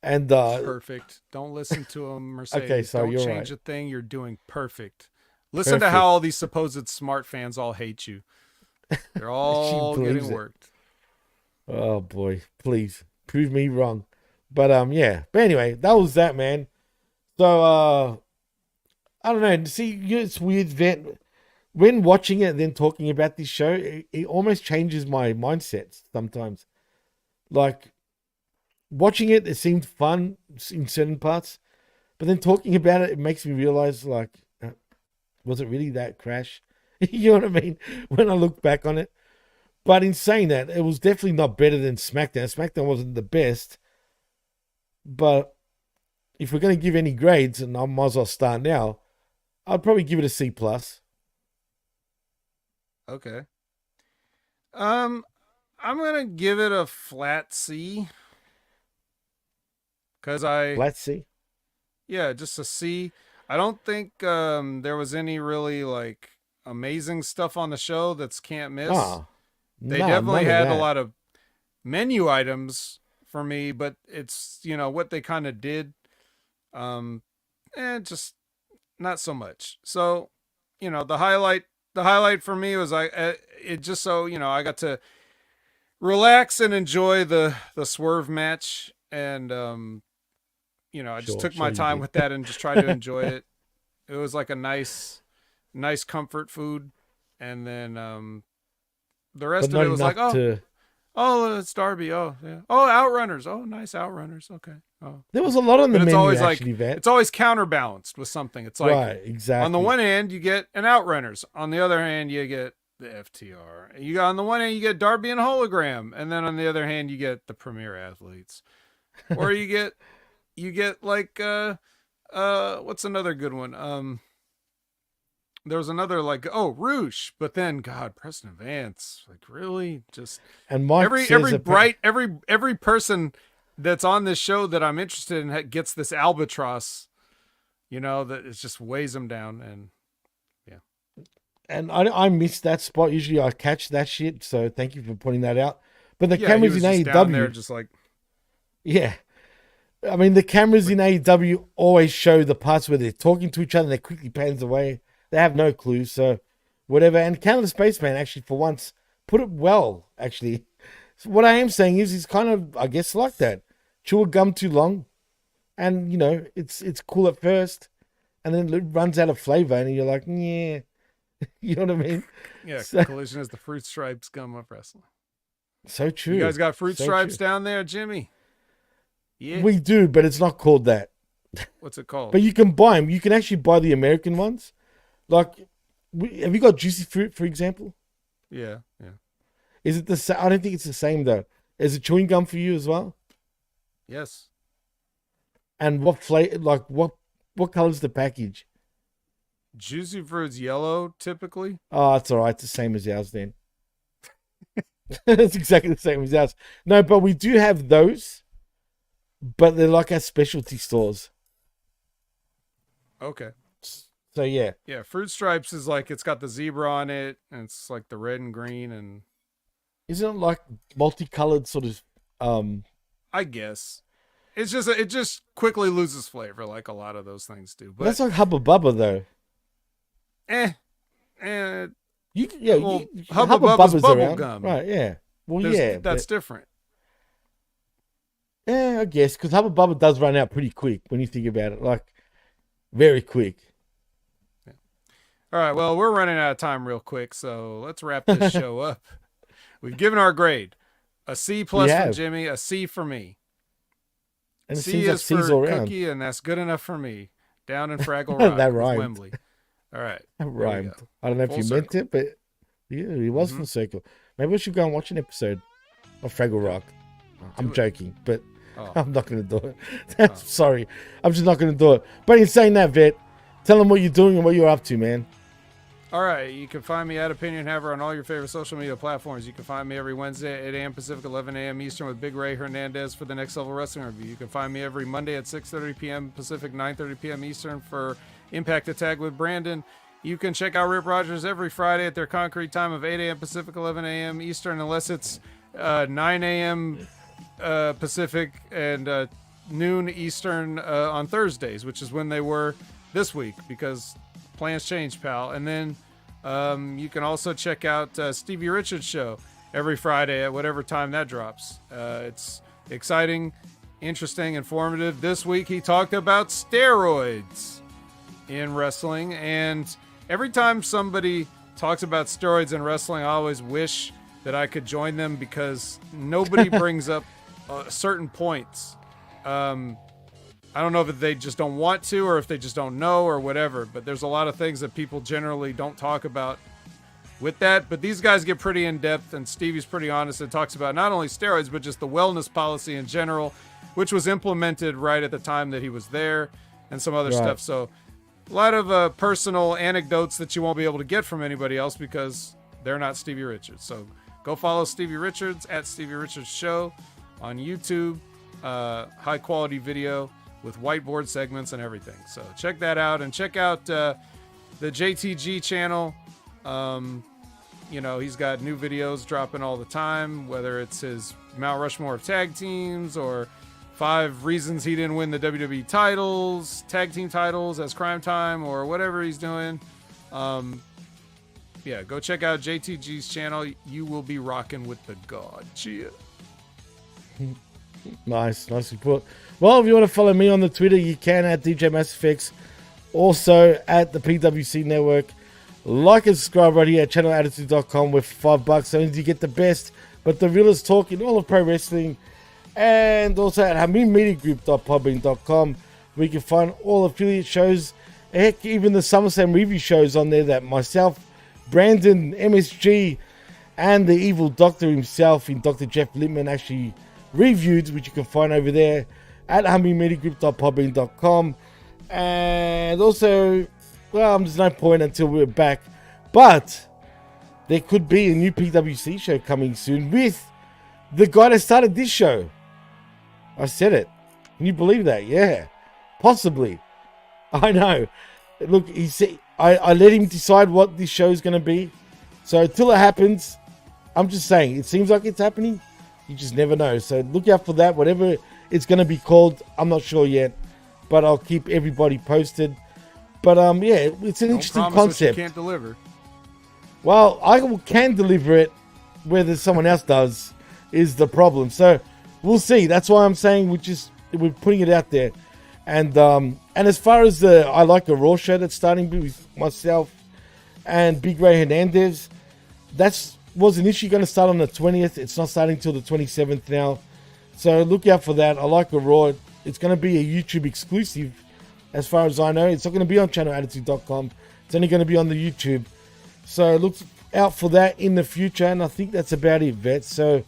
And perfect. Don't listen to him, Mercedes. Okay, so don't change a thing. You're doing perfect. Listen to how all these supposed smart fans all hate you. They're all getting worked. Oh boy, please prove me wrong. But yeah. But anyway, that was that, man. So I don't know. See, it's weird that when watching it and then talking about this show, it almost changes my mindset sometimes. Like, watching it seemed fun in certain parts, but then talking about it, it makes me realize, like, was it really that crash? You know what I mean? When I look back on it. But in saying that, it was definitely not better than SmackDown. SmackDown wasn't the best. But if we're going to give any grades, and I might as well start now, I'd probably give it a C+. Okay. I'm going to give it a flat C. Flat C? Yeah, just a C. I don't think there was any really, like, amazing stuff on the show that's can't miss. They definitely had a lot of menu items for me, but it's, you know, what they kind of did, just not so much. So, you know, the highlight for me was it just so, you know, I got to relax and enjoy the swerve match, and you know, I just took my time with that and just tried to enjoy it. It was like a nice comfort food, and then the rest of it was like, oh, it's Darby. Oh, yeah. Oh, Outrunners. Oh, nice Outrunners. Okay. Oh, there was a lot on the menu. It's always actually, like it's always counterbalanced with something. It's like, right, exactly. On the one hand, you get an Outrunners. On the other hand, you get the FTR. You got on the one hand, you get Darby and Hologram, and then on the other hand, you get the Premier Athletes, or you get like what's another good one? There was another, like, Roosh, but then, God, Preston Vance, like, really, just and Mike every person that's on this show that I'm interested in gets this albatross, you know, that it just weighs them down, and yeah. And I missed that spot. Usually I catch that shit, so thank you for pointing that out. But the cameras in AEW, down there, just like, yeah, I mean, the cameras in AEW always show the parts where they're talking to each other and they quickly pans away. They have no clue, so whatever. And Canada Spaceman, actually, for once, put it well, actually. So what I am saying is he's kind of, I guess, like that. Chew a gum too long, and, you know, it's cool at first, and then it runs out of flavor, and you're like, yeah. You know what I mean? Yeah, So, Collision is the fruit stripes gum of wrestling. so true. You guys got fruit So stripes true. down there, Jimmy? Yeah. We do, but it's not called that. What's it called? But you can buy them. You can actually buy the American ones. Like, have you got Juicy Fruit, for example? Yeah. Is it the same? I don't think it's the same, though. Is it chewing gum for you as well? Yes. And what flavor? Like, what color's the package? Juicy fruit's yellow, typically. Oh, it's all right. It's the same as ours then. It's exactly the same as ours. No, but we do have those, but they're like at specialty stores. Okay. So, yeah. Yeah, fruit stripes is like, it's got the zebra on it, and it's like the red and green, and Isn't it like multicolored sort of, I guess. It's just, it just quickly loses flavor, like a lot of those things do. But that's like Hubba Bubba, though. well, Hubba Bubba's Bubba's bubble around. gum. Right, yeah. Well, yeah. That's different. Yeah, I guess, because Hubba Bubba does run out pretty quick when you think about it. Like, very quick. All right, well, we're running out of time real quick, so let's wrap this show up. We've given our grade. A C plus for Jimmy, a C for me. And it C seems like is C's for all around. Cookie, and that's good enough for me. Down in Fraggle Rock That with rhymed. Wembley. All right. That rhymed. I don't know if Full you circle. meant it, but yeah, it was full circle. Maybe we should go and watch an episode of Fraggle Rock. I'm joking, but I'm not going to do it. Sorry. I'm just not going to do it. But in saying that, Vet, tell them what you're doing and what you're up to, man. All right, you can find me at Opinion Haver on all your favorite social media platforms. You can find me every Wednesday at 8 a.m. Pacific, 11 a.m. Eastern with Big Ray Hernandez for the Next Level Wrestling Review. You can find me every Monday at 6:30 p.m. Pacific, 9:30 p.m. Eastern for Impact Attack with Brandon. You can check out Rip Rogers every Friday at their concrete time of 8 a.m. Pacific, 11 a.m. Eastern, unless it's 9 a.m. Pacific and noon Eastern on Thursdays, which is when they were this week because plans change, pal. And then you can also check out Stevie Richards' show every Friday at whatever time that drops. It's exciting, interesting, informative. This week he talked about steroids in wrestling, and every time somebody talks about steroids in wrestling, I always wish that I could join them because nobody brings up certain points. I don't know if they just don't want to or if they just don't know or whatever, but there's a lot of things that people generally don't talk about with that. But these guys get pretty in depth, and Stevie's pretty honest and talks about not only steroids, but just the wellness policy in general, which was implemented right at the time that he was there and some other stuff. So a lot of personal anecdotes that you won't be able to get from anybody else because they're not Stevie Richards. So go follow Stevie Richards at Stevie Richards Show on YouTube. High quality video with whiteboard segments and everything. So check that out, and check out the JTG channel. You know, he's got new videos dropping all the time, whether it's his Mount Rushmore of tag teams or 5 reasons he didn't win the WWE titles, tag team titles as Crime Time, or whatever he's doing. Yeah, go check out JTG's channel. You will be rocking with the God. Cheer. Nice report. Well, if you want to follow me on the Twitter, you can at DJ MassFX. Also at the PWC Network. Like and subscribe right here at channelattitude.com with $5. So you get the best, but the realest talk in all of pro wrestling. And also at Hamin Media Group.podbean.com, where you can find all affiliate shows. Heck, even the SummerSlam review shows on there that myself, Brandon, MSG, and the evil doctor himself in Dr. Jeff Littman actually reviewed, which you can find over there at HaminMediaGroup.podbean.com. And also, well, there's no point until we're back, but there could be a new PWC show coming soon with the guy that started this show. I said it. Can you believe that? Yeah, possibly. I know. Look, he said I let him decide what this show is going to be. So until it happens, I'm just saying, it seems like it's happening. You just never know. So look out for that. Whatever it's going to be called. I'm not sure yet, but I'll keep everybody posted. But yeah, it's an interesting concept. You can't deliver. Well, I can deliver it, whether someone else does is the problem. So we'll see. That's why I'm saying we're putting it out there. And as far as I like a Raw show that's starting with myself and Big Ray Hernandez, was initially going to start on the 20th. It's not starting till the 27th now. So look out for that. I like a Raw. It's going to be a YouTube exclusive as far as I know. It's not going to be on channelattitude.com. It's only going to be on the YouTube. So look out for that in the future. And I think that's about it, Vet. So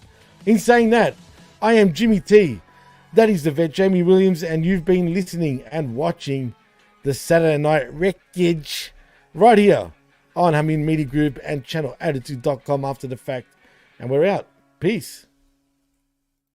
in saying that, I am Jimmy T. That is the Vet, Jamie Williams. And you've been listening and watching the Saturday Night Wreckage right here on Hamin Media Group and channelattitude.com after the fact. And we're out. Peace.